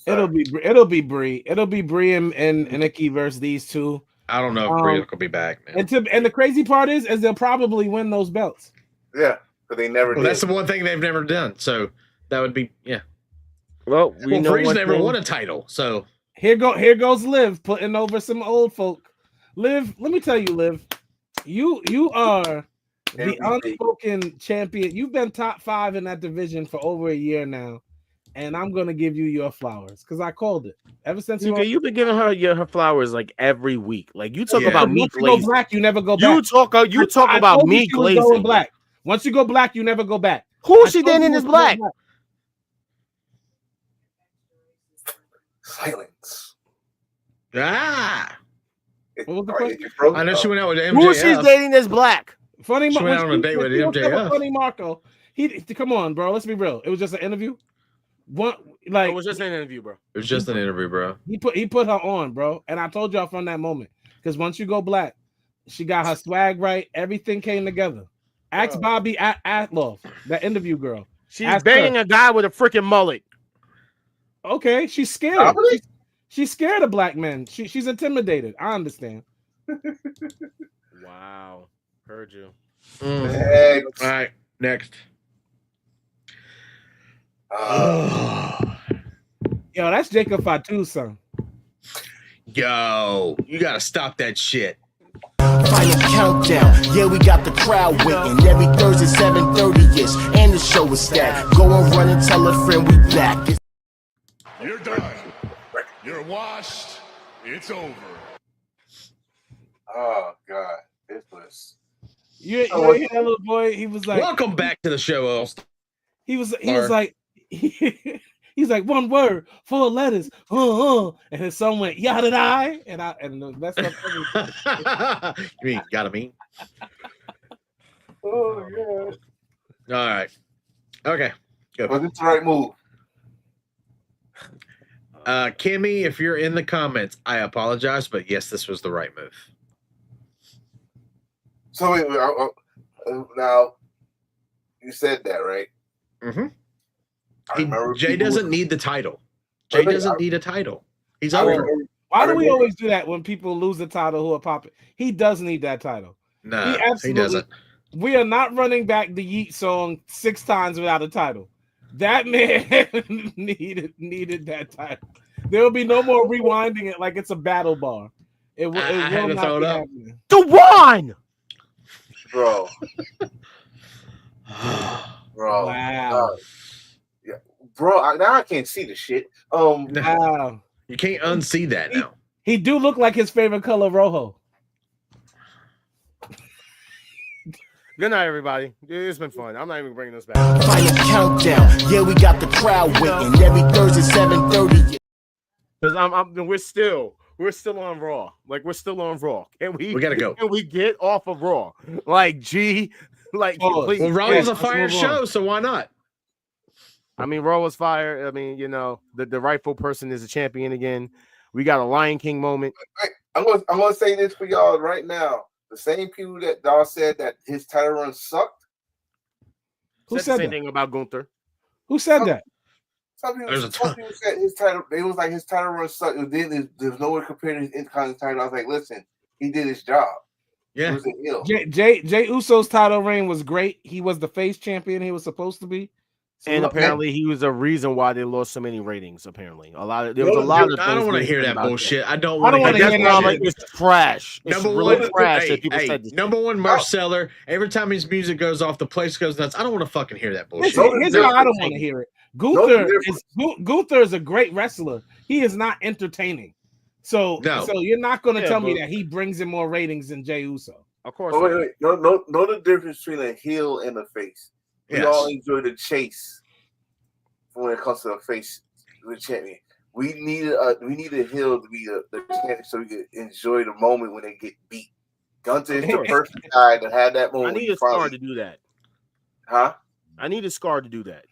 It'll be Brie. It'll be Brie and Nikki versus these two. I don't know if Brie will be back, man. And the crazy part is they'll probably win those belts. Yeah, but they never did. That's the one thing they've never done. So that would be Well, Bree's never won a title, so here goes Liv putting over some old folk. Liv, let me tell you, Liv, you are the unspoken champion. You've been top 5 in that division for over a year now, and I'm gonna give you your flowers because I called it ever since you've been giving her flowers like every week. Like you talk about me glazing. Once you go black, you never go back. You talk about me glazing. Black. Once you go black, you never go back. Who she dating is black? Silence. Ah. What was the question? I know she went out with MJF. Who she's dating is black. Funny. She went out on a date with MJF. Funny Marco. Come on, bro. Let's be real. It was just an interview. It was just an interview, bro. It was just an interview, bro. He put her on, bro. And I told y'all from that moment. Because once you go black, she got her swag right. Everything came together. Ask Bobby Atloff, that interview girl. She's banging a guy with a freaking mullet. Okay, she's scared. She's scared of black men. She's intimidated. I understand. Wow. Heard you. All right, next. Yo, that's Jacob Fatu's son. Yo, you gotta stop that shit. Final countdown, yeah, we got the crowd waiting. Every Thursday 7:30ish, and the show is stacked. Go and run and tell a friend we back. You're done. You're washed. It's over. Oh God, this was. You hear that little boy? He was like, "Welcome back to the show, Elst." He was like, he's like 1 word, 4 letters, and his son went yada die, and that's what. You mean gotta mean? Oh yeah. All right. Okay. Go. But it's the right move. Kimmy, if you're in the comments, I apologize, but yes, this was the right move. So wait, now you said that, right? Jay doesn't need the title. Jay doesn't need a title. He's over. Why do we always do that when people lose the title who are popping? He does need that title. No, he doesn't. We are not running back the Yeet song 6 times without a title. That man needed that title. There will be no more rewinding it like it's a battle bar. It will not be happening. The one, bro. Wow. Yeah, bro. Now I can't see the shit. Wow. You can't unsee that now. He do look like his favorite color, rojo. Good night, everybody. It's been fun. I'm not even bringing this back. Final countdown. Yeah, we got the crowd waiting every Thursday 7:30. Because we're still on Raw. Like, we're still on Raw. And we gotta go. And we get off of Raw. Like, please. Well, Raw was a fire show, so why not? I mean, Raw was fire. I mean, the rightful person is a champion again. We got a Lion King moment. I'm gonna say this for y'all right now. The same people that y'all said that his title run sucked. Who said the same that? thing about Gunther? Who said that? Some people said his title. They was like his title run sucked. There's no way compared to his Intercontinental title. I was like, listen, he did his job. Yeah. He was an ill. Jey Uso's title reign was great. He was the face champion he was supposed to be. And apparently he was a reason why they lost so many ratings. Apparently, there was a lot of. I don't want to hear that bullshit. That. I don't want to hear that. It's trash. It's number really one, trash. That people said this. Number one merch seller. Every time his music goes off, the place goes nuts. I don't want to fucking hear that bullshit. Here's how I don't want to hear it. Gunther is a great wrestler. He is not entertaining. So you're not going to tell me that he brings in more ratings than Jey Uso. Of course. Oh, wait. Know the difference between a heel and a face. We all enjoy the chase when it comes to a face with champion. We need a heel to be the champion so we can enjoy the moment when they get beat. Gunther is the perfect guy to have that moment. I need a scar to do that. Huh? I need a scar to do that.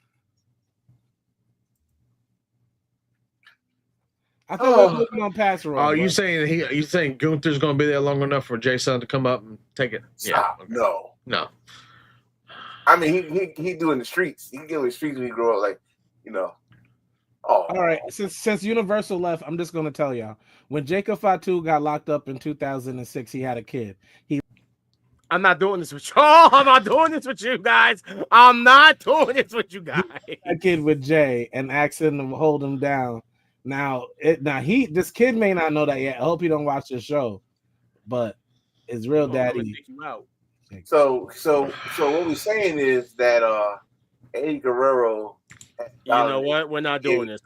I thought we were looking on pass roll. Oh, you saying Gunther's going to be there long enough for Jason to come up and take it? Stop. Yeah. Okay. No. I mean, he doing the streets. He can get in the streets when he grow up, like, Oh. All right. Since Universal left, I'm just going to tell y'all. When Jacob Fatu got locked up in 2006, he had a kid. I'm not doing this with you. Oh, I'm not doing this with you guys. I'm not doing this with you guys. A kid with Jay and asked him to hold him down. This kid may not know that yet. I hope he don't watch the show, but his real daddy. So what we're saying is that Eddie Guerrero. You know what? We're not doing this.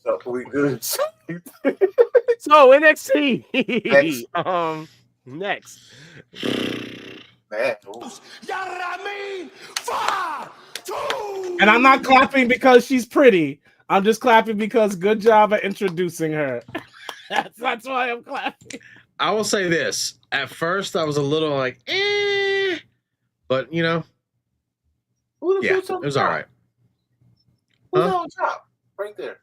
So we good. So NXT. Next. Man. And I'm not clapping because she's pretty. I'm just clapping because good job at introducing her. That's why I'm clapping. I will say this. At first, I was a little like, but it was all right. Who's on top? Right there.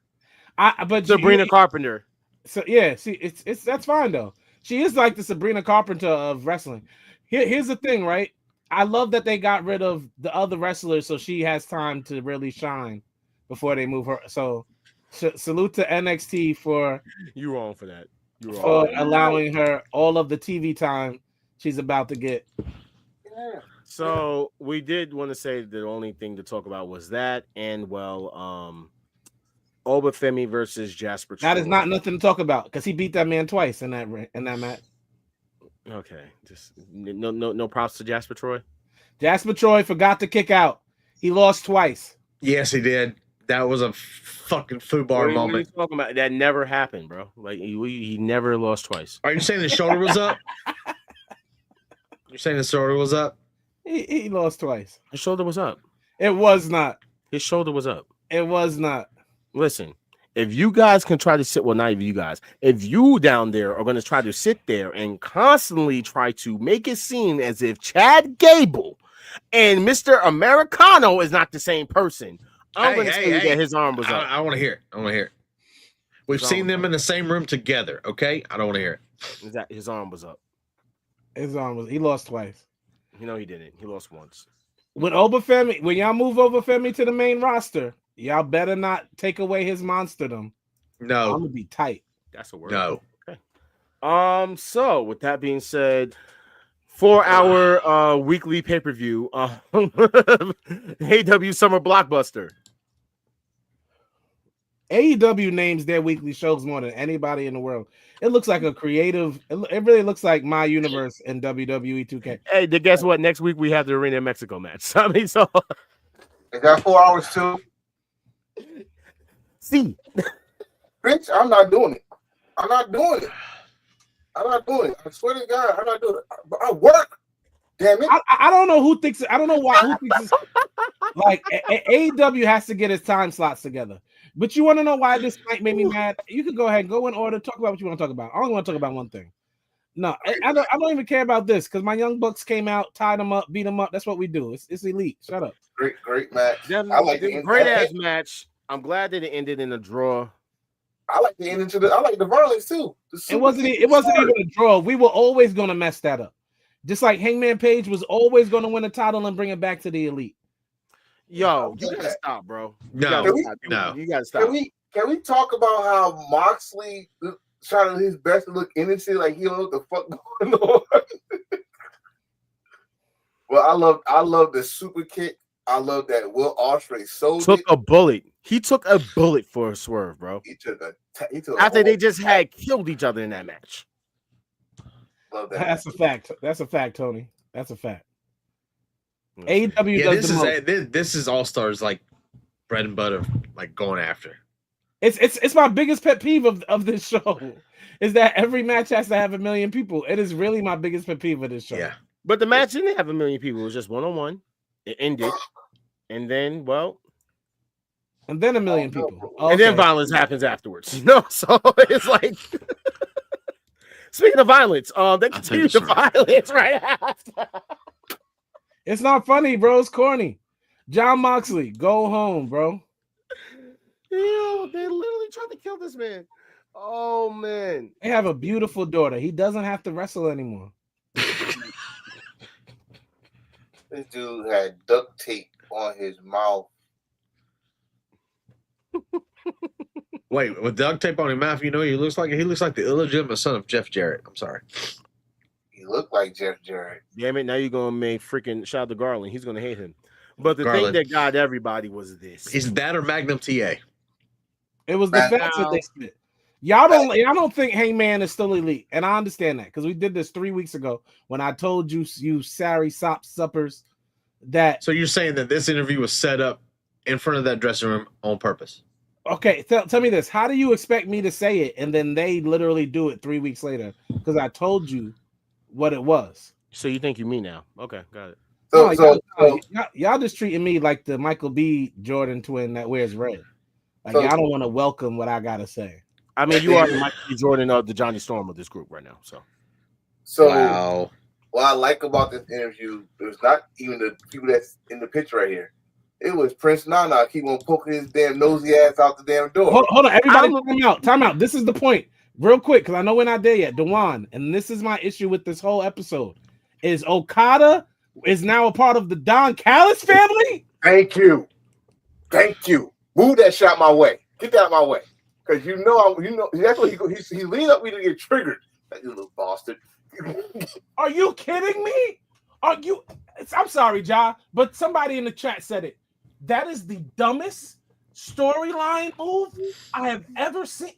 But Sabrina Carpenter. So yeah, see, it's that's fine though. She is like the Sabrina Carpenter of wrestling. Here's the thing, right? I love that they got rid of the other wrestlers so she has time to really shine before they move her. So salute to NXT for you wrong for that. For allowing her all of the TV time she's about to get. Yeah. So we did want to say the only thing to talk about was that, and Obafemi versus Jasper. That is not nothing to talk about because he beat that man twice in that match. Okay, just no props to Jasper Troy. Jasper Troy forgot to kick out. He lost twice. Yes, he did. That was a fucking foobar moment. What are you talking about? That never happened, bro. Like he never lost twice. Are you saying the shoulder was up? You're saying the shoulder was up? He lost twice. His shoulder was up. It was not. His shoulder was up. It was not. Listen, if you guys can try to sit, well, not even you guys, if you down there are going to try to sit there and constantly try to make it seem as if Chad Gable and Mr. Americano is not the same person, I'm going to say that his arm was up. I want to hear it. We've seen them in the same room together. Okay, I don't want to hear it. His arm was up. He lost twice. No, he didn't. He lost once. When y'all move Obafemi to the main roster, y'all better not take away his monsterdom. No, I'm gonna be tight. That's a word. No. Okay. So with that being said, for our weekly pay-per-view, AEW Summer Blockbuster. AEW names their weekly shows more than anybody in the world. It looks like a creative. It really looks like my universe in WWE 2K. Hey, guess what? Next week we have the Arena in Mexico match. I mean, so is that 4 hours too? See, bitch, I'm not doing it. I'm not doing it. I swear to God, I'm not doing it. I work. Damn it. I don't know who thinks. I don't know why. Who thinks it's, like AEW has to get its time slots together. But you want to know why this might make me mad? You can go ahead and go in order. Talk about what you want to talk about. I only want to talk about one thing. No, I don't even care about this because my Young Bucks came out, tied them up, beat them up. That's what we do. It's elite. Shut up. Great match. I like the great ass match. I'm glad that it ended in a draw. I like the ending I like the violence too. It wasn't even a draw. We were always gonna mess that up. Just like Hangman Page was always gonna win a title and bring it back to the elite. Yo, you gotta stop, bro. No. You gotta stop. Can we talk about how Moxley tried his best to look innocent, like he don't know what the fuck going on? Well, I love the super kick. I love that Will Ospreay took a bullet. He took a bullet for a Swerve, bro. He took after they just had killed each other in that match. Love that. That's a fact. That's a fact, Tony. That's a fact. AEW does this is All Stars like bread and butter, like going after. It's my biggest pet peeve of this show is that every match has to have 1 million people. It is really my biggest pet peeve of this show. Yeah, but the match didn't have 1 million people. It was just 1-on-1. It ended, and then 1 million people, and then violence happens afterwards. No, so it's like. Speaking of violence, they continue the violence right after. It's not funny, bro. It's corny. John Moxley, go home, bro. Yo, they literally tried to kill this man. Oh man, they have a beautiful daughter. He doesn't have to wrestle anymore. This dude had duct tape on his mouth. Wait, with duct tape on his mouth, you know he looks like the illegitimate son of Jeff Jarrett. I'm sorry. He looked like Jeff Jarrett. Damn it! Now you're gonna make freaking shout out to Garland. He's gonna hate him. But the thing that got everybody was this: is that or Magnum TA? It was the facts that they spit. Y'all don't think Hangman is still elite, and I understand that because we did this 3 weeks ago when I told you sorry sop suppers that. So you're saying that this interview was set up in front of that dressing room on purpose? Okay, tell me this. How do you expect me to say it and then they literally do it 3 weeks later? Because I told you what it was. So you think you mean now? Okay, got it. Y'all just treating me like the Michael B. Jordan twin that wears red. Like y'all don't want to welcome what I gotta say. I mean, you are the Michael B. Jordan of the Johnny Storm of this group right now. So wow. What I like about this interview is not even the people that's in the picture right here. It was Prince Nana keep on poking his damn nosy ass out the damn door. Hold on, everybody, time out. This is the point, real quick, because I know we're not there yet. Dewan, and this is my issue with this whole episode: is Okada is now a part of the Don Callis family? Thank you. Move that shot my way. Get that out my way, because you know that's what he leaned up me to get triggered. That you little bastard. Are you kidding me? I'm sorry, Ja, but somebody in the chat said it. That is the dumbest storyline move I have ever seen.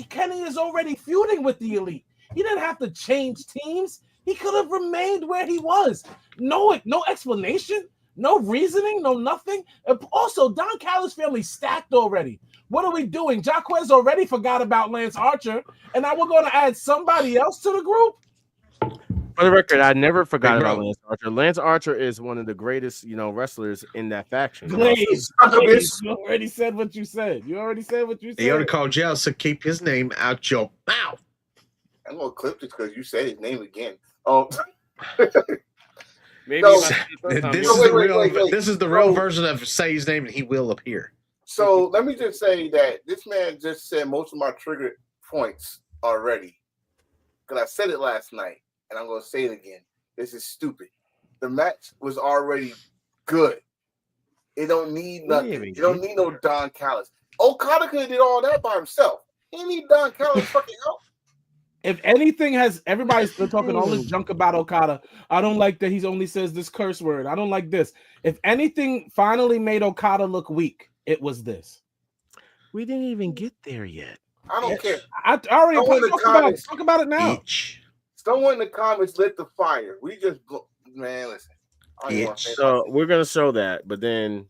Kenny is already feuding with the Elite. He didn't have to change teams. He could have remained where he was. No explanation, no reasoning, no nothing. Also, Don Callis' family stacked already. What are we doing? Jaquez already forgot about Lance Archer, and now we're going to add somebody else to the group? For the record, I never forgot about Lance Archer. Lance Archer is one of the greatest, wrestlers in that faction. Glaze, you already said what you said. He already called you out, so keep his name out your mouth. I'm gonna clip this because you said his name again. Maybe this is the real version of say his name and he will appear. So let me just say that this man just said most of my trigger points already. Because I said it last night, and I'm going to say it again. This is stupid. The match was already good. It don't need nothing. It don't need no Don Callis. Okada could have did all that by himself. He didn't need Don Callis fucking help. If anything everybody's still talking all this junk about Okada. I don't like that he only says this curse word. I don't like this. If anything finally made Okada look weak, it was this. We didn't even get there yet. I don't care. I already talk about it now. Someone in the comments lit the fire. We just man, listen. So we're gonna show that, but then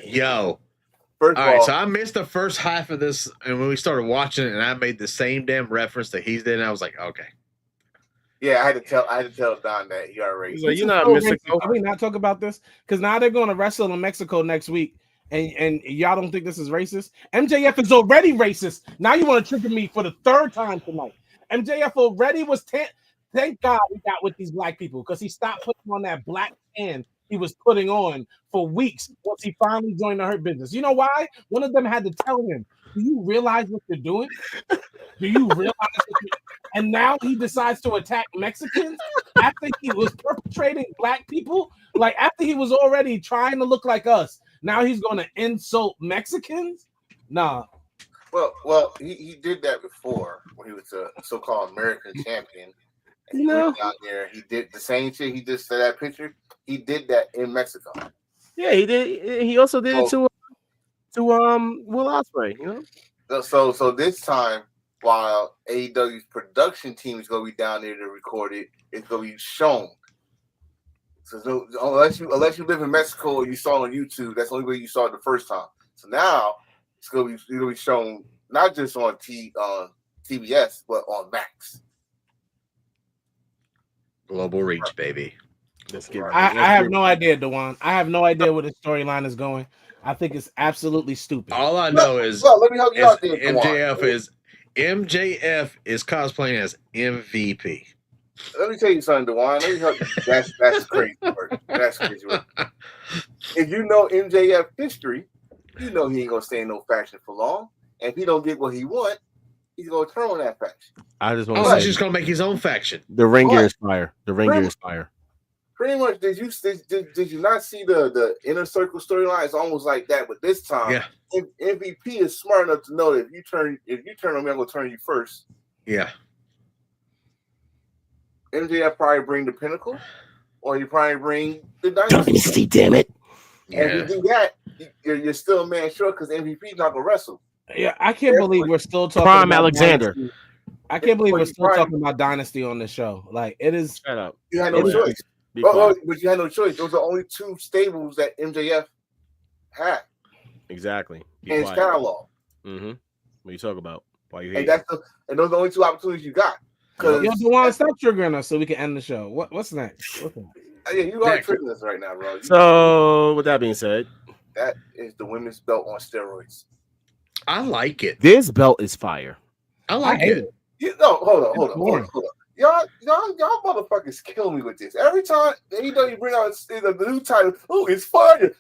Yo. All right, so I missed the first half of this, and when we started watching it, and I made the same damn reference that he's did, and I was like, okay. Yeah, I had to tell Don that he already. So you're not missing. Can we not talk about this? Because now they're going to wrestle in Mexico next week, and y'all don't think this is racist? MJF is already racist. Now you want to trigger me for the third time tonight. MJF already was. Thank God we got with these black people because he stopped putting on that black tan he was putting on for weeks once he finally joined the Hurt Business. You know why? One of them had to tell him, do you realize what you're doing? Do you realize what you're... And now he decides to attack Mexicans after he was perpetrating black people? Like, after he was already trying to look like us, now he's going to insult Mexicans? Nah. Well, he did that before when he was a so-called American champion. And he went down there. He did the same shit he just said that picture. He did that in Mexico. Yeah, he did. He also did it to Will Ospreay. You know. So this time, while AEW's production team is gonna be down there to record it, it's gonna be shown. So unless you live in Mexico or you saw it on YouTube, that's the only way you saw it the first time. So now it's gonna be shown not just on TBS but on Max. Global reach, baby. I have no idea, Dewan. I have no idea where the storyline is going. I think it's absolutely stupid. All I know is let me help you out there, MJF is cosplaying as MVP. Let me tell you something, Dewan. Let me help you. That's crazy work. That's crazy work. If you know MJF history, you know he ain't gonna stay in no faction for long. And if he don't get what he want, he's gonna turn on that faction. I just want to say he's just gonna make his own faction. The ring gear is fire. The ring gear is fire. Pretty much. Did you not see the inner circle storyline? It's almost like that, but this time, MVP is smart enough to know that if you turn on me, I'm gonna turn you first. Yeah. MJF probably bring the Pinnacle, or you probably bring the Dynasty. Damn it! And if you do that, you're still a man short because MVP is not gonna wrestle. Yeah, I can't believe we're still talking Prime about Alexander. Dynasty. I can't believe we're still talking about Dynasty on the show. Like, it is. Shut up. You had no choice. But you had no choice. Those are the only two stables that MJF had. Exactly. In his catalog. Mm-hmm. What you talk about? Why you hate? And those are the only two opportunities you got. Yo, Dewan, stop triggering us so we can end the show. What's next? Yeah, you are triggering us right now, bro. So, with that being said, that is the women's belt on steroids. I like it. This belt is fire. I like it. Hold on. Y'all motherfuckers kill me with this. Every time you bring out the new title, it's fire.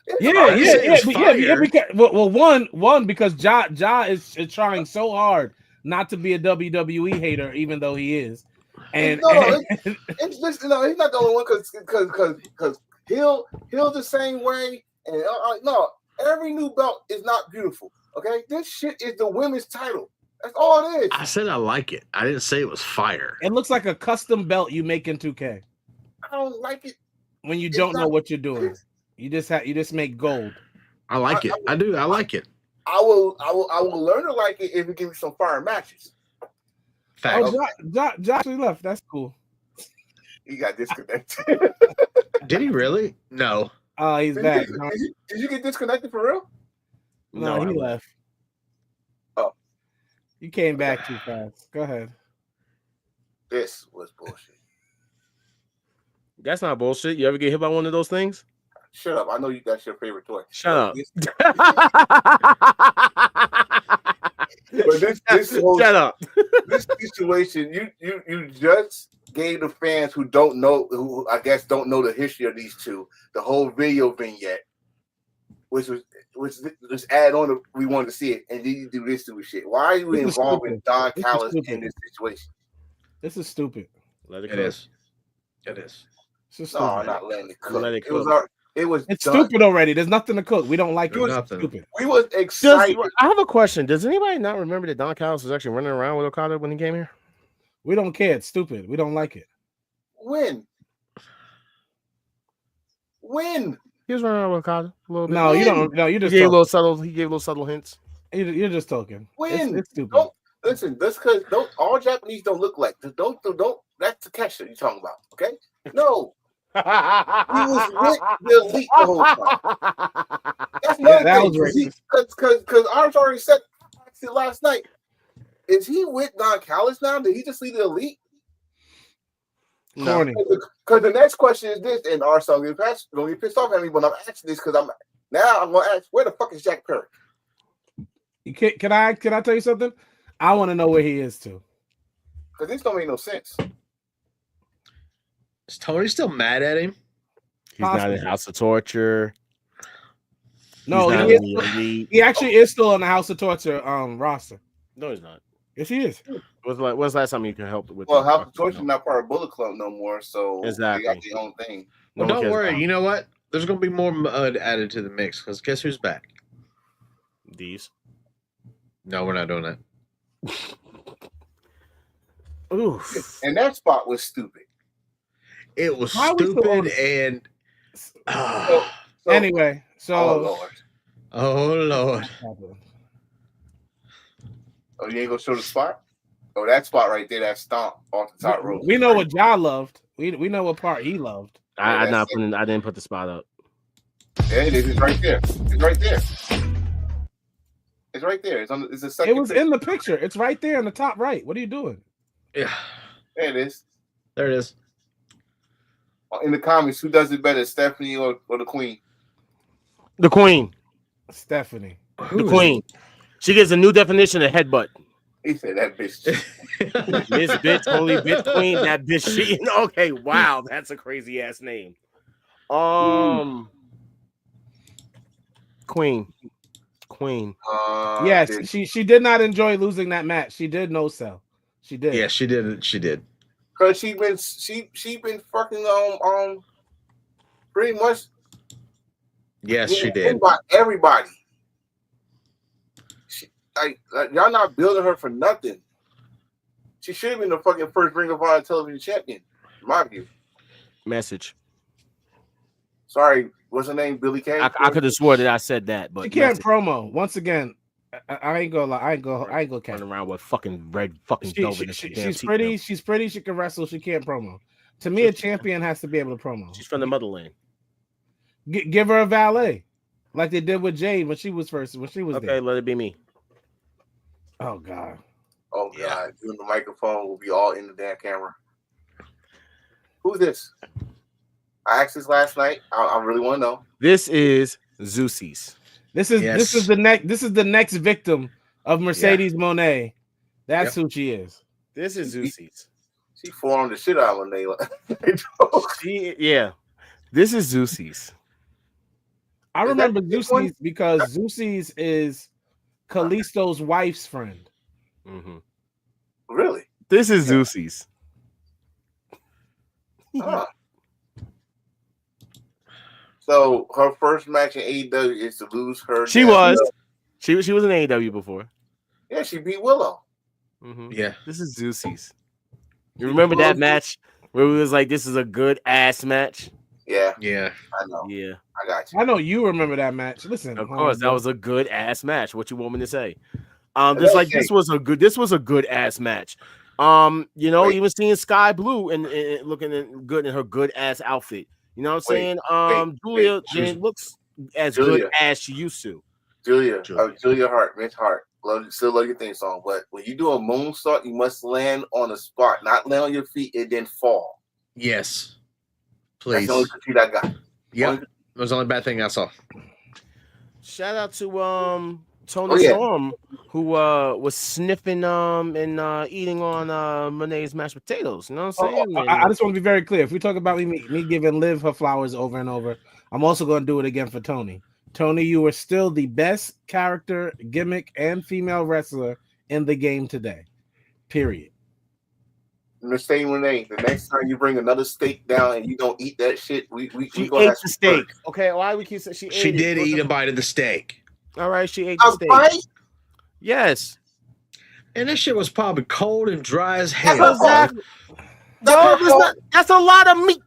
One because Ja is trying so hard not to be a WWE hater, even though he is. And it's just he's not the only one because he'll the same way. And no, every new belt is not beautiful. Okay, this shit is the women's title. That's all it is. I said I like it. I didn't say it was fire. It looks like a custom belt you make in 2K. I don't like it. When you don't know what you're doing, you just make gold. I like it. I do. I like it. I will learn to like it if you give me some fire matches. Josh actually left. That's cool. He got disconnected. Did he really? No. Oh, he's back. Did you get disconnected for real? No, he left. Oh. You came back too fast. Go ahead. This was bullshit. That's not bullshit. You ever get hit by one of those things? Shut up. I know that's your favorite toy. Shut up. But this whole, shut up. This situation, you just gave the fans who I guess don't know the history of these two, the whole video vignette which just add on to we wanted to see it, and then you do this stupid shit. Why are you involving Don Callis in this situation? This is stupid. Let it is. It is. No, I'm not letting it cook. It's stupid already. There's nothing to cook. We don't like it. It's stupid. We was excited. I have a question. Does anybody not remember that Don Callis was actually running around with Okada when he came here? We don't care. It's stupid. We don't like it. When? He was running around with Okada a little bit. No, you don't. No, you just he gave little subtle hints. You're just talking. When? It's stupid. Don't listen. That's because all Japanese don't look like. Don't. That's the catch that you're talking about. Okay? No. He was with the elite the whole time. That's another thing. Because I already said last night. Is he with Don Callis now? Did he just leave the elite? No. Because the next question is this, and Arsenal gonna get pissed off at me when I'm asking this because I'm gonna ask, where the fuck is Jack Perry? Can I tell you something? I want to know where he is too. Because this don't make no sense. Is Tony still mad at him? He's not in House of Torture. No, he actually is still in the House of Torture roster. No, he's not. Yes, he is. When's the last time you can help with? Well, House of Torture is not part of Bullet Club no more, so exactly. they got their own thing. Well, don't worry. You know what? There's going to be more mud added to the mix because guess who's back? These. No, we're not doing that. Oof. And that spot was stupid. It was stupid and. Anyway, so. Oh Lord. Oh, you ain't gonna show the spot? Oh, that spot right there, that stomp off the top rope. We know what Ja loved. We know what part he loved. I didn't put the spot up. Yeah, it is. It's right there. It's right there. It's right there. It's a second. It was in the picture. It's right there in the top right. What are you doing? Yeah. There it is. There it is. In the comments, who does it better, Stephanie or the Queen? The Queen. Stephanie. The Queen. She gets a new definition of headbutt. He said that bitch. This bitch, holy bitch queen, that bitch cheating. Okay, wow, that's a crazy ass name. Queen. Yes, she did not enjoy losing that match. She did no sell. She did. Yeah, she did. She did. Cause she been fucking pretty much. Yes, she did. By everybody. Y'all not building her for nothing. She should have been the fucking first Ring of Honor television champion, in my view. Message. Sorry, what's her name? Billy Kay. I could have swore that I said that, but she can't promo. Once again, I ain't gonna lie. I ain't gonna catch around with fucking red fucking velvet. She's pretty. She's pretty. She can wrestle. She can't promo. To me, a champion has to be able to promo. She's from the motherland. Give her a valet, like they did with Jade when she was there. Okay, let it be me. Oh God. Oh God. Doing the microphone will be all in the damn camera. Who's this? I asked this last night. I really want to know. This is Zeus's. This is the next victim of Mercedes Moné. That's who she is. This is Zeus's. She formed the shit out of Monet. This is Zeus's. I remember Zeus's because Zeus's is Kalisto's wife's friend. Mm-hmm. Really? This is Zeus's. So her first match in AEW is to lose her. She was in AEW before. Yeah, she beat Willow. Mm-hmm. Yeah. This is Zeus's. You remember that match where we was like, "This is a good ass match." Yeah. Yeah. I know. Yeah. I got you. I know you remember that match. Listen, of course, that was a good ass match. What you want me to say? This was a good ass match. Even seeing Sky Blue and looking good in her good ass outfit. You know what I'm saying? Julia looks as good as she used to. Julia Hart, Mitch Hart. Still love your theme song, but when you do a moonsault, you must land on a spot, not land on your feet and then fall. Yes. Please. That's the only critique I got. Yeah. It was the only bad thing I saw. Shout out to Tony Storm, who was sniffing and eating on Moné's mashed potatoes. You know what I'm saying? I just want to be very clear. If we talk about me giving Liv her flowers over and over, I'm also going to do it again for Tony. Tony, you are still the best character, gimmick, and female wrestler in the game today. Period. Mercedes Renee, the next time you bring another steak down and you don't eat that shit, we She gonna ate have the some steak. fun. Okay, why we keep saying she ate She it? did eat a bite of the steak. All right, she ate A the steak. bite? Yes. And that shit was probably cold and dry as hell. That's Exactly. No, that's a lot of meat.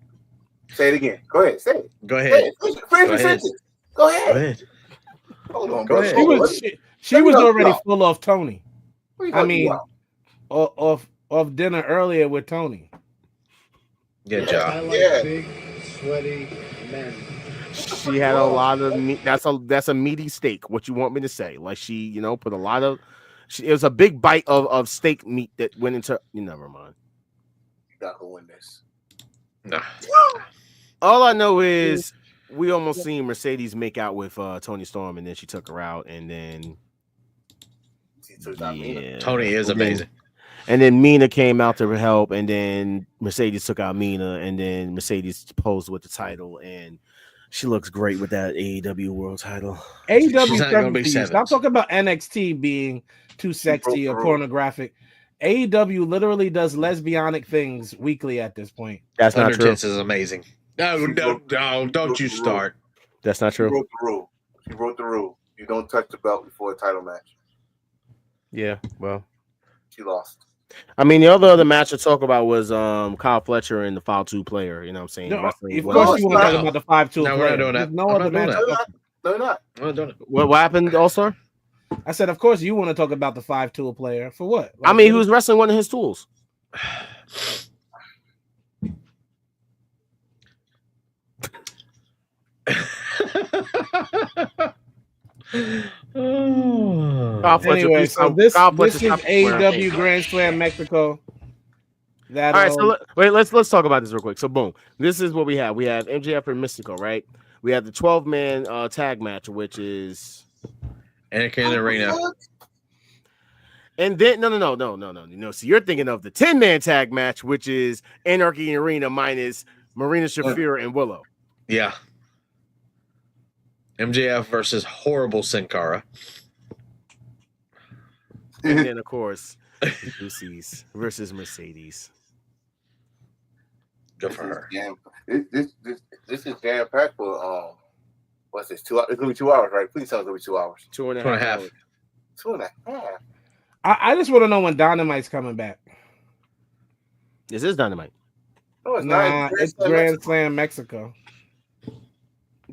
Say it again. Go ahead. Say it. Go ahead. Finish the sentence. Go ahead. Go ahead. Hold on, Go bro. ahead. She was already full off Tony. I mean, wow. off dinner earlier with Tony. Good job. I like big, sweaty men. She had a lot of meat. That's a meaty steak. What you want me to say? Like she, put a lot of. It was a big bite of steak meat that went into. Never mind. You got to win this. Nah. All I know is we almost seen Mercedes make out with Tony Storm, and then she took her out, and then Tony is amazing. And then Mina came out to help, and then Mercedes took out Mina, and then Mercedes posed with the title, and she looks great with that AEW World Title. AEW, stop talking about NXT being too sexy or pornographic. AEW literally does lesbianic things weekly at this point. That's not true. Is amazing. No, don't you start. That's not true. She wrote the rule. She wrote the rule. You don't touch the belt before a title match. Yeah, well, she lost. I mean, the other match to talk about was Kyle Fletcher and the 5-2 player. You know what I'm saying? No, of course, you want to talk about the 5-2 player. We're not doing that. No other match. They're not. I'm not doing it. What happened, All-Star? I said, of course, you want to talk about the 5-2 player. For what? I mean, he was wrestling one of his tools. Anyway, so this is AEW Grand Slam Mexico. All right, so let's talk about this real quick. So boom, this is what we have. We have MJF and Mystico, right? We have the 12-man tag match, which is Anakin in the Arena. And then no. So you're thinking of the 10-man tag match, which is Anarchy in Arena minus Marina Shafir and Willow. Yeah. MJF versus horrible Sin Cara. And then of course Lucy's versus Mercedes. Good for her. This is jam packed for what's this? 2 hours? It's gonna be 2 hours, right? Please tell us it's gonna be 2 hours. 2.5. 2.5. I just want to know when Dynamite's coming back. This is Dynamite. No, it's Nah, not. it's Grand Slam Mexico.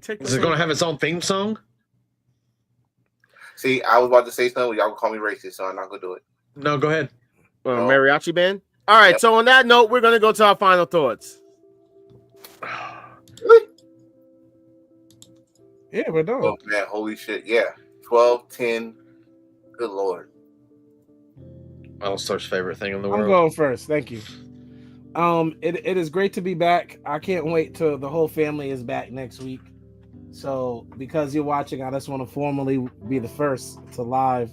Is it going to have its own theme song? See, I was about to say something. Y'all gonna call me racist, so I'm not gonna do it. No, go ahead. Mariachi band. All right. Yep. So on that note, we're gonna go to our final thoughts. Really? Yeah, we're done. Oh man, holy shit! Yeah, 12-10. Good lord. All-Star's favorite thing in the world. I'm going first. Thank you. It is great to be back. I can't wait till the whole family is back next week. So because you're watching, I just want to formally be the first to live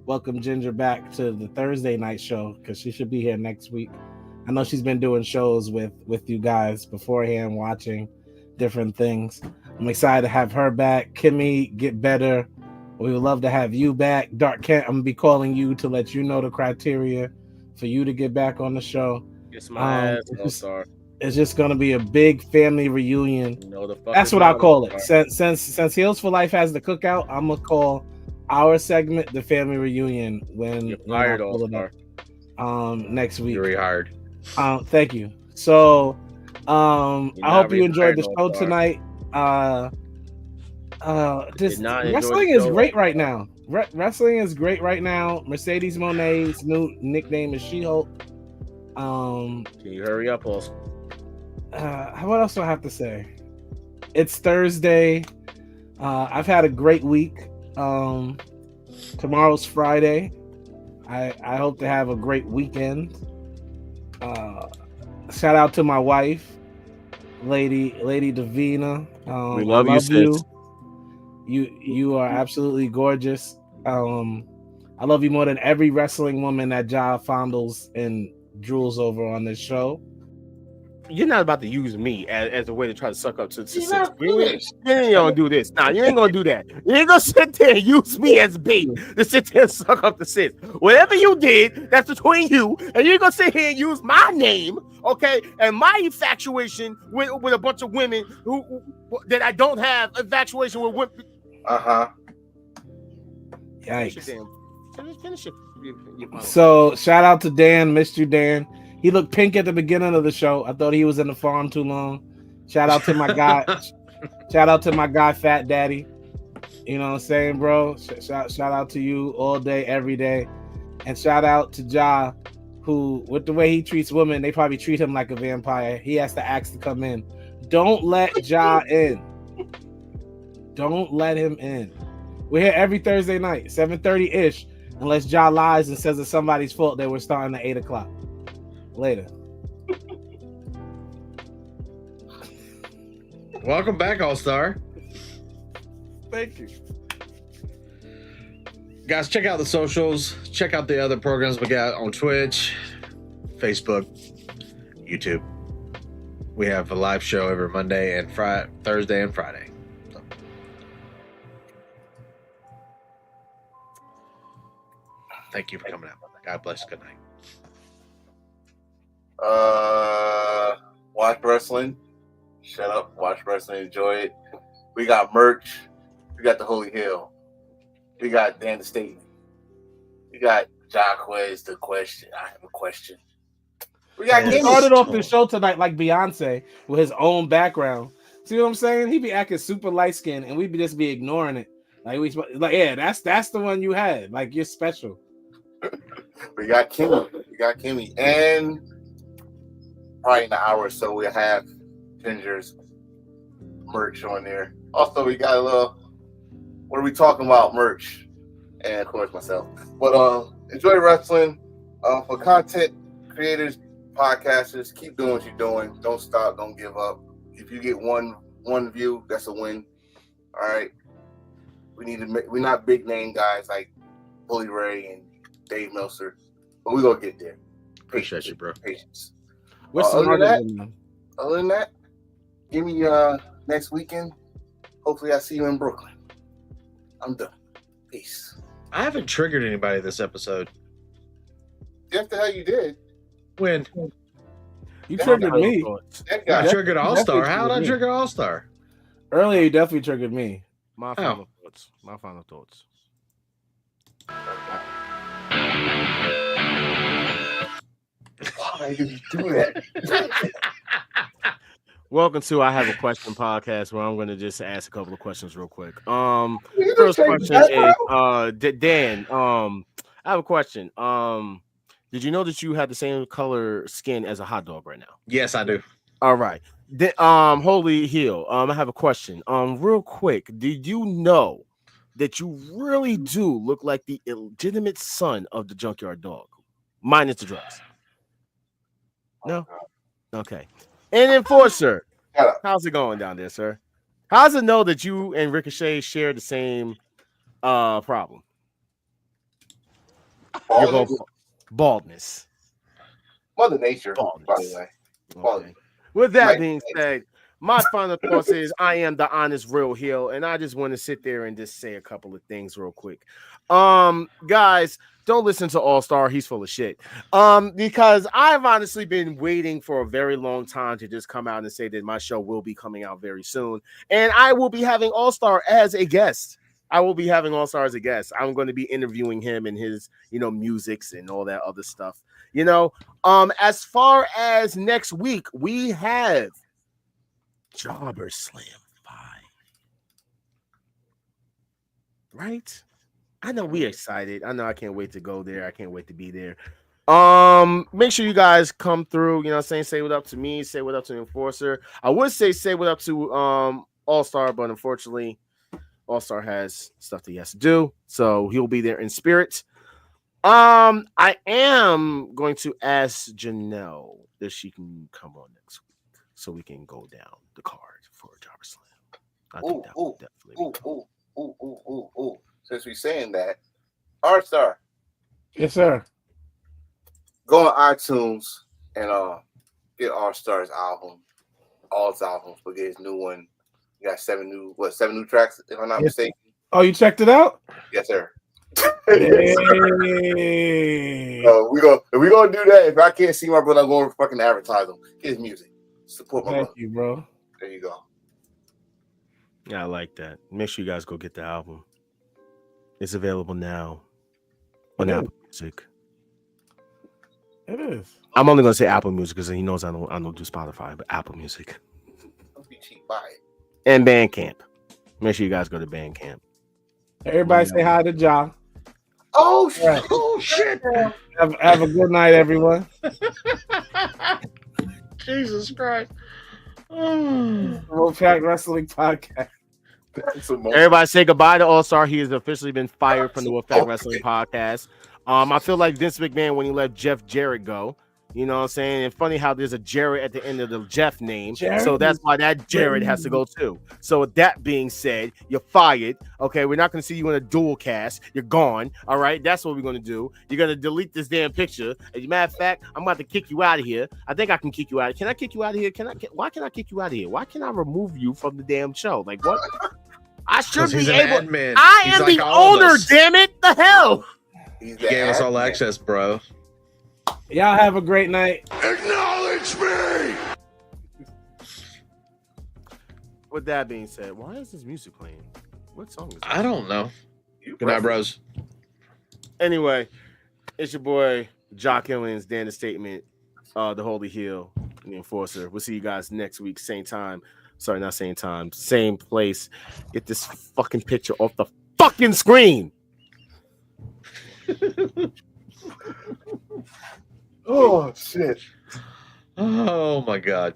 welcome Ginger back to the Thursday night show because she should be here next week. I know she's been doing shows with you guys beforehand, watching different things. I'm excited to have her back. Kimmy, get better. We would love to have you back. Dark Kent, I'm gonna be calling you to let you know the criteria for you to get back on the show. It's my ass, All-Star. It's just gonna be a big family reunion. The That's what I call it. Since Heels for Life has the cookout, I'm gonna call our segment the family reunion when you're fired, All-Star. Next week. You're rehired. Thank you. So I hope you enjoyed the show tonight. Wrestling is great right now. Wrestling is great right now. Mercedes Monet's new nickname is She-Hulk. Can you hurry up, also? What else do I have to say? It's Thursday. I've had a great week. Tomorrow's Friday. I hope to have a great weekend. Shout out to my wife, Lady Davina. We love you, sis. You are absolutely gorgeous. I love you more than every wrestling woman that Ja fondles and drools over on this show. you're not about to use me as a way to try to suck up to sis. not You ain't finished. gonna do this. Nah, you ain't gonna do that. You ain't gonna sit there and use me as bait to sit there and suck up the sis. Whatever you did, that's between you. And you're gonna sit here and use my name, okay, and my infatuation with a bunch of women who that I don't have infatuation with women. Yikes. Finish it. So shout out to Dan. Missed you, Dan. He looked pink at the beginning of the show. I thought he was in the farm too long. Shout out to my guy. Shout out to my guy, Fat Daddy. You know what I'm saying, bro? Shout out to you all day, every day. And shout out to Ja, who, with the way he treats women, they probably treat him like a vampire. He has to ask to come in. Don't let Ja in. Don't let him in. We're here every Thursday night, 7:30-ish, unless Ja lies and says it's somebody's fault that we're starting at 8 o'clock. Later. Welcome back, All-Star. Thank you. Guys, check out the socials. Check out the other programs we got on Twitch, Facebook, YouTube. We have a live show every Monday and Thursday and Friday. So. Thank you for coming out. God bless. Good night. Watch wrestling. Shut up. Watch wrestling. Enjoy it. We got merch. We got the Holy Hill. We got Dan the Statement. We got Jacquez the question. I have a question. We got He started off the show tonight like Beyonce with his own background. See what I'm saying? He be acting super light skinned and we be just be ignoring it. Yeah, that's the one you had. Like, you're special. We got Kimmy. And probably in an hour or so we'll have Ginger's merch on there. Also, we got a little, what are we talking about, merch? And of course myself. But enjoy wrestling. For content creators, podcasters, keep doing what you're doing. Don't stop, don't give up. If you get one view, that's a win. All right. We're not big name guys like Bully Ray and Dave Meltzer, but we're gonna get there. Appreciate you, bro. Patience. We're Other smarter than them. than that, give me next weekend. Hopefully I see you in Brooklyn. I'm done. Peace. I haven't triggered anybody this episode. Yes, the hell you did. When? You triggered me. I triggered All-Star. How did I trigger All-Star? Earlier, you definitely triggered me. My final thoughts. Why did you do that? Welcome to I Have a Question podcast, where I'm going to just ask a couple of questions real quick. First question is Dan. I have a question. Did you know that you have the same color skin as a hot dog right now? Yes, I do. All right. Holy Heel. I have a question. Real quick, did you know that you really do look like the illegitimate son of the Junkyard Dog, minus the drugs? No. Okay. And Enforcer, how's it going down there, sir? How's it know that you and Ricochet share the same problem? You're both baldness. Mother Nature, baldness. by the way. Okay. With that being said, my final thoughts is I am the honest real heel, and I just want to sit there and just say a couple of things real quick. Guys, don't listen to All-Star. He's full of shit. Because I've honestly been waiting for a very long time to just come out and say that my show will be coming out very soon, and I will be having All-Star as a guest. I'm going to be interviewing him and his, musics and all that other stuff. As far as next week, we have Jobber Slam 5. Right? I know we're excited. I know I can't wait to go there. I can't wait to be there. Make sure you guys come through, say what up to me, say what up to the Enforcer. I would say what up to All-Star, but unfortunately, All-Star has stuff that he has to do, so he'll be there in spirit. I am going to ask Janelle if she can come on next week so we can go down the card for Jobber Slam. I think that would definitely be Since we're saying that, All-Star. Yes, sir. Go on iTunes and get All Stars album, all his albums, but get his new one. You got 7 new tracks, if I'm not mistaken. Oh, you checked it out? Yes, sir. Hey. So if we gonna do that, if I can't see my brother, I'm going to fucking advertise him. Get his music. Support my brother. Thank you, bro. There you go. Yeah, I like that. Make sure you guys go get the album. It's available now on Apple Music. It is. I'm only gonna say Apple Music because he knows I don't do Spotify, but Apple Music. Don't be cheap. Buy it. And Bandcamp. Make sure you guys go to Bandcamp. Everybody say hi to Ja. Oh shit! Right. Oh shit! Have a good night, everyone. Jesus Christ! Wolfpack Wrestling Podcast. Everybody say goodbye to All Star. He has officially been fired from the Wolfpack Wrestling Podcast. I feel like Vince McMahon when he let Jeff Jarrett go. You know what I'm saying? And funny how there's a Jarrett at the end of the Jeff name. Jarrett? So that's why that Jarrett has to go too. So with that being said, you're fired. Okay, we're not going to see you in a dual cast. You're gone. All right, that's what we're going to do. You're going to delete this damn picture. As a matter of fact, I'm about to kick you out of here. I think I can kick you out. Can I kick you out of here? Why can I kick you out of here? Why can I remove you from the damn show? Like what? I should be able. I am the owner. Damn it! The hell. He gave us all access, bro. Y'all have a great night. Acknowledge me. With that being said, why is this music playing? What song is that? I don't know. Good night, bros. Anyway, it's your boy Jock Illins, Dan the Statement, the Holy Heel, and the Enforcer. We'll see you guys next week, same time. Sorry, not same time, same place. Get this fucking picture off the fucking screen. Oh shit! Oh my god!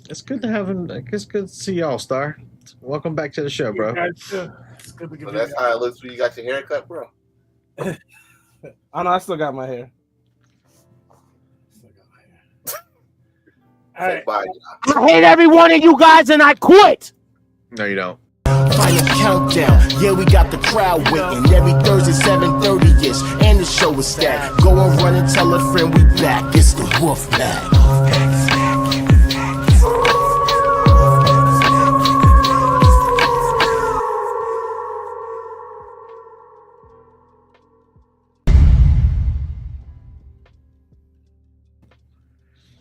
It's good to have him. It's good to see y'all, Star. Welcome back to the show, bro. It's good to So that's how it looks when you got your haircut, bro. Oh no, I still got my hair. All right. Bye. I hate every one of you guys, and I quit. No, you don't. Final countdown, yeah, we got the crowd waiting. Every Thursday, 7:30-ish, and the show is stacked. Go and run and tell a friend we back. It's the Wolfpack.